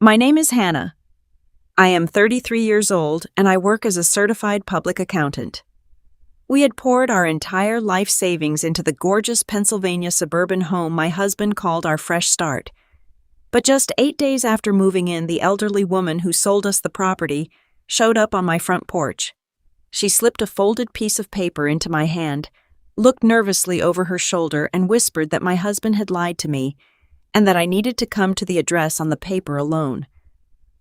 My name is Hannah. I am 33 years old and I work as a certified public accountant. We had poured our entire life savings into the gorgeous Pennsylvania suburban home my husband called our fresh start. But just 8 days after moving in, the elderly woman who sold us the property showed up on my front porch. She slipped a folded piece of paper into my hand, looked nervously over her shoulder, and whispered that my husband had lied to me and that I needed to come to the address on the paper alone.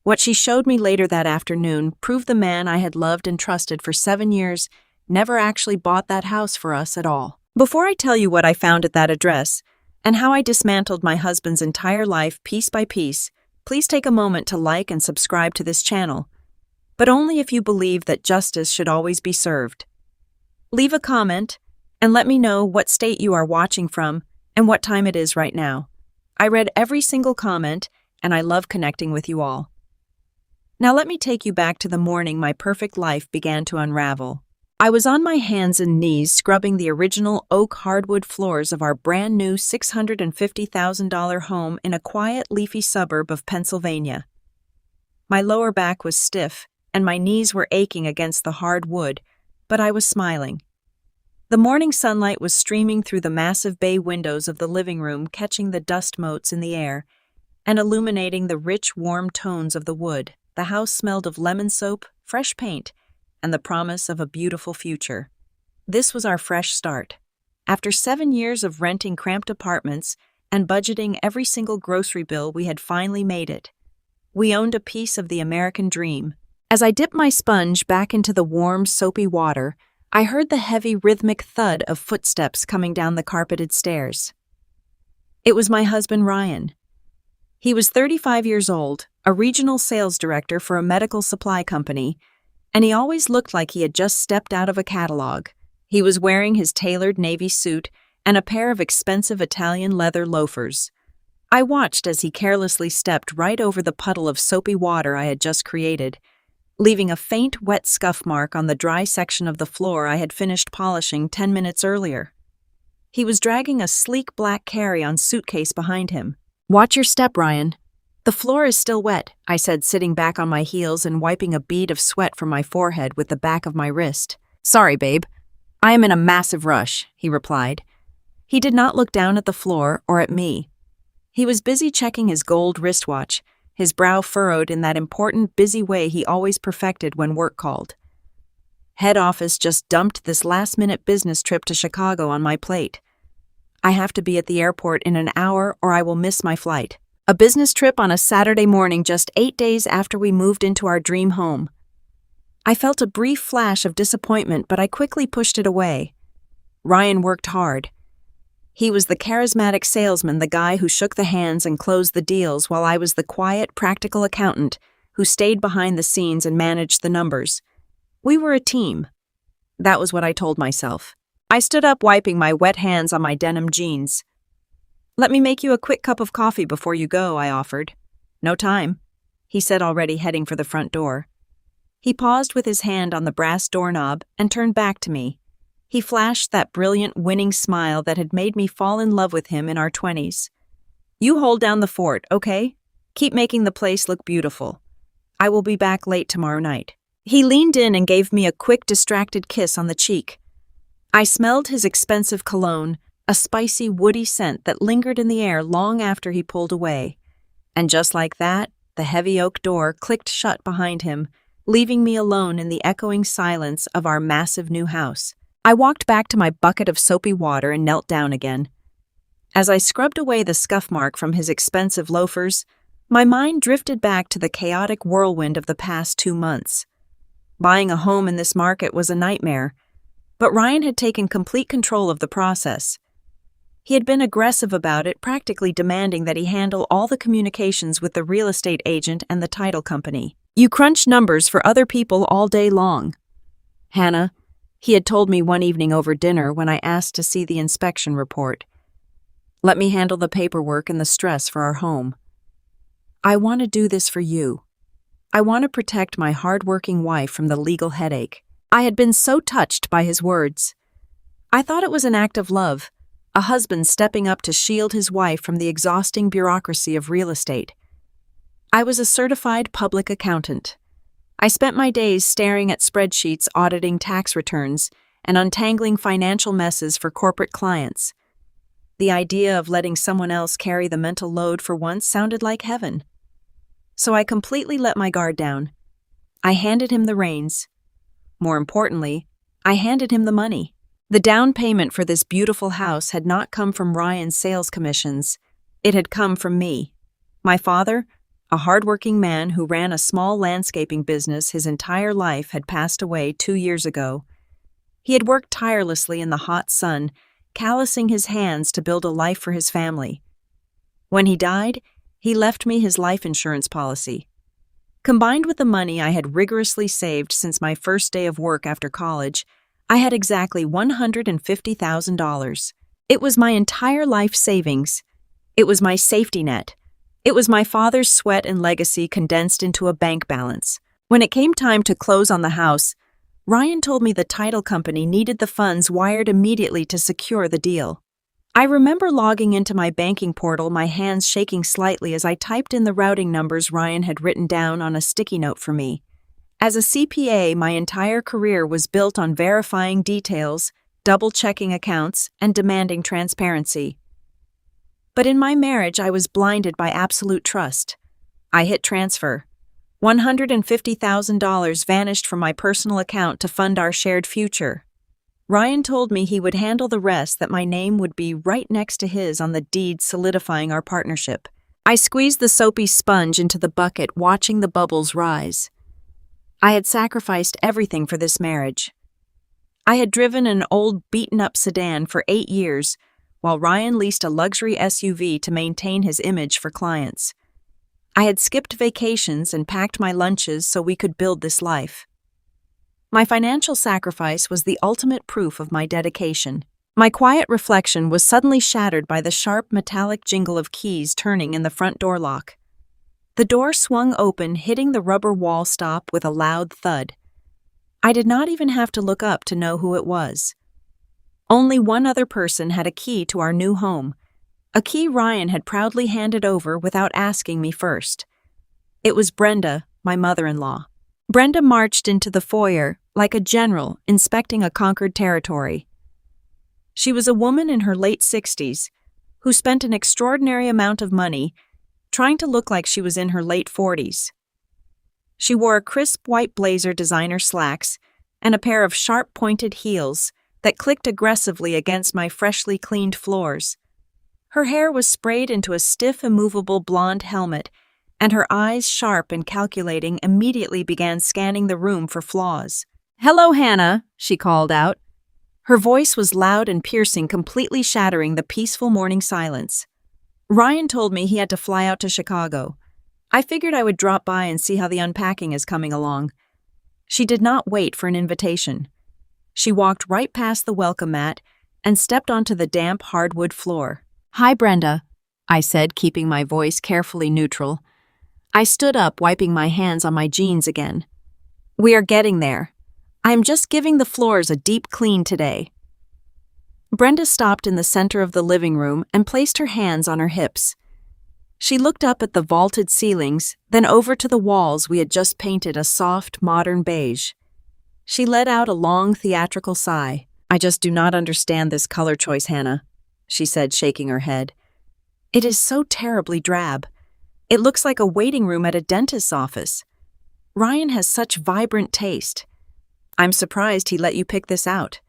What she showed me later that afternoon proved the man I had loved and trusted for 7 years never actually bought that house for us at all. Before I tell you what I found at that address and how I dismantled my husband's entire life piece by piece, please take a moment to like and subscribe to this channel, but only if you believe that justice should always be served. Leave a comment and let me know what state you are watching from and what time it is right now. I read every single comment and I love connecting with you all. Now let me take you back to the morning my perfect life began to unravel. I was on my hands and knees scrubbing the original oak hardwood floors of our brand new $650,000 home in a quiet, leafy suburb of Pennsylvania. My lower back was stiff and my knees were aching against the hard wood, but I was smiling. The morning sunlight was streaming through the massive bay windows of the living room, catching the dust motes in the air and illuminating the rich, warm tones of the wood. The house smelled of lemon soap, fresh paint, and the promise of a beautiful future. This was our fresh start. After 7 years of renting cramped apartments and budgeting every single grocery bill, we had finally made it. We owned a piece of the American dream. As I dipped my sponge back into the warm, soapy water, I heard the heavy, rhythmic thud of footsteps coming down the carpeted stairs. It was my husband, Ryan. He was 35 years old, a regional sales director for a medical supply company, and he always looked like he had just stepped out of a catalog. He was wearing his tailored navy suit and a pair of expensive Italian leather loafers. I watched as he carelessly stepped right over the puddle of soapy water I had just created, leaving a faint, wet scuff mark on the dry section of the floor I had finished polishing 10 minutes earlier. He was dragging a sleek black carry-on suitcase behind him. "Watch your step, Ryan. The floor is still wet," I said, sitting back on my heels and wiping a bead of sweat from my forehead with the back of my wrist. "Sorry, babe. I am in a massive rush," he replied. He did not look down at the floor or at me. He was busy checking his gold wristwatch, his brow furrowed in that important, busy way he always perfected when work called. Head office just dumped this last-minute business trip to Chicago on my plate. I have to be at the airport in an hour or I will miss my flight. A business trip on a Saturday morning just 8 days after we moved into our dream home. I felt a brief flash of disappointment, but I quickly pushed it away. Ryan worked hard. He was the charismatic salesman, the guy who shook the hands and closed the deals, while I was the quiet, practical accountant who stayed behind the scenes and managed the numbers. We were a team. That was what I told myself. I stood up, wiping my wet hands on my denim jeans. "Let me make you a quick cup of coffee before you go," I offered. "No time," he said, already heading for the front door. He paused with his hand on the brass doorknob and turned back to me. He flashed that brilliant, winning smile that had made me fall in love with him in our 20s. "You hold down the fort, okay? Keep making the place look beautiful. I will be back late tomorrow night." He leaned in and gave me a quick, distracted kiss on the cheek. I smelled his expensive cologne, a spicy, woody scent that lingered in the air long after he pulled away. And just like that, the heavy oak door clicked shut behind him, leaving me alone in the echoing silence of our massive new house. I walked back to my bucket of soapy water and knelt down again. As I scrubbed away the scuff mark from his expensive loafers, my mind drifted back to the chaotic whirlwind of the past 2 months. Buying a home in this market was a nightmare, but Ryan had taken complete control of the process. He had been aggressive about it, practically demanding that he handle all the communications with the real estate agent and the title company. "You crunch numbers for other people all day long, Hannah," he had told me one evening over dinner when I asked to see the inspection report. "Let me handle the paperwork and the stress for our home. I want to do this for you. I want to protect my hard-working wife from the legal headache." I had been so touched by his words. I thought it was an act of love, a husband stepping up to shield his wife from the exhausting bureaucracy of real estate. I was a certified public accountant. I spent my days staring at spreadsheets, auditing tax returns, and untangling financial messes for corporate clients. The idea of letting someone else carry the mental load for once sounded like heaven. So I completely let my guard down. I handed him the reins. More importantly, I handed him the money. The down payment for this beautiful house had not come from Ryan's sales commissions. It had come from me. My father, a hardworking man who ran a small landscaping business his entire life, had passed away 2 years ago. He had worked tirelessly in the hot sun, callousing his hands to build a life for his family. When he died, he left me his life insurance policy. Combined with the money I had rigorously saved since my first day of work after college, I had exactly $150,000. It was my entire life savings. It was my safety net. It was my father's sweat and legacy condensed into a bank balance. When it came time to close on the house, Ryan told me the title company needed the funds wired immediately to secure the deal. I remember logging into my banking portal, my hands shaking slightly as I typed in the routing numbers Ryan had written down on a sticky note for me. As a CPA, my entire career was built on verifying details, double-checking accounts, and demanding transparency. But in my marriage, I was blinded by absolute trust. I hit transfer. $150,000 vanished from my personal account to fund our shared future. Ryan told me he would handle the rest, that my name would be right next to his on the deed solidifying our partnership. I squeezed the soapy sponge into the bucket, watching the bubbles rise. I had sacrificed everything for this marriage. I had driven an old, beaten-up sedan for 8 years, while Ryan leased a luxury SUV to maintain his image for clients. I had skipped vacations and packed my lunches so we could build this life. My financial sacrifice was the ultimate proof of my dedication. My quiet reflection was suddenly shattered by the sharp metallic jingle of keys turning in the front door lock. The door swung open, hitting the rubber wall stop with a loud thud. I did not even have to look up to know who it was. Only one other person had a key to our new home, a key Ryan had proudly handed over without asking me first. It was Brenda, my mother-in-law. Brenda marched into the foyer like a general inspecting a conquered territory. She was a woman in her late 60s who spent an extraordinary amount of money trying to look like she was in her late 40s. She wore a crisp white blazer, designer slacks, and a pair of sharp-pointed heels that clicked aggressively against my freshly cleaned floors. Her hair was sprayed into a stiff, immovable blonde helmet, and her eyes, sharp and calculating, immediately began scanning the room for flaws. "Hello, Hannah," she called out. Her voice was loud and piercing, completely shattering the peaceful morning silence. Ryan told me he had to fly out to Chicago. I figured I would drop by and see how the unpacking is coming along. She did not wait for an invitation. She walked right past the welcome mat and stepped onto the damp hardwood floor. "Hi, Brenda," I said, keeping my voice carefully neutral. I stood up, wiping my hands on my jeans again. "We are getting there. I am just giving the floors a deep clean today." Brenda stopped in the center of the living room and placed her hands on her hips. She looked up at the vaulted ceilings, then over to the walls we had just painted a soft, modern beige. She let out a long, theatrical sigh. "I just do not understand this color choice, Hannah," she said, shaking her head. "It is so terribly drab. It looks like a waiting room at a dentist's office. Ryan has such vibrant taste. I'm surprised he let you pick this out."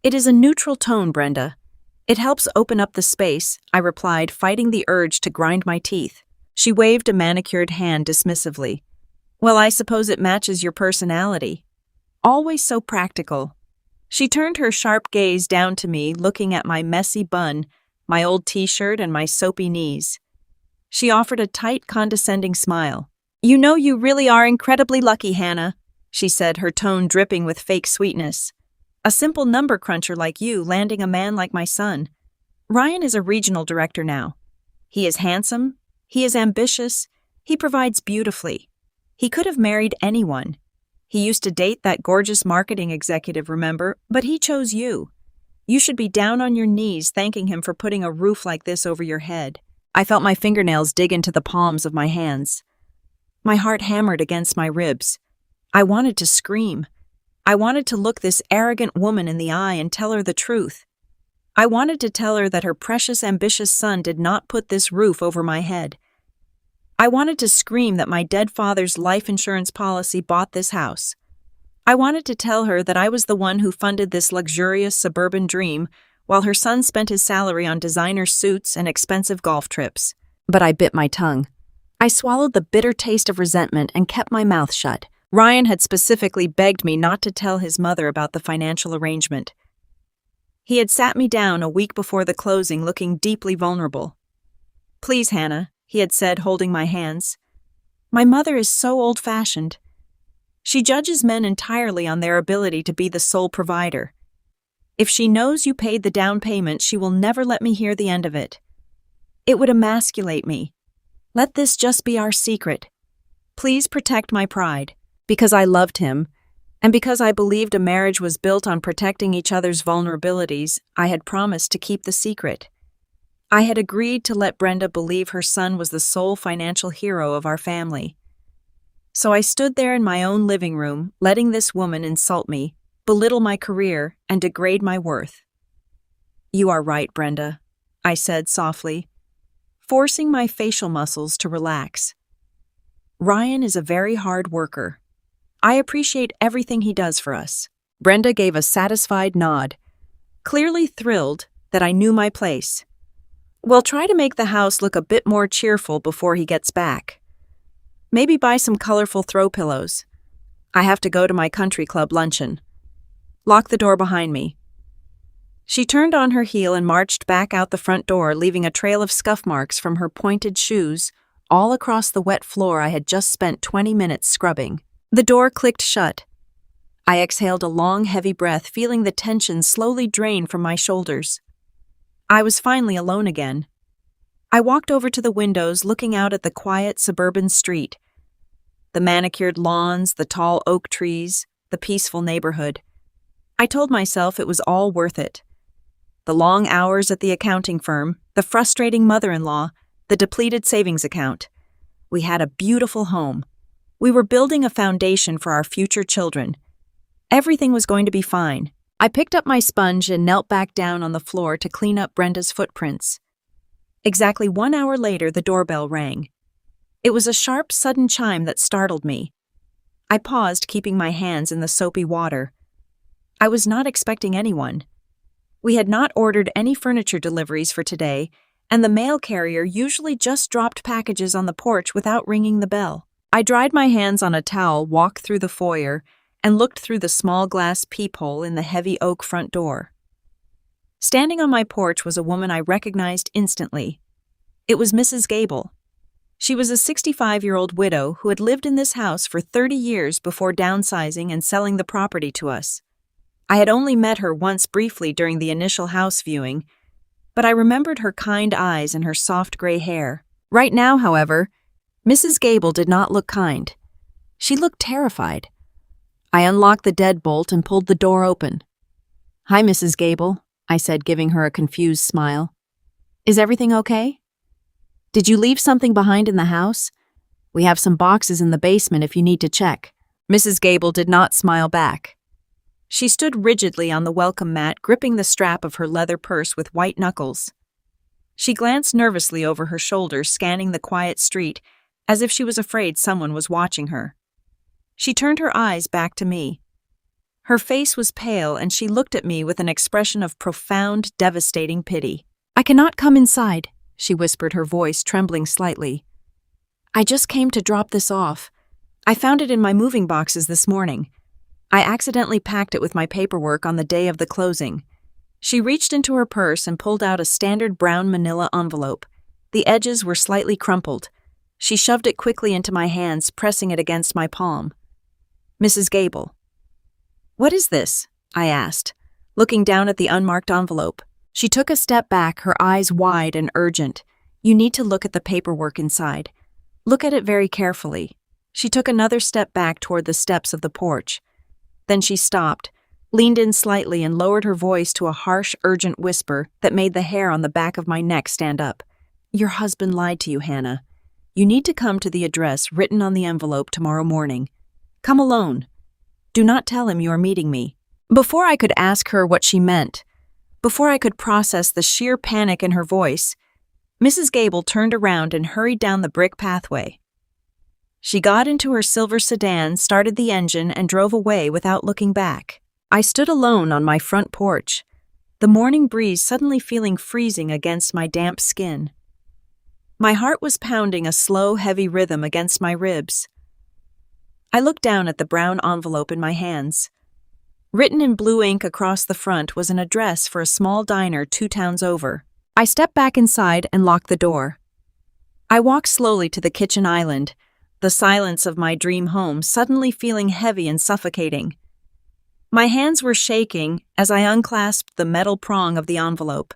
"It is a neutral tone, Brenda. It helps open up the space," I replied, fighting the urge to grind my teeth. She waved a manicured hand dismissively. "Well, I suppose it matches your personality. Always so practical." She turned her sharp gaze down to me, looking at my messy bun, my old t-shirt, and my soapy knees. She offered a tight, condescending smile. "You know you really are incredibly lucky, Hannah," she said, her tone dripping with fake sweetness. "A simple number cruncher like you landing a man like my son. Ryan is a regional director now. He is handsome, he is ambitious, he provides beautifully. He could have married anyone. He used to date that gorgeous marketing executive, remember? But he chose you. You should be down on your knees thanking him for putting a roof like this over your head." I felt my fingernails dig into the palms of my hands. My heart hammered against my ribs. I wanted to scream. I wanted to look this arrogant woman in the eye and tell her the truth. I wanted to tell her that her precious, ambitious son did not put this roof over my head. I wanted to scream that my dead father's life insurance policy bought this house. I wanted to tell her that I was the one who funded this luxurious suburban dream while her son spent his salary on designer suits and expensive golf trips. But I bit my tongue. I swallowed the bitter taste of resentment and kept my mouth shut. Ryan had specifically begged me not to tell his mother about the financial arrangement. He had sat me down a week before the closing looking deeply vulnerable. "Please, Hannah," he had said, holding my hands. "My mother is so old-fashioned. She judges men entirely on their ability to be the sole provider. If she knows you paid the down payment, she will never let me hear the end of it. It would emasculate me. Let this just be our secret. Please protect my pride." Because I loved him, and because I believed a marriage was built on protecting each other's vulnerabilities, I had promised to keep the secret. I had agreed to let Brenda believe her son was the sole financial hero of our family. So I stood there in my own living room, letting this woman insult me, belittle my career, and degrade my worth. "You are right, Brenda," I said softly, forcing my facial muscles to relax. "Ryan is a very hard worker. I appreciate everything he does for us." Brenda gave a satisfied nod, clearly thrilled that I knew my place. "We'll try to make the house look a bit more cheerful before he gets back. Maybe buy some colorful throw pillows. I have to go to my country club luncheon. Lock the door behind me." She turned on her heel and marched back out the front door, leaving a trail of scuff marks from her pointed shoes all across the wet floor I had just spent 20 minutes scrubbing. The door clicked shut. I exhaled a long, heavy breath, feeling the tension slowly drain from my shoulders. I was finally alone again. I walked over to the windows, looking out at the quiet suburban street. The manicured lawns, the tall oak trees, the peaceful neighborhood. I told myself it was all worth it. The long hours at the accounting firm, the frustrating mother-in-law, the depleted savings account. We had a beautiful home. We were building a foundation for our future children. Everything was going to be fine. I picked up my sponge and knelt back down on the floor to clean up Brenda's footprints. Exactly 1 hour later, the doorbell rang. It was a sharp, sudden chime that startled me. I paused, keeping my hands in the soapy water. I was not expecting anyone. We had not ordered any furniture deliveries for today, and the mail carrier usually just dropped packages on the porch without ringing the bell. I dried my hands on a towel, walked through the foyer, and looked through the small glass peephole in the heavy oak front door. Standing on my porch was a woman I recognized instantly. It was Mrs. Gable. She was a 65-year-old widow who had lived in this house for 30 years before downsizing and selling the property to us. I had only met her once briefly during the initial house viewing, but I remembered her kind eyes and her soft gray hair. Right now, however, Mrs. Gable did not look kind. She looked terrified. I unlocked the deadbolt and pulled the door open. "Hi, Mrs. Gable," I said, giving her a confused smile. "Is everything okay? Did you leave something behind in the house? We have some boxes in the basement if you need to check." Mrs. Gable did not smile back. She stood rigidly on the welcome mat, gripping the strap of her leather purse with white knuckles. She glanced nervously over her shoulder, scanning the quiet street, as if she was afraid someone was watching her. She turned her eyes back to me. Her face was pale, and she looked at me with an expression of profound, devastating pity. "I cannot come inside," she whispered, her voice trembling slightly. "I just came to drop this off. I found it in my moving boxes this morning. I accidentally packed it with my paperwork on the day of the closing." She reached into her purse and pulled out a standard brown manila envelope. The edges were slightly crumpled. She shoved it quickly into my hands, pressing it against my palm. "Mrs. Gable." "What is this?" I asked, looking down at the unmarked envelope. She took a step back, her eyes wide and urgent. "You need to look at the paperwork inside. Look at it very carefully." She took another step back toward the steps of the porch. Then she stopped, leaned in slightly, and lowered her voice to a harsh, urgent whisper that made the hair on the back of my neck stand up. "Your husband lied to you, Hannah. You need to come to the address written on the envelope tomorrow morning. Come alone. Do not tell him you are meeting me." Before I could ask her what she meant, before I could process the sheer panic in her voice, Mrs. Gable turned around and hurried down the brick pathway. She got into her silver sedan, started the engine, and drove away without looking back. I stood alone on my front porch, the morning breeze suddenly feeling freezing against my damp skin. My heart was pounding a slow, heavy rhythm against my ribs. I looked down at the brown envelope in my hands. Written in blue ink across the front was an address for a small diner 2 towns over. I stepped back inside and locked the door. I walked slowly to the kitchen island, the silence of my dream home suddenly feeling heavy and suffocating. My hands were shaking as I unclasped the metal prong of the envelope.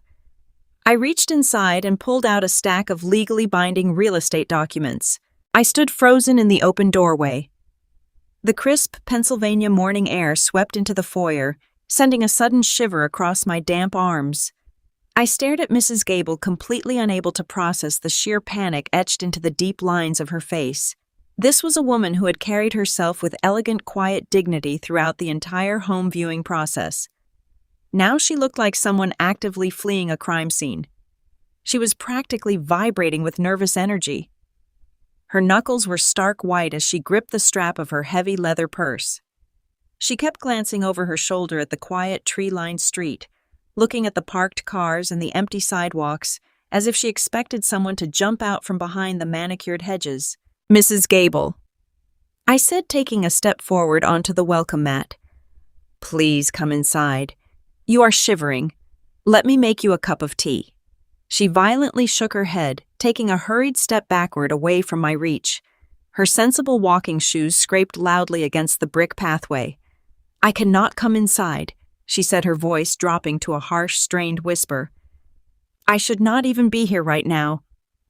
I reached inside and pulled out a stack of legally binding real estate documents. I stood frozen in the open doorway. The crisp Pennsylvania morning air swept into the foyer, sending a sudden shiver across my damp arms. I stared at Mrs. Gable, completely unable to process the sheer panic etched into the deep lines of her face. This was a woman who had carried herself with elegant, quiet dignity throughout the entire home viewing process. Now she looked like someone actively fleeing a crime scene. She was practically vibrating with nervous energy. Her knuckles were stark white as she gripped the strap of her heavy leather purse. She kept glancing over her shoulder at the quiet, tree-lined street, looking at the parked cars and the empty sidewalks, as if she expected someone to jump out from behind the manicured hedges. "Mrs. Gable," I said, taking a step forward onto the welcome mat. "Please come inside. You are shivering. Let me make you a cup of tea." She violently shook her head, taking a hurried step backward away from my reach. Her sensible walking shoes scraped loudly against the brick pathway. "I cannot come inside," she said, her voice dropping to a harsh, strained whisper. "I should not even be here right now.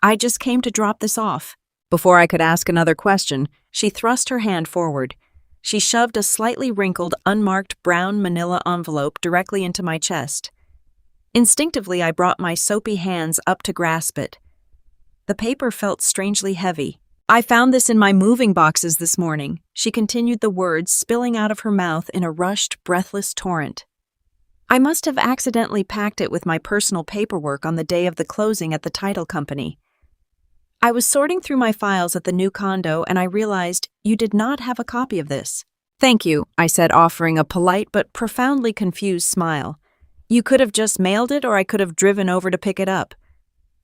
I just came to drop this off." Before I could ask another question, she thrust her hand forward. She shoved a slightly wrinkled, unmarked brown manila envelope directly into my chest. Instinctively, I brought my soapy hands up to grasp it. The paper felt strangely heavy. "I found this in my moving boxes this morning," she continued, the words spilling out of her mouth in a rushed, breathless torrent. "I must have accidentally packed it with my personal paperwork on the day of the closing at the title company. I was sorting through my files at the new condo and I realized you did not have a copy of this." "Thank you," I said, offering a polite but profoundly confused smile. "You could have just mailed it, or I could have driven over to pick it up.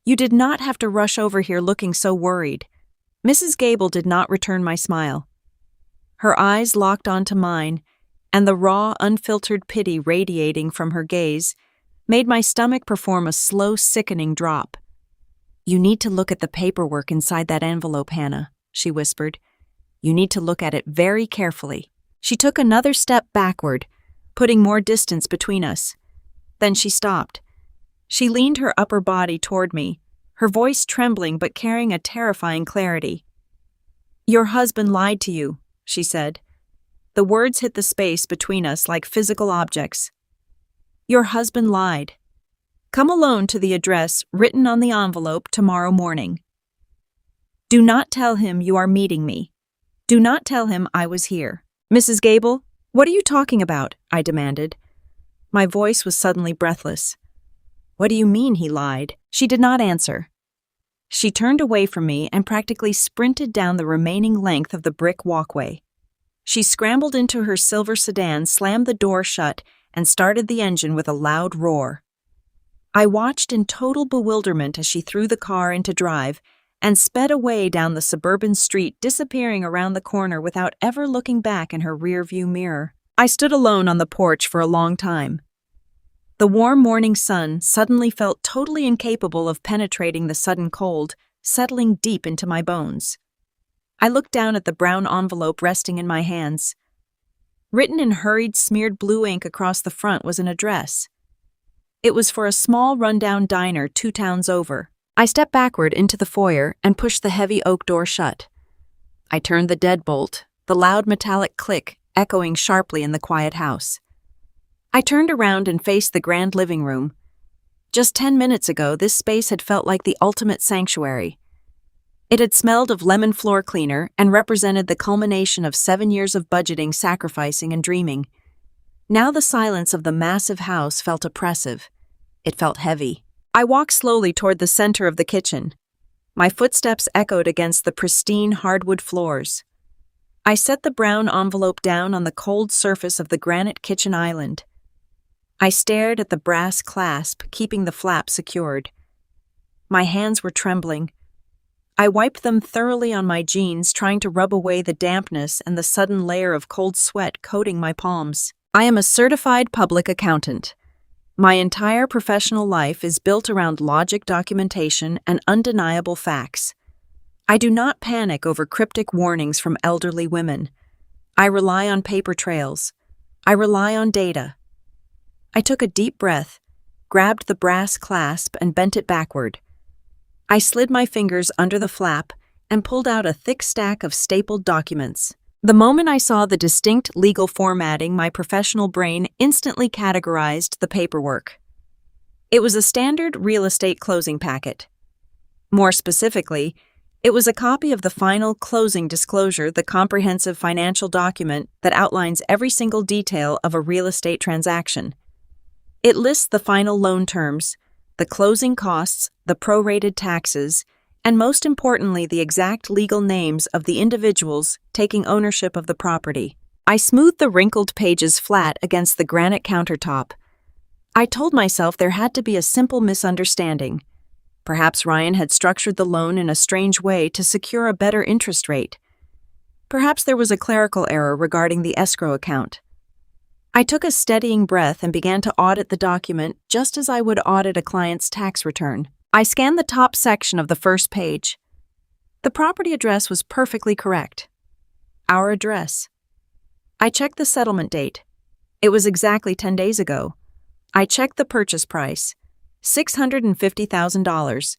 You did not have to rush over here looking so worried." Mrs. Gable did not return my smile. Her eyes locked onto mine, and the raw, unfiltered pity radiating from her gaze made my stomach perform a slow, sickening drop. "You need to look at the paperwork inside that envelope, Hannah," she whispered. "You need to look at it very carefully." She took another step backward, putting more distance between us. Then she stopped. She leaned her upper body toward me, her voice trembling but carrying a terrifying clarity. "Your husband lied to you," she said. The words hit the space between us like physical objects. "Your husband lied. Come alone to the address written on the envelope tomorrow morning. Do not tell him you are meeting me. Do not tell him I was here." "Mrs. Gable, what are you talking about?" I demanded. My voice was suddenly breathless. "What do you mean he lied?" She did not answer. She turned away from me and practically sprinted down the remaining length of the brick walkway. She scrambled into her silver sedan, slammed the door shut, and started the engine with a loud roar. I watched in total bewilderment as she threw the car into drive and sped away down the suburban street, disappearing around the corner without ever looking back in her rearview mirror. I stood alone on the porch for a long time. The warm morning sun suddenly felt totally incapable of penetrating the sudden cold, settling deep into my bones. I looked down at the brown envelope resting in my hands. Written in hurried, smeared blue ink across the front was an address. It was for a small, rundown diner 2 towns over. I stepped backward into the foyer and pushed the heavy oak door shut. I turned the deadbolt, the loud metallic click echoing sharply in the quiet house. I turned around and faced the grand living room. Just 10 minutes ago, this space had felt like the ultimate sanctuary. It had smelled of lemon floor cleaner and represented the culmination of 7 years of budgeting, sacrificing, and dreaming. Now the silence of the massive house felt oppressive. It felt heavy. I walked slowly toward the center of the kitchen. My footsteps echoed against the pristine hardwood floors. I set the brown envelope down on the cold surface of the granite kitchen island. I stared at the brass clasp, keeping the flap secured. My hands were trembling. I wiped them thoroughly on my jeans, trying to rub away the dampness and the sudden layer of cold sweat coating my palms. I am a certified public accountant. My entire professional life is built around logic, documentation, and undeniable facts. I do not panic over cryptic warnings from elderly women. I rely on paper trails. I rely on data. I took a deep breath, grabbed the brass clasp, and bent it backward. I slid my fingers under the flap and pulled out a thick stack of stapled documents. The moment I saw the distinct legal formatting, my professional brain instantly categorized the paperwork. It was a standard real estate closing packet. More specifically, it was a copy of the final closing disclosure, the comprehensive financial document that outlines every single detail of a real estate transaction. It lists the final loan terms, the closing costs, the prorated taxes, and most importantly, the exact legal names of the individuals taking ownership of the property. I smoothed the wrinkled pages flat against the granite countertop. I told myself there had to be a simple misunderstanding. Perhaps Ryan had structured the loan in a strange way to secure a better interest rate. Perhaps there was a clerical error regarding the escrow account. I took a steadying breath and began to audit the document just as I would audit a client's tax return. I scanned the top section of the first page. The property address was perfectly correct. Our address. I checked the settlement date. It was exactly 10 days ago. I checked the purchase price, $650,000.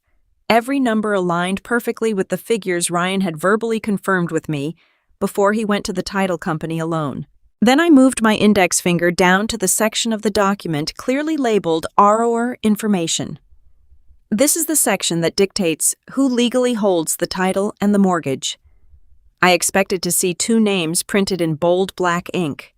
Every number aligned perfectly with the figures Ryan had verbally confirmed with me before he went to the title company alone. Then I moved my index finger down to the section of the document clearly labeled Borrower Information. This is the section that dictates who legally holds the title and the mortgage. I expected to see 2 names printed in bold black ink,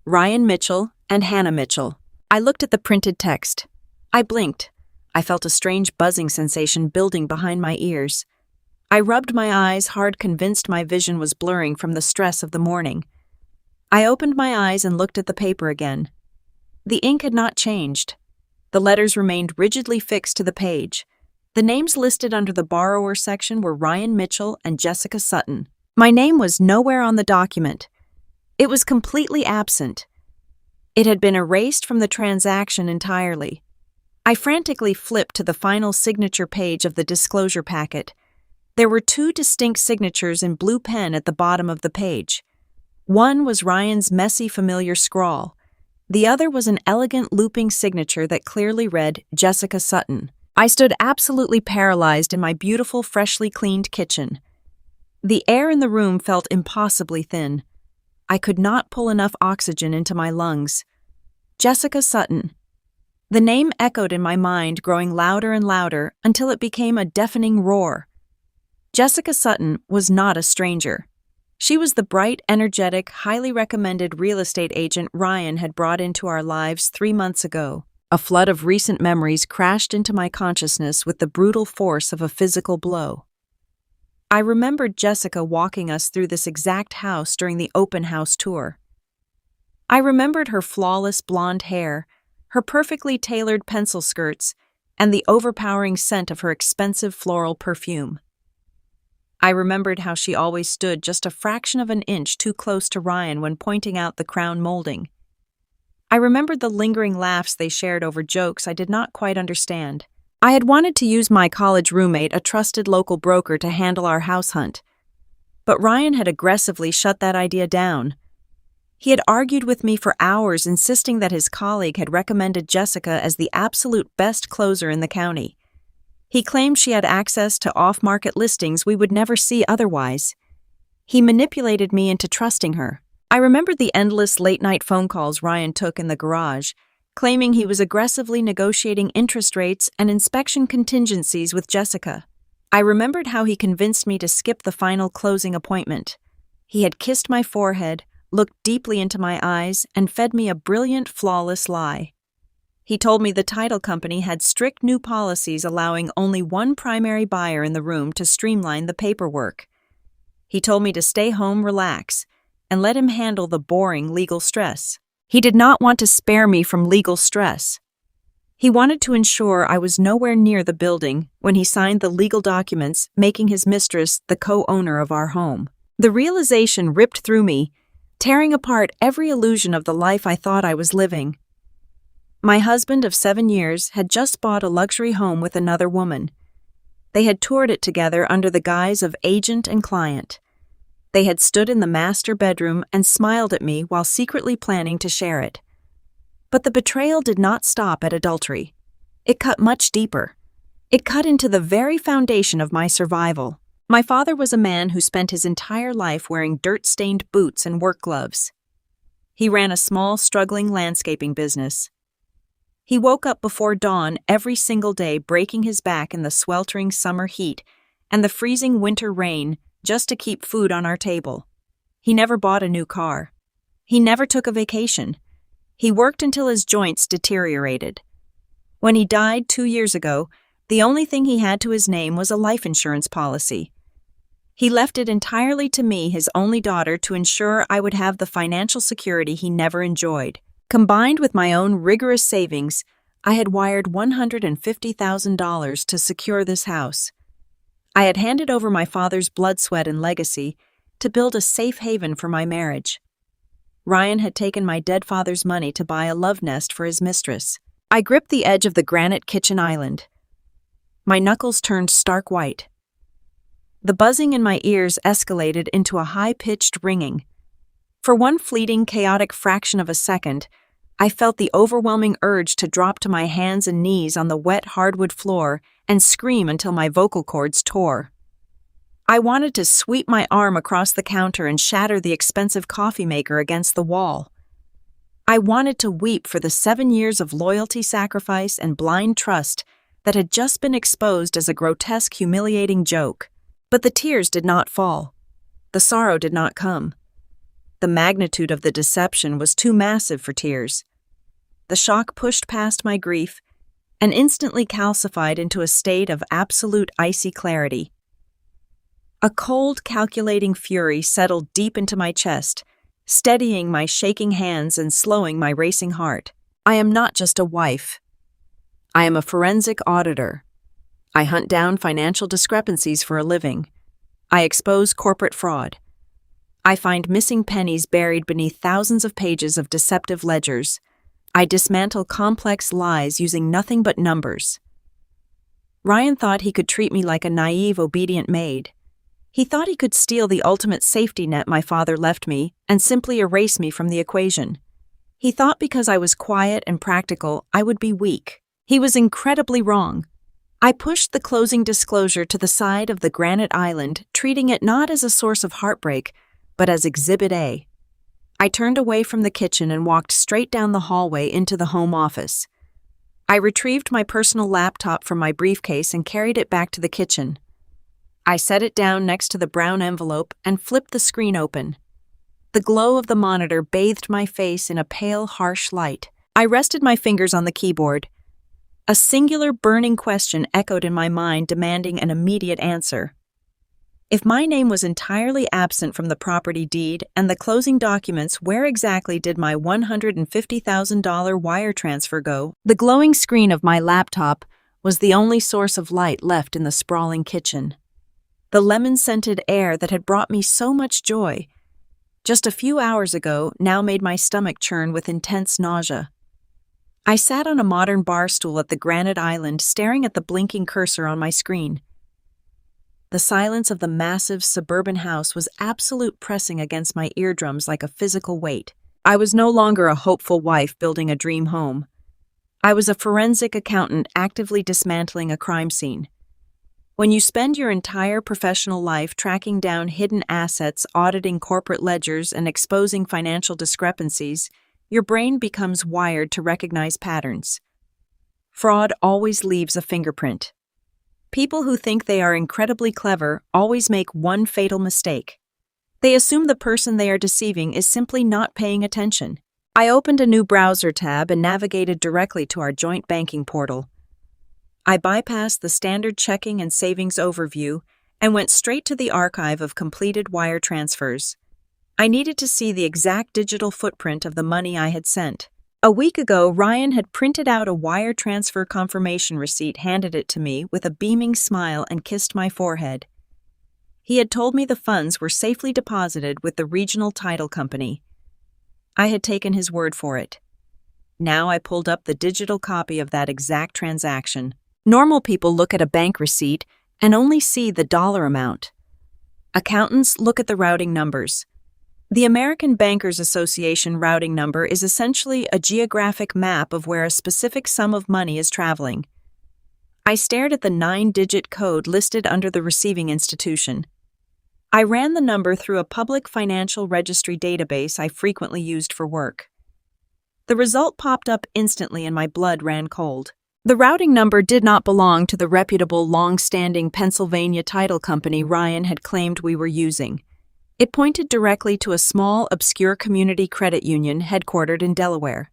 Ryan Mitchell and Hannah Mitchell. I looked at the printed text. I blinked. I felt a strange buzzing sensation building behind my ears. I rubbed my eyes hard, convinced my vision was blurring from the stress of the morning. I opened my eyes and looked at the paper again. The ink had not changed. The letters remained rigidly fixed to the page. The names listed under the borrower section were Ryan Mitchell and Jessica Sutton. My name was nowhere on the document. It was completely absent. It had been erased from the transaction entirely. I frantically flipped to the final signature page of the disclosure packet. There were 2 distinct signatures in blue pen at the bottom of the page. One was Ryan's messy, familiar scrawl. The other was an elegant looping signature that clearly read Jessica Sutton. I stood absolutely paralyzed in my beautiful, freshly cleaned kitchen. The air in the room felt impossibly thin. I could not pull enough oxygen into my lungs. Jessica Sutton. The name echoed in my mind, growing louder and louder until it became a deafening roar. Jessica Sutton was not a stranger. She was the bright, energetic, highly recommended real estate agent Ryan had brought into our lives 3 months ago. A flood of recent memories crashed into my consciousness with the brutal force of a physical blow. I remembered Jessica walking us through this exact house during the open house tour. I remembered her flawless blonde hair, her perfectly tailored pencil skirts, and the overpowering scent of her expensive floral perfume. I remembered how she always stood just a fraction of an inch too close to Ryan when pointing out the crown molding. I remembered the lingering laughs they shared over jokes I did not quite understand. I had wanted to use my college roommate, a trusted local broker, to handle our house hunt. But Ryan had aggressively shut that idea down. He had argued with me for hours, insisting that his colleague had recommended Jessica as the absolute best closer in the county. He claimed she had access to off-market listings we would never see otherwise. He manipulated me into trusting her. I remembered the endless late-night phone calls Ryan took in the garage, claiming he was aggressively negotiating interest rates and inspection contingencies with Jessica. I remembered how he convinced me to skip the final closing appointment. He had kissed my forehead, looked deeply into my eyes, and fed me a brilliant, flawless lie. He told me the title company had strict new policies allowing only one primary buyer in the room to streamline the paperwork. He told me to stay home, relax, and let him handle the boring legal stress. He did not want to spare me from legal stress. He wanted to ensure I was nowhere near the building when he signed the legal documents, making his mistress the co-owner of our home. The realization ripped through me, tearing apart every illusion of the life I thought I was living. My husband of 7 years had just bought a luxury home with another woman. They had toured it together under the guise of agent and client. They had stood in the master bedroom and smiled at me while secretly planning to share it. But the betrayal did not stop at adultery. It cut much deeper. It cut into the very foundation of my survival. My father was a man who spent his entire life wearing dirt-stained boots and work gloves. He ran a small, struggling landscaping business. He woke up before dawn every single day, breaking his back in the sweltering summer heat and the freezing winter rain just to keep food on our table. He never bought a new car. He never took a vacation. He worked until his joints deteriorated. When he died 2 years ago, the only thing he had to his name was a life insurance policy. He left it entirely to me, his only daughter, to ensure I would have the financial security he never enjoyed. Combined with my own rigorous savings, I had wired $150,000 to secure this house. I had handed over my father's blood, sweat, and legacy to build a safe haven for my marriage. Ryan had taken my dead father's money to buy a love nest for his mistress. I gripped the edge of the granite kitchen island. My knuckles turned stark white. The buzzing in my ears escalated into a high-pitched ringing. For one fleeting, chaotic fraction of a second, I felt the overwhelming urge to drop to my hands and knees on the wet hardwood floor and scream until my vocal cords tore. I wanted to sweep my arm across the counter and shatter the expensive coffee maker against the wall. I wanted to weep for the 7 years of loyalty, sacrifice, and blind trust that had just been exposed as a grotesque, humiliating joke. But the tears did not fall. The sorrow did not come. The magnitude of the deception was too massive for tears. The shock pushed past my grief and instantly calcified into a state of absolute icy clarity. A cold, calculating fury settled deep into my chest, steadying my shaking hands and slowing my racing heart. I am not just a wife. I am a forensic auditor. I hunt down financial discrepancies for a living. I expose corporate fraud. I find missing pennies buried beneath thousands of pages of deceptive ledgers. I dismantle complex lies using nothing but numbers. Ryan thought he could treat me like a naive, obedient maid. He thought he could steal the ultimate safety net my father left me and simply erase me from the equation. He thought because I was quiet and practical, I would be weak. He was incredibly wrong. I pushed the closing disclosure to the side of the granite island, treating it not as a source of heartbreak, but as Exhibit A. I turned away from the kitchen and walked straight down the hallway into the home office. I retrieved my personal laptop from my briefcase and carried it back to the kitchen. I set it down next to the brown envelope and flipped the screen open. The glow of the monitor bathed my face in a pale, harsh light. I rested my fingers on the keyboard. A singular burning question echoed in my mind, demanding an immediate answer. If my name was entirely absent from the property deed and the closing documents, where exactly did my $150,000 wire transfer go? The glowing screen of my laptop was the only source of light left in the sprawling kitchen. The lemon-scented air that had brought me so much joy just a few hours ago now made my stomach churn with intense nausea. I sat on a modern bar stool at the granite island, staring at the blinking cursor on my screen. The silence of the massive suburban house was absolute, pressing against my eardrums like a physical weight. I was no longer a hopeful wife building a dream home. I was a forensic accountant actively dismantling a crime scene. When you spend your entire professional life tracking down hidden assets, auditing corporate ledgers, and exposing financial discrepancies, your brain becomes wired to recognize patterns. Fraud always leaves a fingerprint. People who think they are incredibly clever always make one fatal mistake. They assume the person they are deceiving is simply not paying attention. I opened a new browser tab and navigated directly to our joint banking portal. I bypassed the standard checking and savings overview and went straight to the archive of completed wire transfers. I needed to see the exact digital footprint of the money I had sent. A week ago, Ryan had printed out a wire transfer confirmation receipt, handed it to me with a beaming smile, and kissed my forehead. He had told me the funds were safely deposited with the regional title company. I had taken his word for it. Now I pulled up the digital copy of that exact transaction. Normal people look at a bank receipt and only see the dollar amount. Accountants look at the routing numbers. The American Bankers Association routing number is essentially a geographic map of where a specific sum of money is traveling. I stared at the 9-digit code listed under the receiving institution. I ran the number through a public financial registry database I frequently used for work. The result popped up instantly and my blood ran cold. The routing number did not belong to the reputable, long-standing Pennsylvania title company Ryan had claimed we were using. It pointed directly to a small, obscure community credit union headquartered in Delaware.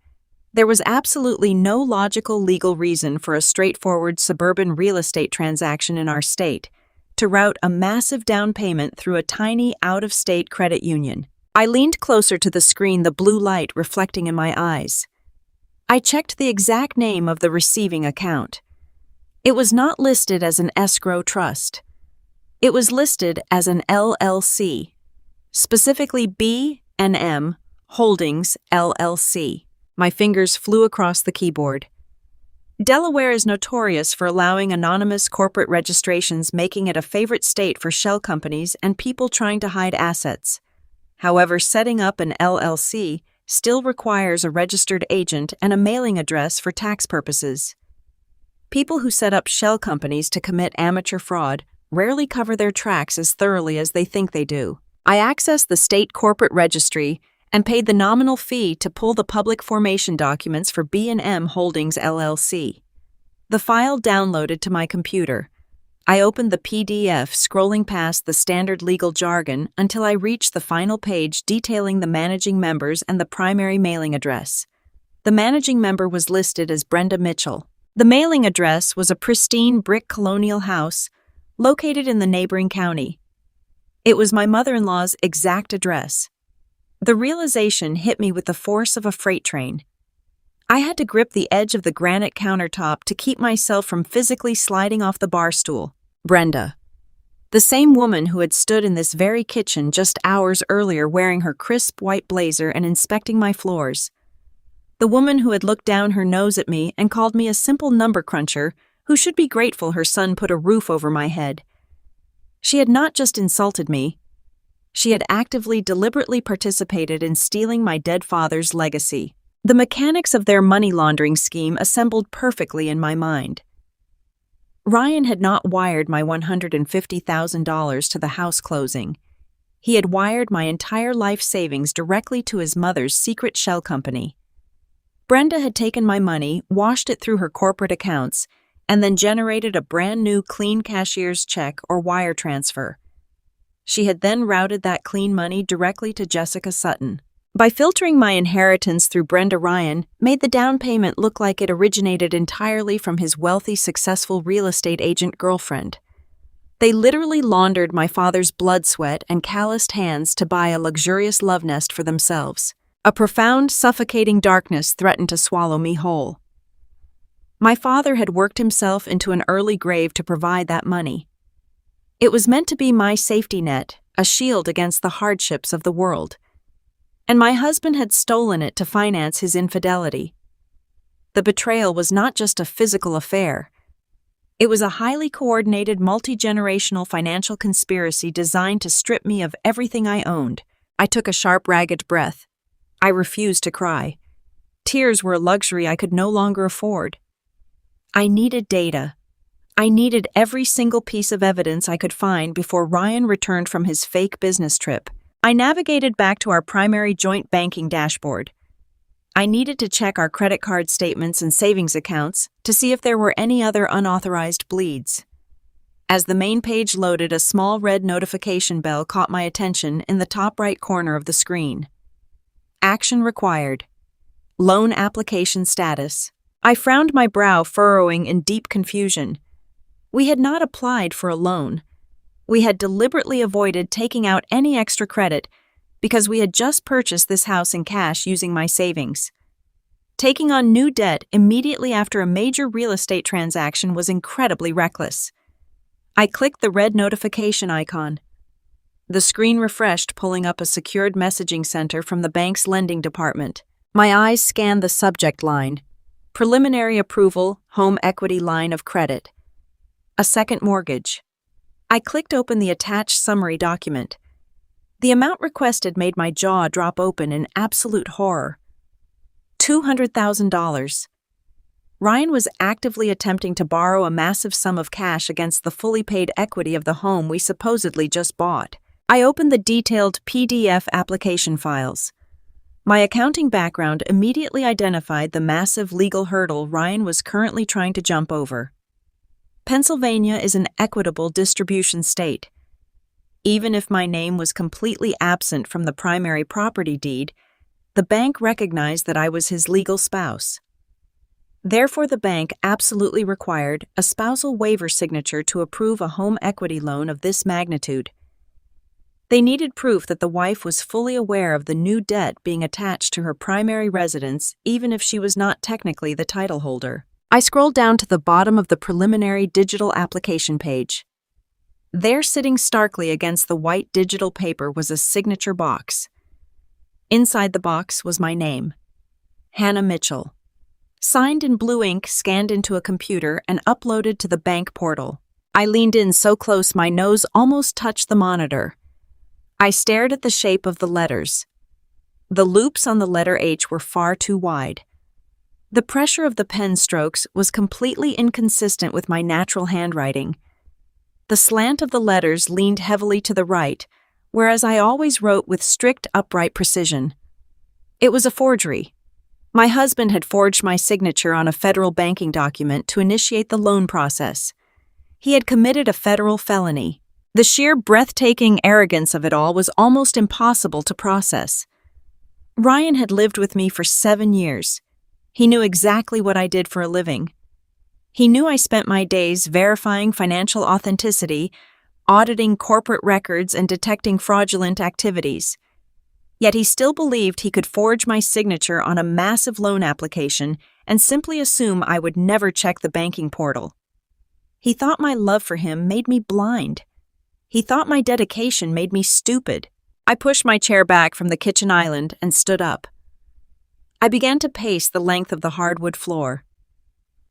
There was absolutely no logical legal reason for a straightforward suburban real estate transaction in our state to route a massive down payment through a tiny, out-of-state credit union. I leaned closer to the screen, the blue light reflecting in my eyes. I checked the exact name of the receiving account. It was not listed as an escrow trust. It was listed as an LLC, specifically B&M Holdings LLC. My fingers flew across the keyboard. Delaware is notorious for allowing anonymous corporate registrations, making it a favorite state for shell companies and people trying to hide assets. However, setting up an LLC still requires a registered agent and a mailing address for tax purposes. People who set up shell companies to commit amateur fraud rarely cover their tracks as thoroughly as they think they do. I accessed the state corporate registry and paid the nominal fee to pull the public formation documents for B&M Holdings LLC. The file downloaded to my computer. I opened the PDF, scrolling past the standard legal jargon until I reached the final page detailing the managing members and the primary mailing address. The managing member was listed as Brenda Mitchell. The mailing address was a pristine brick colonial house located in the neighboring county. It was my mother-in-law's exact address. The realization hit me with the force of a freight train. I had to grip the edge of the granite countertop to keep myself from physically sliding off the bar stool. Brenda. The same woman who had stood in this very kitchen just hours earlier wearing her crisp white blazer and inspecting my floors. The woman who had looked down her nose at me and called me a simple number cruncher who should be grateful her son put a roof over my head. She had not just insulted me. She had actively, deliberately participated in stealing my dead father's legacy. The mechanics of their money laundering scheme assembled perfectly in my mind. Ryan had not wired my $150,000 to the house closing. He had wired my entire life savings directly to his mother's secret shell company. Brenda had taken my money, washed it through her corporate accounts, and then generated a brand new clean cashier's check or wire transfer. She had then routed that clean money directly to Jessica Sutton. By filtering my inheritance through Brenda, Ryan made the down payment look like it originated entirely from his wealthy, successful real estate agent girlfriend. They literally laundered my father's blood, sweat, and calloused hands to buy a luxurious love nest for themselves. A profound, suffocating darkness threatened to swallow me whole. My father had worked himself into an early grave to provide that money. It was meant to be my safety net, a shield against the hardships of the world. And my husband had stolen it to finance his infidelity. The betrayal was not just a physical affair. It was a highly coordinated, multi-generational financial conspiracy designed to strip me of everything I owned. I took a sharp, ragged breath. I refused to cry. Tears were a luxury I could no longer afford. I needed data. I needed every single piece of evidence I could find before Ryan returned from his fake business trip. I navigated back to our primary joint banking dashboard. I needed to check our credit card statements and savings accounts to see if there were any other unauthorized bleeds. As the main page loaded, a small red notification bell caught my attention in the top right corner of the screen. Action required. Loan application status. I frowned, my brow furrowing in deep confusion. We had not applied for a loan. We had deliberately avoided taking out any extra credit because we had just purchased this house in cash using my savings. Taking on new debt immediately after a major real estate transaction was incredibly reckless. I clicked the red notification icon. The screen refreshed, pulling up a secured messaging center from the bank's lending department. My eyes scanned the subject line. Preliminary approval, home equity line of credit. A second mortgage. I clicked open the attached summary document. The amount requested made my jaw drop open in absolute horror. $200,000. Ryan was actively attempting to borrow a massive sum of cash against the fully paid equity of the home we supposedly just bought. I opened the detailed PDF application files. My accounting background immediately identified the massive legal hurdle Ryan was currently trying to jump over. Pennsylvania is an equitable distribution state. Even if my name was completely absent from the primary property deed, the bank recognized that I was his legal spouse. Therefore, the bank absolutely required a spousal waiver signature to approve a home equity loan of this magnitude. They needed proof that the wife was fully aware of the new debt being attached to her primary residence, even if she was not technically the title holder. I scrolled down to the bottom of the preliminary digital application page. There, sitting starkly against the white digital paper, was a signature box. Inside the box was my name, Hannah Mitchell. Signed in blue ink, scanned into a computer, and uploaded to the bank portal. I leaned in so close my nose almost touched the monitor. I stared at the shape of the letters. The loops on the letter H were far too wide. The pressure of the pen strokes was completely inconsistent with my natural handwriting. The slant of the letters leaned heavily to the right, whereas I always wrote with strict upright precision. It was a forgery. My husband had forged my signature on a federal banking document to initiate the loan process. He had committed a federal felony. The sheer breathtaking arrogance of it all was almost impossible to process. Ryan had lived with me for 7 years. He knew exactly what I did for a living. He knew I spent my days verifying financial authenticity, auditing corporate records, and detecting fraudulent activities. Yet he still believed he could forge my signature on a massive loan application and simply assume I would never check the banking portal. He thought my love for him made me blind. He thought my dedication made me stupid. I pushed my chair back from the kitchen island and stood up. I began to pace the length of the hardwood floor.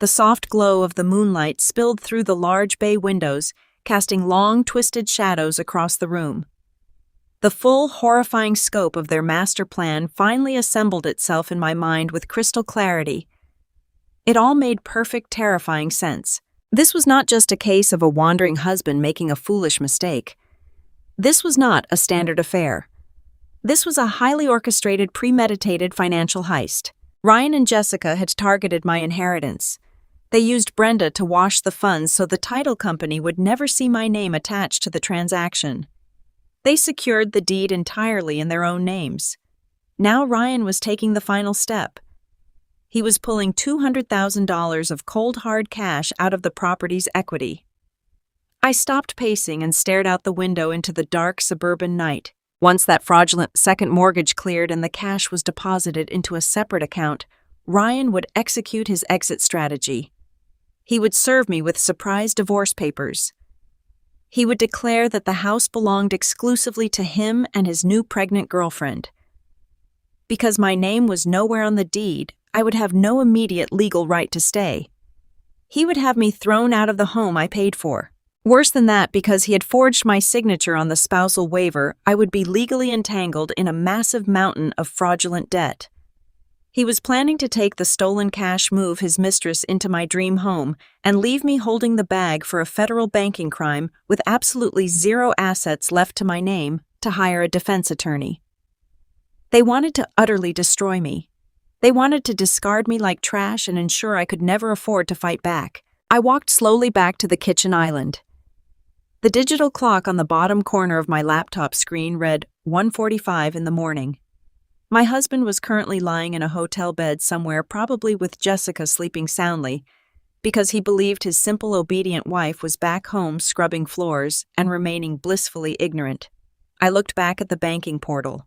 The soft glow of the moonlight spilled through the large bay windows, casting long, twisted shadows across the room. The full, horrifying scope of their master plan finally assembled itself in my mind with crystal clarity. It all made perfect, terrifying sense. This was not just a case of a wandering husband making a foolish mistake. This was not a standard affair. This was a highly orchestrated, premeditated financial heist. Ryan and Jessica had targeted my inheritance. They used Brenda to wash the funds so the title company would never see my name attached to the transaction. They secured the deed entirely in their own names. Now Ryan was taking the final step. He was pulling $200,000 of cold hard cash out of the property's equity. I stopped pacing and stared out the window into the dark suburban night. Once that fraudulent second mortgage cleared and the cash was deposited into a separate account, Ryan would execute his exit strategy. He would serve me with surprise divorce papers. He would declare that the house belonged exclusively to him and his new pregnant girlfriend. Because my name was nowhere on the deed, I would have no immediate legal right to stay. He would have me thrown out of the home I paid for. Worse than that, because he had forged my signature on the spousal waiver, I would be legally entangled in a massive mountain of fraudulent debt. He was planning to take the stolen cash, move his mistress into my dream home, and leave me holding the bag for a federal banking crime with absolutely zero assets left to my name to hire a defense attorney. They wanted to utterly destroy me. They wanted to discard me like trash and ensure I could never afford to fight back. I walked slowly back to the kitchen island. The digital clock on the bottom corner of my laptop screen read 1:45 in the morning. My husband was currently lying in a hotel bed somewhere, probably with Jessica sleeping soundly, because he believed his simple, obedient wife was back home scrubbing floors and remaining blissfully ignorant. I looked back at the banking portal.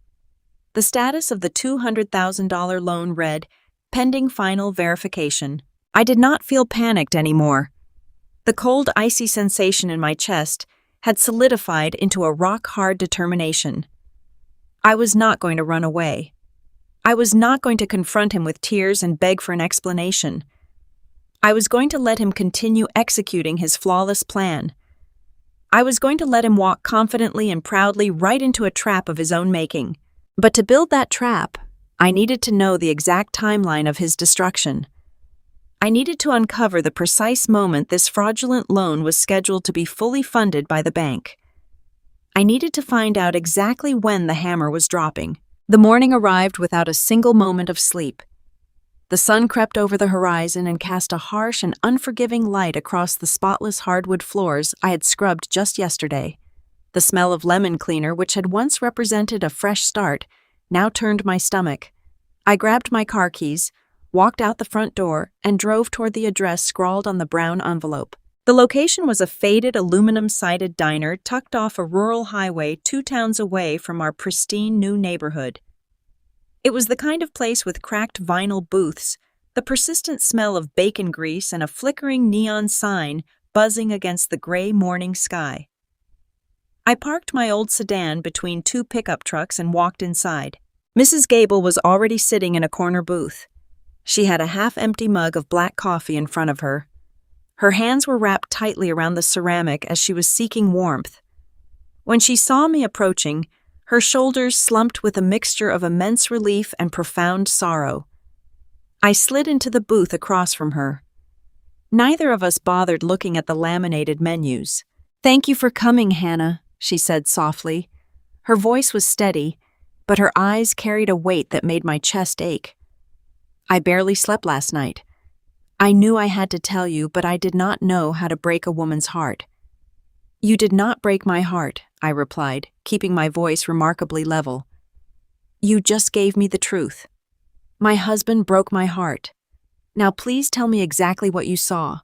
The status of the $200,000 loan read, pending final verification. I did not feel panicked anymore. The cold, icy sensation in my chest had solidified into a rock-hard determination. I was not going to run away. I was not going to confront him with tears and beg for an explanation. I was going to let him continue executing his flawless plan. I was going to let him walk confidently and proudly right into a trap of his own making. But to build that trap, I needed to know the exact timeline of his destruction. I needed to uncover the precise moment this fraudulent loan was scheduled to be fully funded by the bank. I needed to find out exactly when the hammer was dropping. The morning arrived without a single moment of sleep. The sun crept over the horizon and cast a harsh and unforgiving light across the spotless hardwood floors I had scrubbed just yesterday. The smell of lemon cleaner, which had once represented a fresh start, now turned my stomach. I grabbed my car keys, walked out the front door, and drove toward the address scrawled on the brown envelope. The location was a faded aluminum-sided diner tucked off a rural highway 2 towns away from our pristine new neighborhood. It was the kind of place with cracked vinyl booths, the persistent smell of bacon grease, and a flickering neon sign buzzing against the gray morning sky. I parked my old sedan between 2 pickup trucks and walked inside. Mrs. Gable was already sitting in a corner booth. She had a half-empty mug of black coffee in front of her. Her hands were wrapped tightly around the ceramic as she was seeking warmth. When she saw me approaching, her shoulders slumped with a mixture of immense relief and profound sorrow. I slid into the booth across from her. Neither of us bothered looking at the laminated menus. "Thank you for coming, Hannah," she said softly. Her voice was steady, but her eyes carried a weight that made my chest ache. "I barely slept last night. I knew I had to tell you, but I did not know how to break a woman's heart." "You did not break my heart," I replied, keeping my voice remarkably level. "You just gave me the truth. My husband broke my heart. Now please tell me exactly what you saw."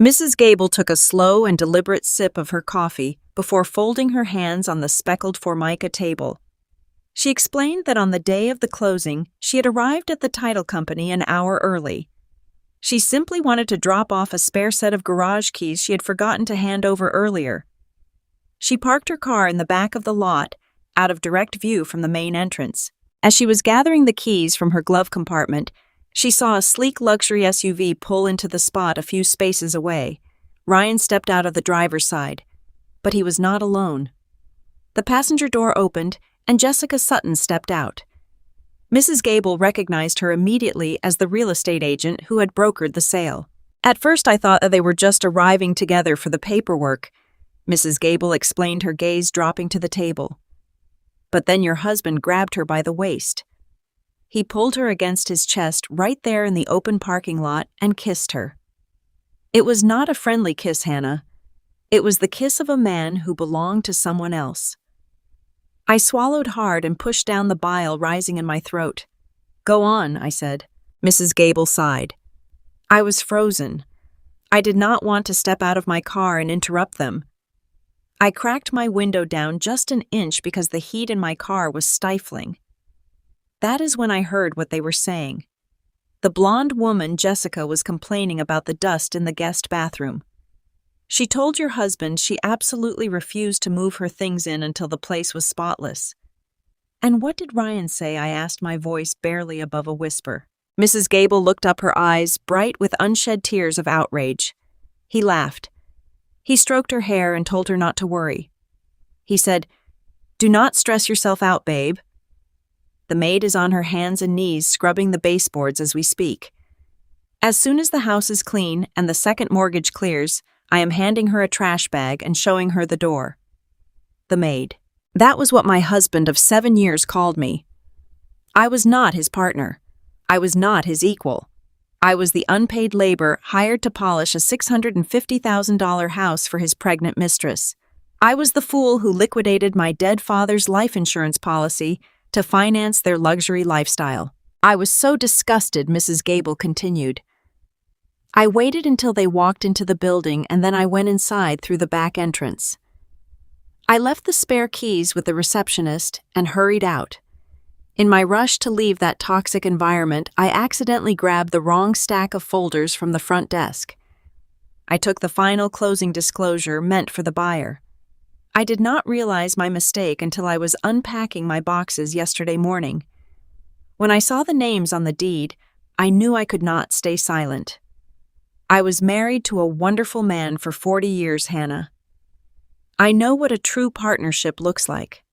Mrs. Gable took a slow and deliberate sip of her coffee before folding her hands on the speckled formica table. She explained that on the day of the closing, she had arrived at the title company an hour early. She simply wanted to drop off a spare set of garage keys she had forgotten to hand over earlier. She parked her car in the back of the lot, out of direct view from the main entrance. As she was gathering the keys from her glove compartment, she saw a sleek luxury SUV pull into the spot a few spaces away. Ryan stepped out of the driver's side, but he was not alone. The passenger door opened, and Jessica Sutton stepped out. Mrs. Gable recognized her immediately as the real estate agent who had brokered the sale. "At first I thought that they were just arriving together for the paperwork," Mrs. Gable explained, her gaze dropping to the table. "But then your husband grabbed her by the waist. He pulled her against his chest right there in the open parking lot and kissed her. It was not a friendly kiss, Hannah. It was the kiss of a man who belonged to someone else." I swallowed hard and pushed down the bile rising in my throat. "Go on," I said. Mrs. Gable sighed. I was frozen. I did not want to step out of my car and interrupt them. I cracked my window down just an inch because the heat in my car was stifling. That is when I heard what they were saying. The blonde woman, Jessica, was complaining about the dust in the guest bathroom. She told your husband she absolutely refused to move her things in until the place was spotless. "And what did Ryan say?" I asked, my voice barely above a whisper. Mrs. Gable looked up, her eyes bright with unshed tears of outrage. He laughed. He stroked her hair and told her not to worry. He said, "Do not stress yourself out, babe. The maid is on her hands and knees scrubbing the baseboards as we speak. As soon as the house is clean and the second mortgage clears, I am handing her a trash bag and showing her the door." The maid. That was what my husband of 7 years called me. I was not his partner. I was not his equal. I was the unpaid labor hired to polish a $650,000 house for his pregnant mistress. I was the fool who liquidated my dead father's life insurance policy to finance their luxury lifestyle. I was so disgusted, Mrs. Gable continued. I waited until they walked into the building and then I went inside through the back entrance. I left the spare keys with the receptionist and hurried out. In my rush to leave that toxic environment, I accidentally grabbed the wrong stack of folders from the front desk. I took the final closing disclosure meant for the buyer. I did not realize my mistake until I was unpacking my boxes yesterday morning. When I saw the names on the deed, I knew I could not stay silent. I was married to a wonderful man for 40 years, Hannah. I know what a true partnership looks like.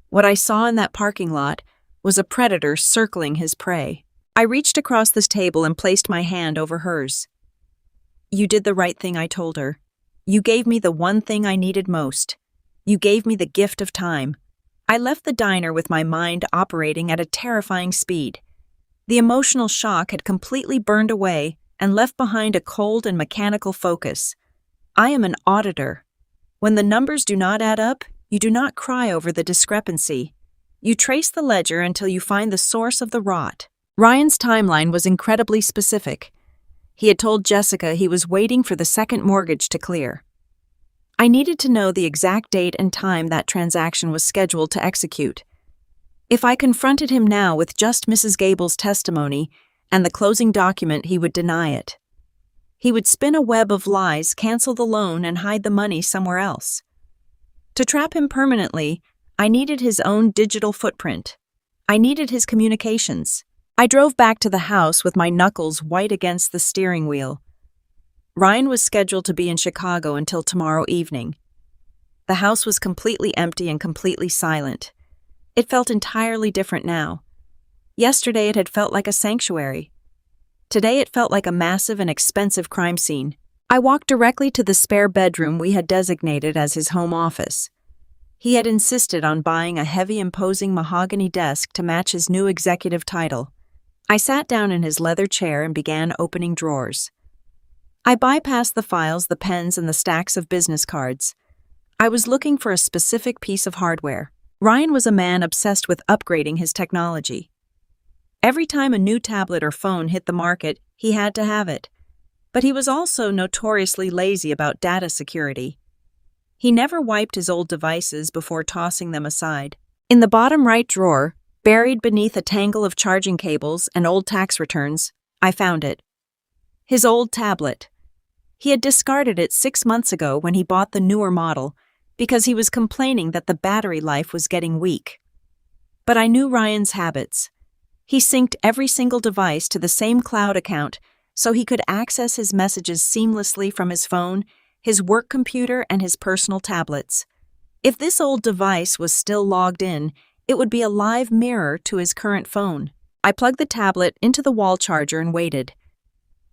What I saw in that parking lot was a predator circling his prey. I reached across this table and placed my hand over hers. You did the right thing, I told her. You gave me the one thing I needed most. You gave me the gift of time. I left the diner with my mind operating at a terrifying speed. The emotional shock had completely burned away and left behind a cold and mechanical focus. I am an auditor. When the numbers do not add up, you do not cry over the discrepancy. You trace the ledger until you find the source of the rot. Ryan's timeline was incredibly specific. He had told Jessica he was waiting for the second mortgage to clear. I needed to know the exact date and time that transaction was scheduled to execute. If I confronted him now with just Mrs. Gable's testimony and the closing document, he would deny it. He would spin a web of lies, cancel the loan, and hide the money somewhere else. To trap him permanently, I needed his own digital footprint. I needed his communications. I drove back to the house with my knuckles white against the steering wheel. Ryan was scheduled to be in Chicago until tomorrow evening. The house was completely empty and completely silent. It felt entirely different now. Yesterday it had felt like a sanctuary. Today it felt like a massive and expensive crime scene. I walked directly to the spare bedroom we had designated as his home office. He had insisted on buying a heavy, imposing mahogany desk to match his new executive title. I sat down in his leather chair and began opening drawers. I bypassed the files, the pens, and the stacks of business cards. I was looking for a specific piece of hardware. Ryan was a man obsessed with upgrading his technology. Every time a new tablet or phone hit the market, he had to have it. But he was also notoriously lazy about data security. He never wiped his old devices before tossing them aside. In the bottom right drawer, buried beneath a tangle of charging cables and old tax returns, I found it. His old tablet. He had discarded it 6 months ago when he bought the newer model because he was complaining that the battery life was getting weak. But I knew Ryan's habits. He synced every single device to the same cloud account so he could access his messages seamlessly from his phone, his work computer, and his personal tablets. If this old device was still logged in, it would be a live mirror to his current phone. I plugged the tablet into the wall charger and waited.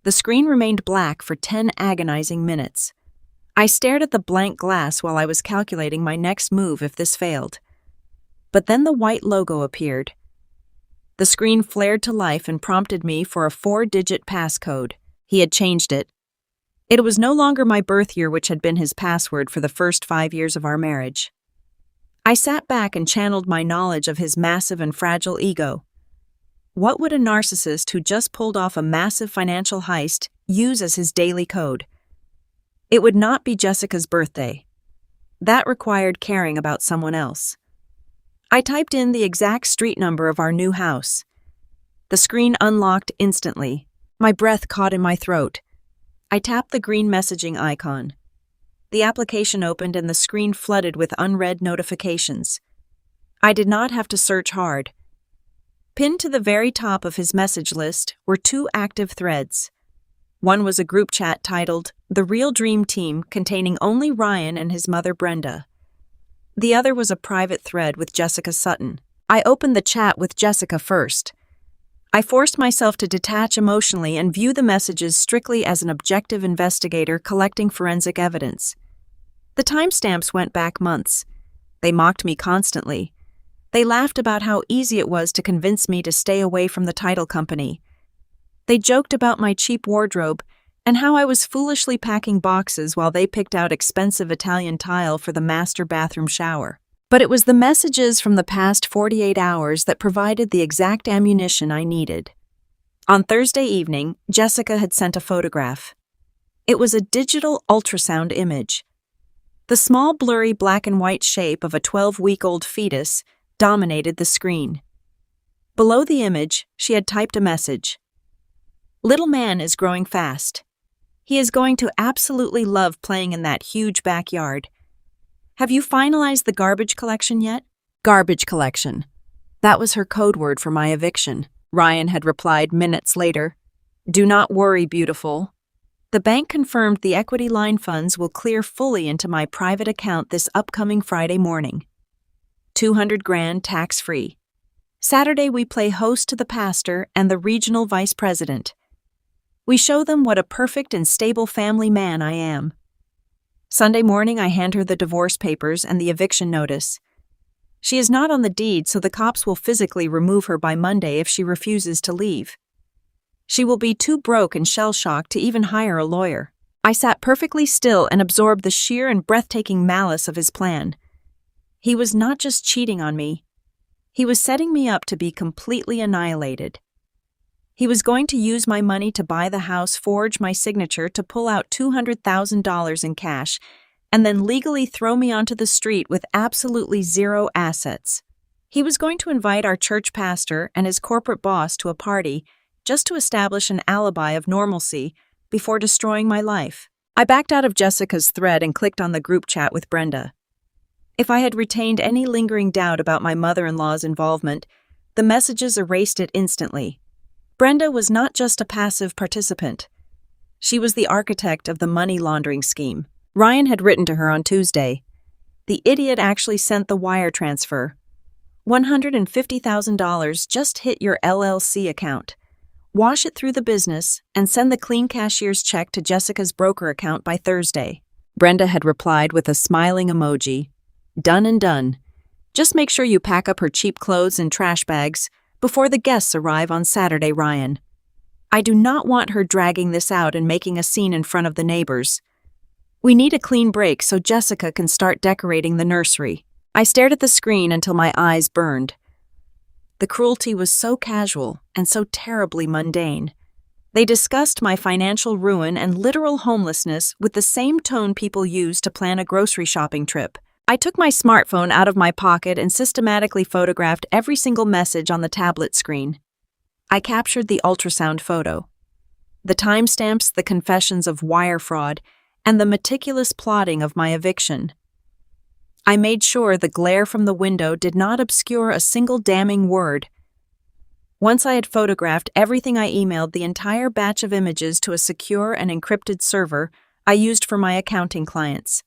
The screen remained black for 10 agonizing minutes. I stared at the blank glass while I was calculating my next move if this failed. But then the white logo appeared. The screen flared to life and prompted me for a 4-digit passcode. He had changed it. It was no longer my birth year, which had been his password for the first 5 years of our marriage. I sat back and channeled my knowledge of his massive and fragile ego. What would a narcissist who just pulled off a massive financial heist use as his daily code? It would not be Jessica's birthday. That required caring about someone else. I typed in the exact street number of our new house. The screen unlocked instantly. My breath caught in my throat. I tapped the green messaging icon. The application opened and the screen flooded with unread notifications. I did not have to search hard. Pinned to the very top of his message list were 2 active threads. One was a group chat titled The Real Dream Team, containing only Ryan and his mother Brenda. The other was a private thread with Jessica Sutton. I opened the chat with Jessica first. I forced myself to detach emotionally and view the messages strictly as an objective investigator collecting forensic evidence. The timestamps went back months. They mocked me constantly. They laughed about how easy it was to convince me to stay away from the title company. They joked about my cheap wardrobe and how I was foolishly packing boxes while they picked out expensive Italian tile for the master bathroom shower. But it was the messages from the past 48 hours that provided the exact ammunition I needed. On Thursday evening, Jessica had sent a photograph. It was a digital ultrasound image. The small, blurry black and white shape of a 12-week-old fetus dominated the screen. Below the image, she had typed a message. "Little man is growing fast. He is going to absolutely love playing in that huge backyard. Have you finalized the garbage collection yet?" Garbage collection. That was her code word for my eviction. Ryan had replied minutes later. "Do not worry, beautiful. The bank confirmed the equity line funds will clear fully into my private account this upcoming Friday morning. 200 grand tax-free. Saturday we play host to the pastor and the regional vice president. We show them what a perfect and stable family man I am. Sunday morning I hand her the divorce papers and the eviction notice. She is not on the deed, so the cops will physically remove her by Monday if she refuses to leave. She will be too broke and shell-shocked to even hire a lawyer." I sat perfectly still and absorbed the sheer and breathtaking malice of his plan. He was not just cheating on me. He was setting me up to be completely annihilated. He was going to use my money to buy the house, forge my signature to pull out $200,000 in cash, and then legally throw me onto the street with absolutely zero assets. He was going to invite our church pastor and his corporate boss to a party just to establish an alibi of normalcy before destroying my life. I backed out of Jessica's thread and clicked on the group chat with Brenda. If I had retained any lingering doubt about my mother-in-law's involvement, the messages erased it instantly. Brenda was not just a passive participant. She was the architect of the money laundering scheme. Ryan had written to her on Tuesday. The idiot actually sent the wire transfer. $150,000 just hit your LLC account. Wash it through the business and send the clean cashier's check to Jessica's broker account by Thursday. Brenda had replied with a smiling emoji. Done and done. Just make sure you pack up her cheap clothes in trash bags before the guests arrive on Saturday, Ryan. I do not want her dragging this out and making a scene in front of the neighbors. We need a clean break so Jessica can start decorating the nursery. I stared at the screen until my eyes burned. The cruelty was so casual and so terribly mundane. They discussed my financial ruin and literal homelessness with the same tone people use to plan a grocery shopping trip. I took my smartphone out of my pocket and systematically photographed every single message on the tablet screen. I captured the ultrasound photo, the timestamps, the confessions of wire fraud, and the meticulous plotting of my eviction. I made sure the glare from the window did not obscure a single damning word. Once I had photographed everything, I emailed the entire batch of images to a secure and encrypted server I used for my accounting clients.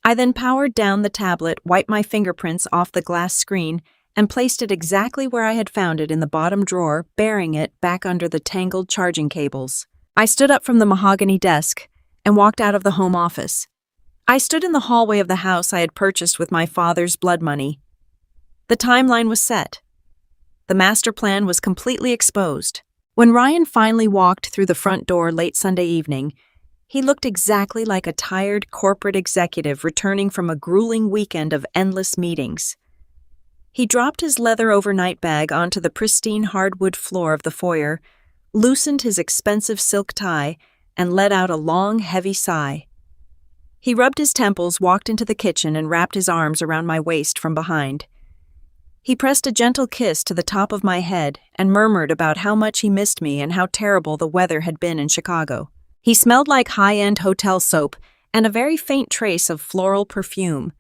I then powered down the tablet, wiped my fingerprints off the glass screen, and placed it exactly where I had found it in the bottom drawer, burying it back under the tangled charging cables. I stood up from the mahogany desk and walked out of the home office. I stood in the hallway of the house I had purchased with my father's blood money. The timeline was set. The master plan was completely exposed. When Ryan finally walked through the front door late Sunday evening, he looked exactly like a tired corporate executive returning from a grueling weekend of endless meetings. He dropped his leather overnight bag onto the pristine hardwood floor of the foyer, loosened his expensive silk tie, and let out a long, heavy sigh. He rubbed his temples, walked into the kitchen, and wrapped his arms around my waist from behind. He pressed a gentle kiss to the top of my head and murmured about how much he missed me and how terrible the weather had been in Chicago. He smelled like high-end hotel soap and a very faint trace of floral perfume.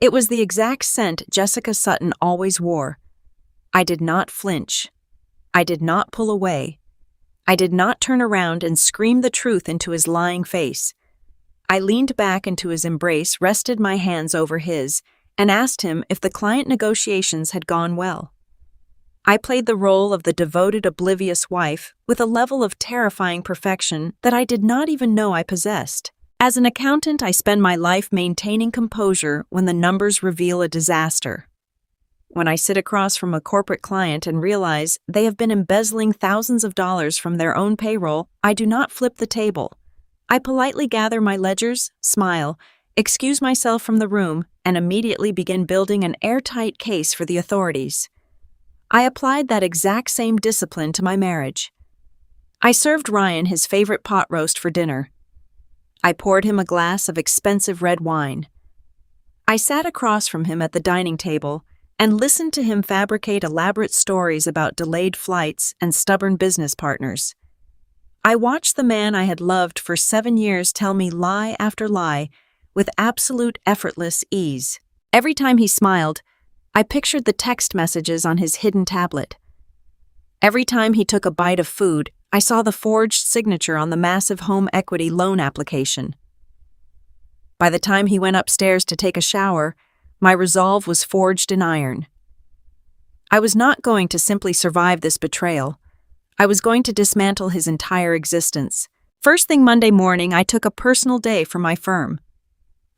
It was the exact scent Jessica Sutton always wore. I did not flinch. I did not pull away. I did not turn around and scream the truth into his lying face. I leaned back into his embrace, rested my hands over his, and asked him if the client negotiations had gone well. I played the role of the devoted, oblivious wife with a level of terrifying perfection that I did not even know I possessed. As an accountant, I spend my life maintaining composure when the numbers reveal a disaster. When I sit across from a corporate client and realize they have been embezzling thousands of dollars from their own payroll, I do not flip the table. I politely gather my ledgers, smile, excuse myself from the room, and immediately begin building an airtight case for the authorities. I applied that exact same discipline to my marriage. I served Ryan his favorite pot roast for dinner. I poured him a glass of expensive red wine. I sat across from him at the dining table and listened to him fabricate elaborate stories about delayed flights and stubborn business partners. I watched the man I had loved for 7 years tell me lie after lie with absolute effortless ease. Every time he smiled, I pictured the text messages on his hidden tablet. Every time he took a bite of food, I saw the forged signature on the massive home equity loan application. By the time he went upstairs to take a shower, my resolve was forged in iron. I was not going to simply survive this betrayal. I was going to dismantle his entire existence. First thing Monday morning, I took a personal day for my firm.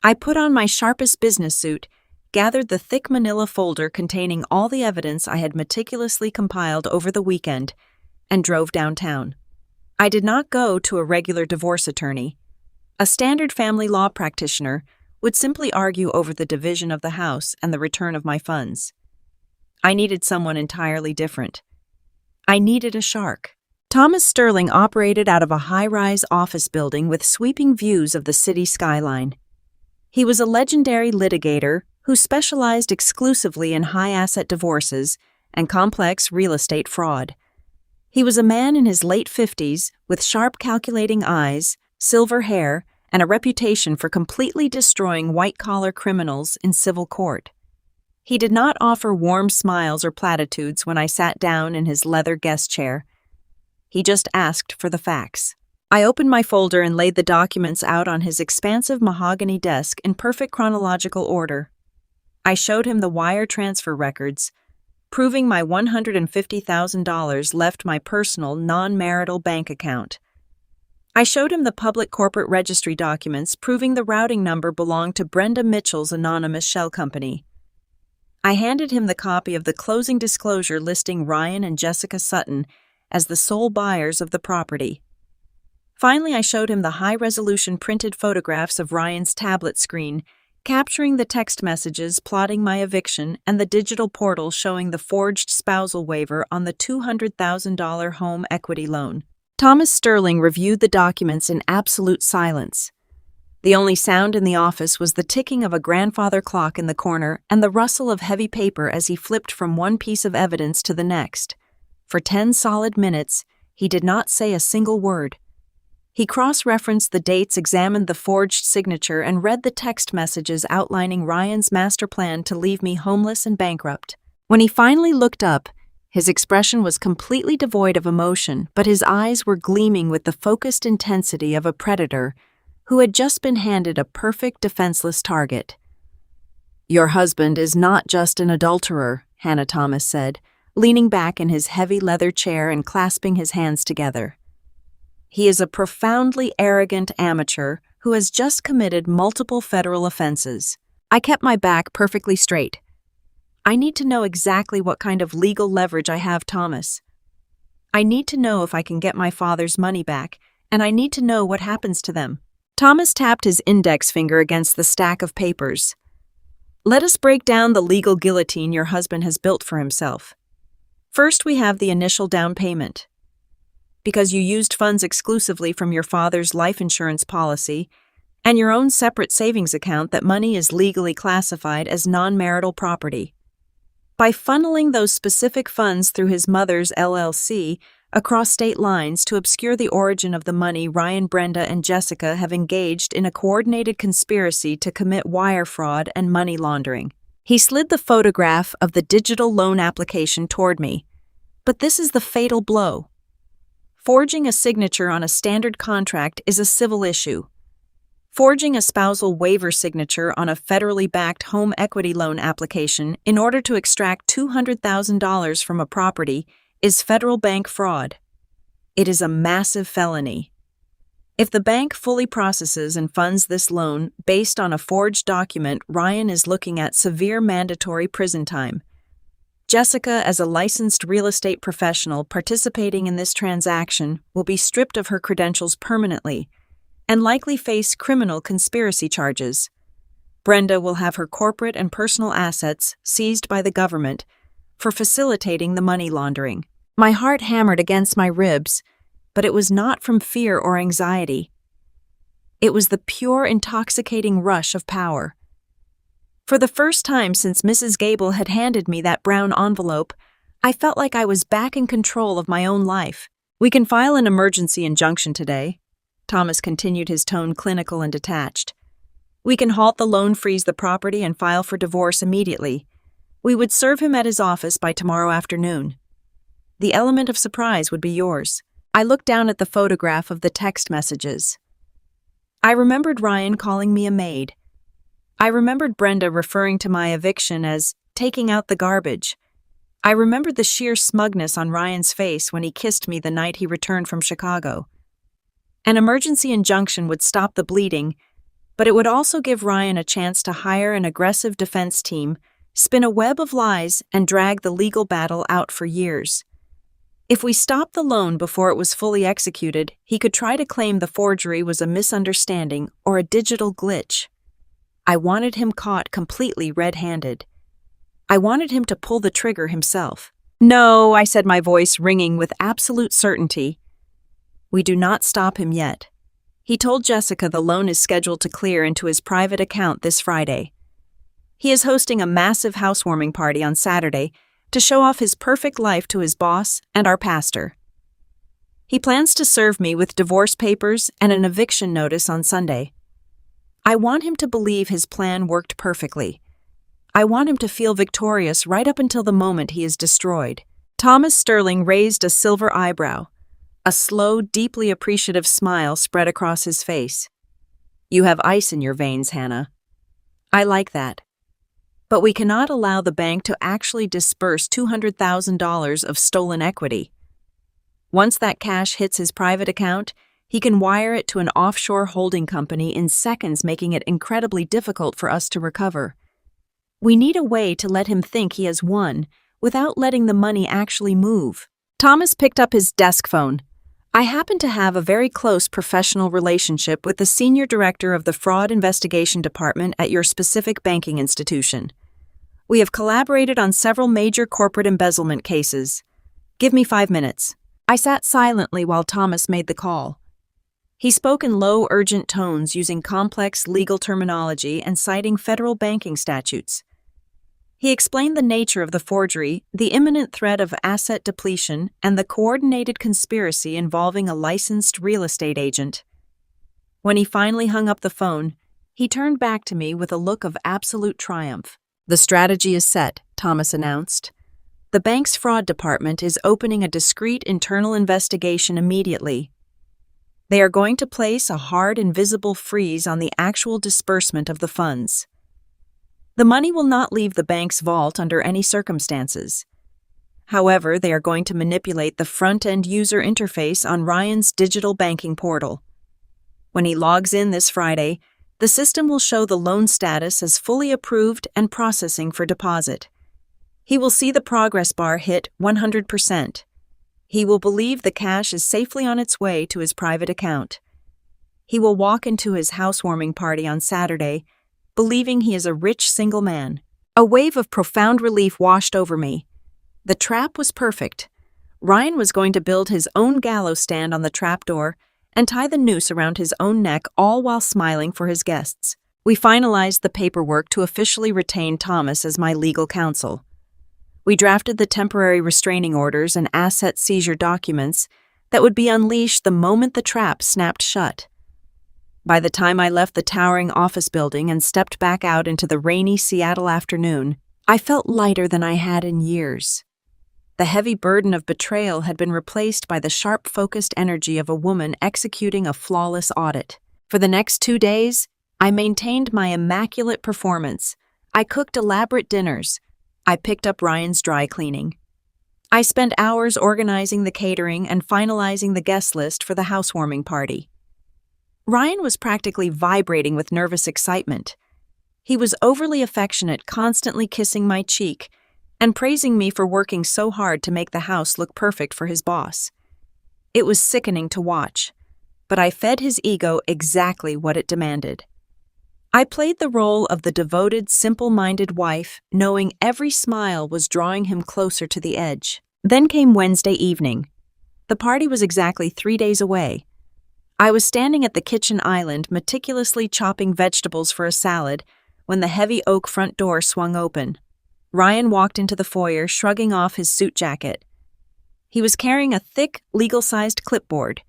I put on my sharpest business suit, gathered the thick manila folder containing all the evidence I had meticulously compiled over the weekend, and drove downtown. I did not go to a regular divorce attorney. A standard family law practitioner would simply argue over the division of the house and the return of my funds. I needed someone entirely different. I needed a shark. Thomas Sterling operated out of a high-rise office building with sweeping views of the city skyline. He was a legendary litigator who specialized exclusively in high-asset divorces and complex real estate fraud. He was a man in his late 50s with sharp calculating eyes, silver hair, and a reputation for completely destroying white-collar criminals in civil court. He did not offer warm smiles or platitudes when I sat down in his leather guest chair. He just asked for the facts. I opened my folder and laid the documents out on his expansive mahogany desk in perfect chronological order. I showed him the wire transfer records, proving my $150,000 left my personal, non-marital bank account. I showed him the public corporate registry documents proving the routing number belonged to Brenda Mitchell's anonymous shell company. I handed him the copy of the closing disclosure listing Ryan and Jessica Sutton as the sole buyers of the property. Finally, I showed him the high-resolution printed photographs of Ryan's tablet screen, capturing the text messages plotting my eviction and the digital portal showing the forged spousal waiver on the $200,000 home equity loan. Thomas Sterling reviewed the documents in absolute silence. The only sound in the office was the ticking of a grandfather clock in the corner and the rustle of heavy paper as he flipped from one piece of evidence to the next. For 10 solid minutes, he did not say a single word. He cross-referenced the dates, examined the forged signature, and read the text messages outlining Ryan's master plan to leave me homeless and bankrupt. When he finally looked up, his expression was completely devoid of emotion, but his eyes were gleaming with the focused intensity of a predator who had just been handed a perfect defenseless target. "Your husband is not just an adulterer," Hannah Thomas said, leaning back in his heavy leather chair and clasping his hands together. "He is a profoundly arrogant amateur who has just committed multiple federal offenses." I kept my back perfectly straight. "I need to know exactly what kind of legal leverage I have, Thomas. I need to know if I can get my father's money back, and I need to know what happens to them." Thomas tapped his index finger against the stack of papers. "Let us break down the legal guillotine your husband has built for himself. First, we have the initial down payment. Because you used funds exclusively from your father's life insurance policy and your own separate savings account, that money is legally classified as non-marital property. By funneling those specific funds through his mother's LLC across state lines to obscure the origin of the money, Ryan, Brenda, and Jessica have engaged in a coordinated conspiracy to commit wire fraud and money laundering." He slid the photograph of the digital loan application toward me. But this is the fatal blow. Forging a signature on a standard contract is a civil issue. Forging a spousal waiver signature on a federally backed home equity loan application in order to extract $200,000 from a property is federal bank fraud. It is a massive felony. If the bank fully processes and funds this loan based on a forged document, Ryan is looking at severe mandatory prison time. Jessica, as a licensed real estate professional participating in this transaction, will be stripped of her credentials permanently, and likely face criminal conspiracy charges. Brenda will have her corporate and personal assets seized by the government for facilitating the money laundering. My heart hammered against my ribs, but it was not from fear or anxiety. It was the pure, intoxicating rush of power. For the first time since Mrs. Gable had handed me that brown envelope, I felt like I was back in control of my own life. "We can file an emergency injunction today," Thomas continued, his tone clinical and detached. "We can halt the loan, freeze the property, and file for divorce immediately. We would serve him at his office by tomorrow afternoon. The element of surprise would be yours." I looked down at the photograph of the text messages. I remembered Ryan calling me a maid. I remembered Brenda referring to my eviction as taking out the garbage. I remembered the sheer smugness on Ryan's face when he kissed me the night he returned from Chicago. An emergency injunction would stop the bleeding, but it would also give Ryan a chance to hire an aggressive defense team, spin a web of lies, and drag the legal battle out for years. If we stopped the loan before it was fully executed, he could try to claim the forgery was a misunderstanding or a digital glitch. I wanted him caught completely red-handed. I wanted him to pull the trigger himself. "No," I said, my voice ringing with absolute certainty. "We do not stop him yet. He told Jessica the loan is scheduled to clear into his private account this Friday. He is hosting a massive housewarming party on Saturday to show off his perfect life to his boss and our pastor. He plans to serve me with divorce papers and an eviction notice on Sunday. I want him to believe his plan worked perfectly. I want him to feel victorious right up until the moment he is destroyed." Thomas Sterling raised a silver eyebrow. A slow, deeply appreciative smile spread across his face. "You have ice in your veins, Hannah. I like that. But we cannot allow the bank to actually disperse $200,000 of stolen equity. Once that cash hits his private account, he can wire it to an offshore holding company in seconds, making it incredibly difficult for us to recover. We need a way to let him think he has won without letting the money actually move." Thomas picked up his desk phone. "I happen to have a very close professional relationship with the senior director of the fraud investigation department at your specific banking institution. We have collaborated on several major corporate embezzlement cases. Give me 5 minutes." I sat silently while Thomas made the call. He spoke in low, urgent tones, using complex legal terminology and citing federal banking statutes. He explained the nature of the forgery, the imminent threat of asset depletion, and the coordinated conspiracy involving a licensed real estate agent. When he finally hung up the phone, he turned back to me with a look of absolute triumph. "The strategy is set," Thomas announced. "The bank's fraud department is opening a discreet internal investigation immediately. They are going to place a hard and visible freeze on the actual disbursement of the funds. The money will not leave the bank's vault under any circumstances. However, they are going to manipulate the front-end user interface on Ryan's digital banking portal. When he logs in this Friday, the system will show the loan status as fully approved and processing for deposit. He will see the progress bar hit 100%. He will believe the cash is safely on its way to his private account. He will walk into his housewarming party on Saturday, believing he is a rich single man." A wave of profound relief washed over me. The trap was perfect. Ryan was going to build his own gallows stand on the trapdoor and tie the noose around his own neck, all while smiling for his guests. We finalized the paperwork to officially retain Thomas as my legal counsel. We drafted the temporary restraining orders and asset seizure documents that would be unleashed the moment the trap snapped shut. By the time I left the towering office building and stepped back out into the rainy Seattle afternoon, I felt lighter than I had in years. The heavy burden of betrayal had been replaced by the sharp-focused energy of a woman executing a flawless audit. For the next 2 days, I maintained my immaculate performance. I cooked elaborate dinners. I picked up Ryan's dry cleaning. I spent hours organizing the catering and finalizing the guest list for the housewarming party. Ryan was practically vibrating with nervous excitement. He was overly affectionate, constantly kissing my cheek and praising me for working so hard to make the house look perfect for his boss. It was sickening to watch. but I fed his ego exactly what it demanded. I played the role of the devoted, simple-minded wife, knowing every smile was drawing him closer to the edge. Then came Wednesday evening. The party was exactly 3 days away. I was standing at the kitchen island, meticulously chopping vegetables for a salad, when the heavy oak front door swung open. Ryan walked into the foyer, shrugging off his suit jacket. He was carrying a thick, legal-sized clipboard.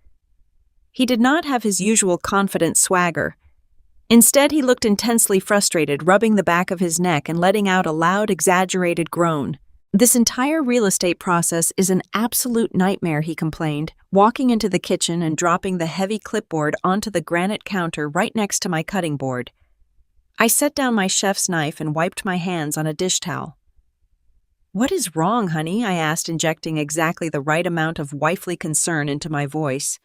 He did not have his usual confident swagger. Instead, he looked intensely frustrated, rubbing the back of his neck and letting out a loud, exaggerated groan. "This entire real estate process is an absolute nightmare," he complained, walking into the kitchen and dropping the heavy clipboard onto the granite counter right next to my cutting board. I set down my chef's knife and wiped my hands on a dish towel. "What is wrong, honey?" I asked, injecting exactly the right amount of wifely concern into my voice.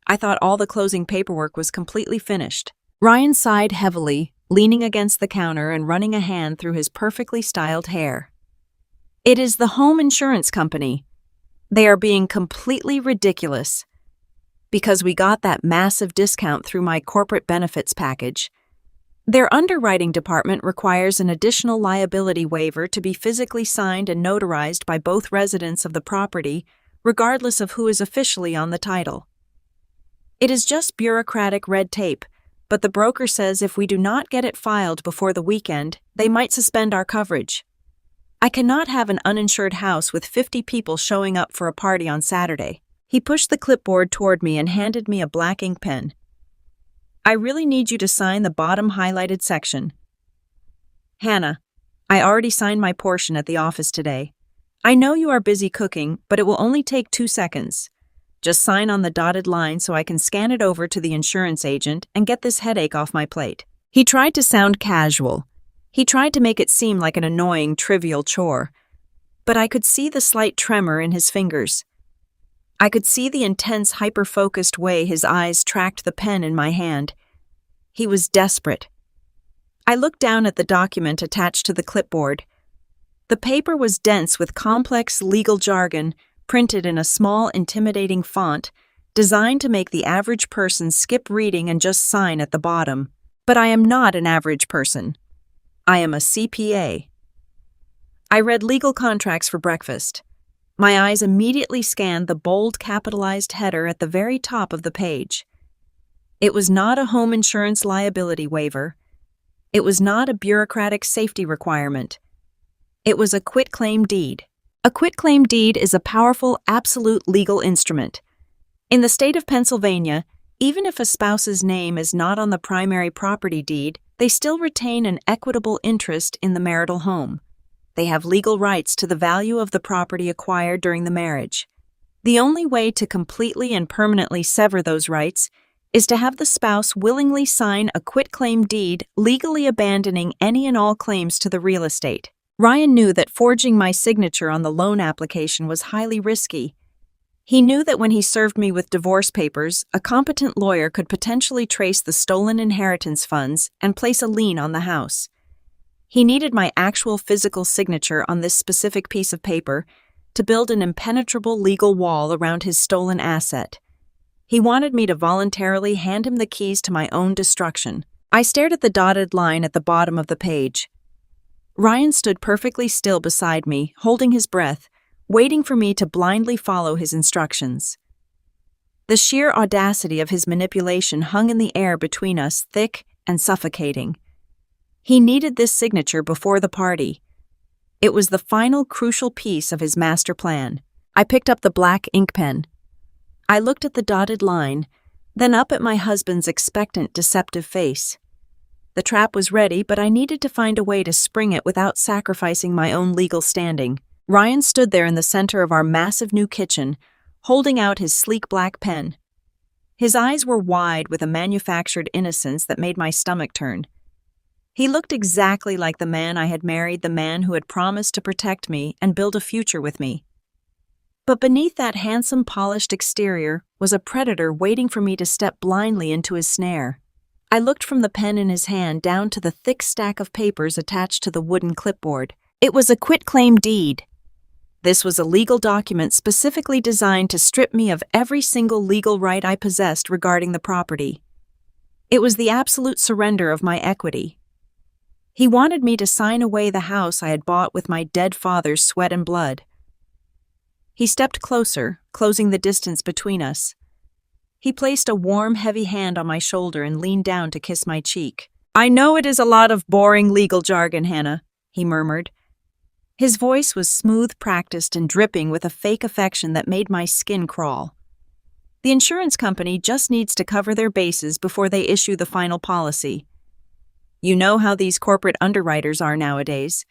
I thought all the closing paperwork was completely finished. Ryan sighed heavily, leaning against the counter and running a hand through his perfectly styled hair. "It is the home insurance company. They are being completely ridiculous. Because we got that massive discount through my corporate benefits package. Their underwriting department requires an additional liability waiver to be physically signed and notarized by both residents of the property, regardless of who is officially on the title. It is just bureaucratic red tape, but the broker says if we do not get it filed before the weekend, they might suspend our coverage. I cannot have an uninsured house with 50 people showing up for a party on Saturday." He pushed the clipboard toward me and handed me a black ink pen. "I really need you to sign the bottom highlighted section." "Hannah, I already signed my portion at the office today. I know you are busy cooking, but it will only take 2 seconds. Just sign on the dotted line so I can scan it over to the insurance agent and get this headache off my plate." He tried to sound casual. He tried to make it seem like an annoying, trivial chore. But I could see the slight tremor in his fingers. I could see the intense, hyper-focused way his eyes tracked the pen in my hand. He was desperate. I looked down at the document attached to the clipboard. The paper was dense with complex legal jargon, printed in a small, intimidating font, designed to make the average person skip reading and just sign at the bottom. But I am not an average person. I am a CPA. I read legal contracts for breakfast. My eyes immediately scanned the bold capitalized header at the very top of the page. It was not a home insurance liability waiver. It was not a bureaucratic safety requirement. It was a quitclaim deed. A quitclaim deed is a powerful, absolute legal instrument. In the state of Pennsylvania, even if a spouse's name is not on the primary property deed, they still retain an equitable interest in the marital home. They have legal rights to the value of the property acquired during the marriage. The only way to completely and permanently sever those rights is to have the spouse willingly sign a quitclaim deed, legally abandoning any and all claims to the real estate. Ryan knew that forging my signature on the loan application was highly risky. He knew that when he served me with divorce papers, a competent lawyer could potentially trace the stolen inheritance funds and place a lien on the house. He needed my actual physical signature on this specific piece of paper to build an impenetrable legal wall around his stolen asset. He wanted me to voluntarily hand him the keys to my own destruction. I stared at the dotted line at the bottom of the page. Ryan stood perfectly still beside me, holding his breath, waiting for me to blindly follow his instructions. The sheer audacity of his manipulation hung in the air between us, thick and suffocating. He needed this signature before the party. It was the final crucial piece of his master plan. I picked up the black ink pen. I looked at the dotted line, then up at my husband's expectant, deceptive face. The trap was ready, but I needed to find a way to spring it without sacrificing my own legal standing. Ryan stood there in the center of our massive new kitchen, holding out his sleek black pen. His eyes were wide with a manufactured innocence that made my stomach turn. He looked exactly like the man I had married, the man who had promised to protect me and build a future with me. But beneath that handsome, polished exterior was a predator waiting for me to step blindly into his snare. I looked from the pen in his hand down to the thick stack of papers attached to the wooden clipboard. It was a quitclaim deed. This was a legal document specifically designed to strip me of every single legal right I possessed regarding the property. It was the absolute surrender of my equity. He wanted me to sign away the house I had bought with my dead father's sweat and blood. He stepped closer, closing the distance between us. He placed a warm, heavy hand on my shoulder and leaned down to kiss my cheek. "I know it is a lot of boring legal jargon, Hannah," he murmured. His voice was smooth, practiced, and dripping with a fake affection that made my skin crawl. The insurance company just needs to cover their bases before they issue the final policy. You know how these corporate underwriters are nowadays.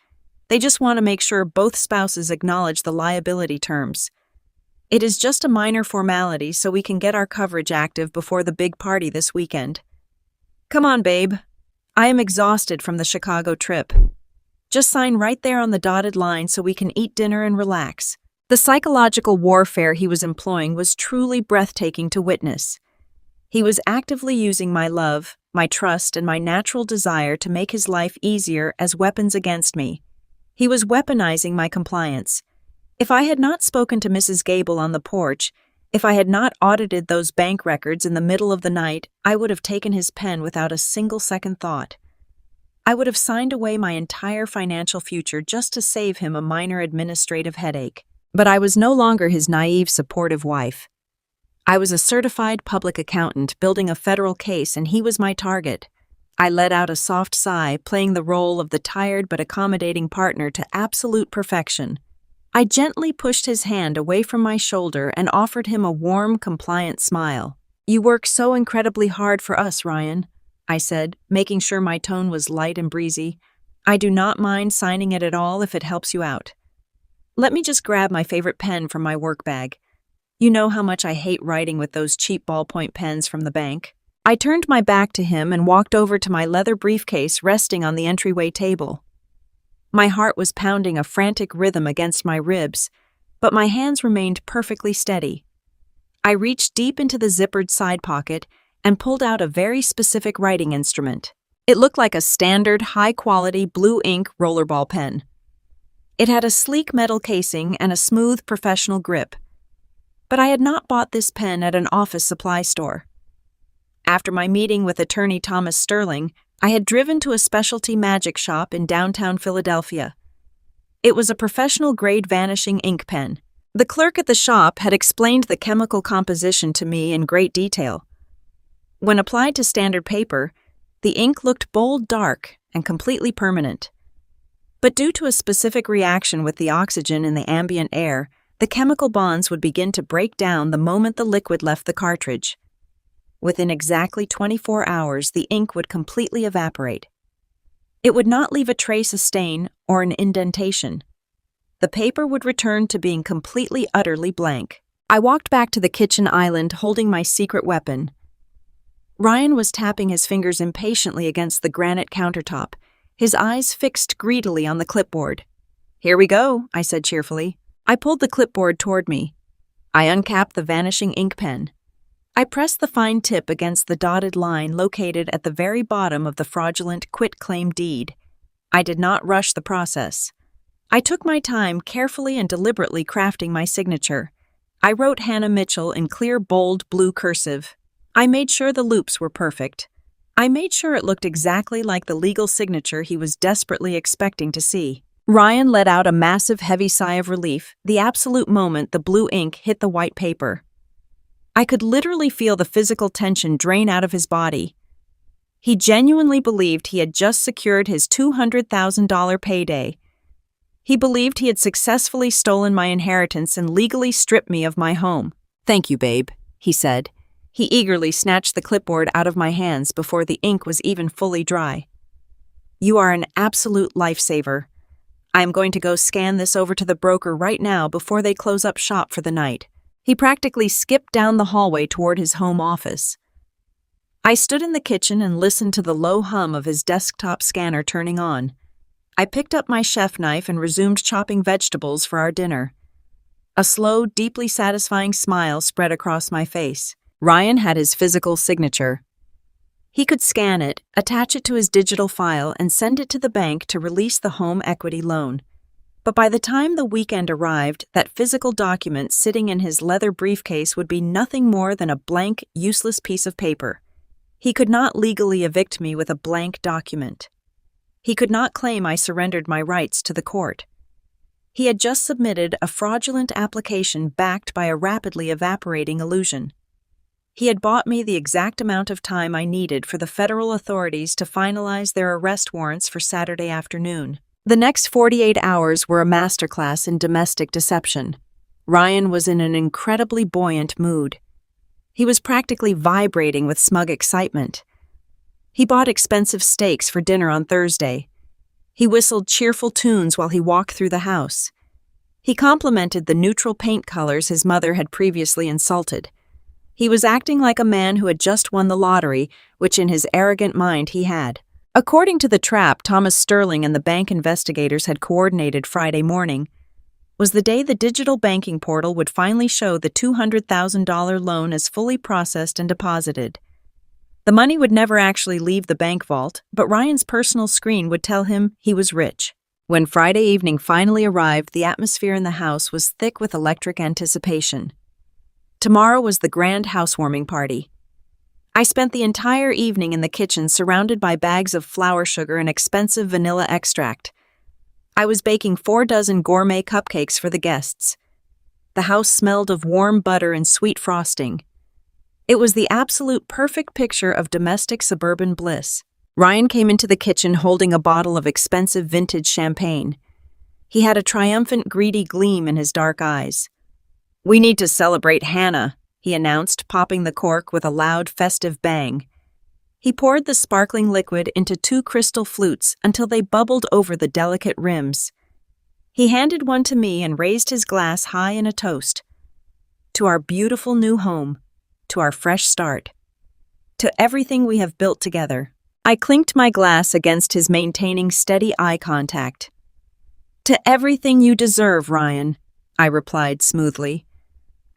They just want to make sure both spouses acknowledge the liability terms. It is just a minor formality so we can get our coverage active before the big party this weekend. Come on, babe. I am exhausted from the Chicago trip. Just sign right there on the dotted line so we can eat dinner and relax. The psychological warfare he was employing was truly breathtaking to witness. He was actively using my love, my trust, and my natural desire to make his life easier as weapons against me. He was weaponizing my compliance. If I had not spoken to Mrs. Gable on the porch, if I had not audited those bank records in the middle of the night, I would have taken his pen without a single second thought. I would have signed away my entire financial future just to save him a minor administrative headache. But I was no longer his naive, supportive wife. I was a certified public accountant building a federal case, and he was my target. I let out a soft sigh, playing the role of the tired but accommodating partner to absolute perfection. I gently pushed his hand away from my shoulder and offered him a warm, compliant smile. "You work so incredibly hard for us, Ryan," I said, making sure my tone was light and breezy. "I do not mind signing it at all if it helps you out. Let me just grab my favorite pen from my work bag. You know how much I hate writing with those cheap ballpoint pens from the bank." I turned my back to him and walked over to my leather briefcase resting on the entryway table. My heart was pounding a frantic rhythm against my ribs, but my hands remained perfectly steady. I reached deep into the zippered side pocket and pulled out a very specific writing instrument. It looked like a standard, high-quality blue ink rollerball pen. It had a sleek metal casing and a smooth, professional grip. But I had not bought this pen at an office supply store. After my meeting with attorney Thomas Sterling, I had driven to a specialty magic shop in downtown Philadelphia. It was a professional-grade vanishing ink pen. The clerk at the shop had explained the chemical composition to me in great detail. When applied to standard paper, the ink looked bold, dark, and completely permanent. But due to a specific reaction with the oxygen in the ambient air, the chemical bonds would begin to break down the moment the liquid left the cartridge. Within exactly 24 hours, the ink would completely evaporate. It would not leave a trace, a stain, or an indentation. The paper would return to being completely, utterly blank. I walked back to the kitchen island holding my secret weapon. Ryan was tapping his fingers impatiently against the granite countertop, his eyes fixed greedily on the clipboard. "Here we go," I said cheerfully. I pulled the clipboard toward me. I uncapped the vanishing ink pen. I pressed the fine tip against the dotted line located at the very bottom of the fraudulent quitclaim deed. I did not rush the process. I took my time, carefully and deliberately crafting my signature. I wrote Hannah Mitchell in clear, bold, blue cursive. I made sure the loops were perfect. I made sure it looked exactly like the legal signature he was desperately expecting to see. Ryan let out a massive, heavy sigh of relief the absolute moment the blue ink hit the white paper. I could literally feel the physical tension drain out of his body. He genuinely believed he had just secured his $200,000 payday. He believed he had successfully stolen my inheritance and legally stripped me of my home. "Thank you, babe," he said. He eagerly snatched the clipboard out of my hands before the ink was even fully dry. "You are an absolute lifesaver. I am going to go scan this over to the broker right now before they close up shop for the night." He practically skipped down the hallway toward his home office. I stood in the kitchen and listened to the low hum of his desktop scanner turning on. I picked up my chef knife and resumed chopping vegetables for our dinner. A slow, deeply satisfying smile spread across my face. Ryan had his physical signature. He could scan it, attach it to his digital file, and send it to the bank to release the home equity loan. But by the time the weekend arrived, that physical document sitting in his leather briefcase would be nothing more than a blank, useless piece of paper. He could not legally evict me with a blank document. He could not claim I surrendered my rights to the court. He had just submitted a fraudulent application backed by a rapidly evaporating illusion. He had bought me the exact amount of time I needed for the federal authorities to finalize their arrest warrants for Saturday afternoon. The next 48 hours were a masterclass in domestic deception. Ryan was in an incredibly buoyant mood. He was practically vibrating with smug excitement. He bought expensive steaks for dinner on Thursday. He whistled cheerful tunes while he walked through the house. He complimented the neutral paint colors his mother had previously insulted. He was acting like a man who had just won the lottery, which in his arrogant mind he had. According to the trap Thomas Sterling and the bank investigators had coordinated Friday morning, was the day the digital banking portal would finally show the $200,000 loan as fully processed and deposited. The money would never actually leave the bank vault, but Ryan's personal screen would tell him he was rich. When Friday evening finally arrived, the atmosphere in the house was thick with electric anticipation. Tomorrow was the grand housewarming party. I spent the entire evening in the kitchen surrounded by bags of flour sugar and expensive vanilla extract. I was baking 4 dozen gourmet cupcakes for the guests. The house smelled of warm butter and sweet frosting. It was the absolute perfect picture of domestic suburban bliss. Ryan came into the kitchen holding a bottle of expensive vintage champagne. He had a triumphant, greedy gleam in his dark eyes. "We need to celebrate Hannah," he announced, popping the cork with a loud, festive bang. He poured the sparkling liquid into 2 crystal flutes until they bubbled over the delicate rims. He handed one to me and raised his glass high in a toast. "To our beautiful new home. To our fresh start. To everything we have built together." I clinked my glass against his, maintaining steady eye contact. "To everything you deserve, Ryan," I replied smoothly.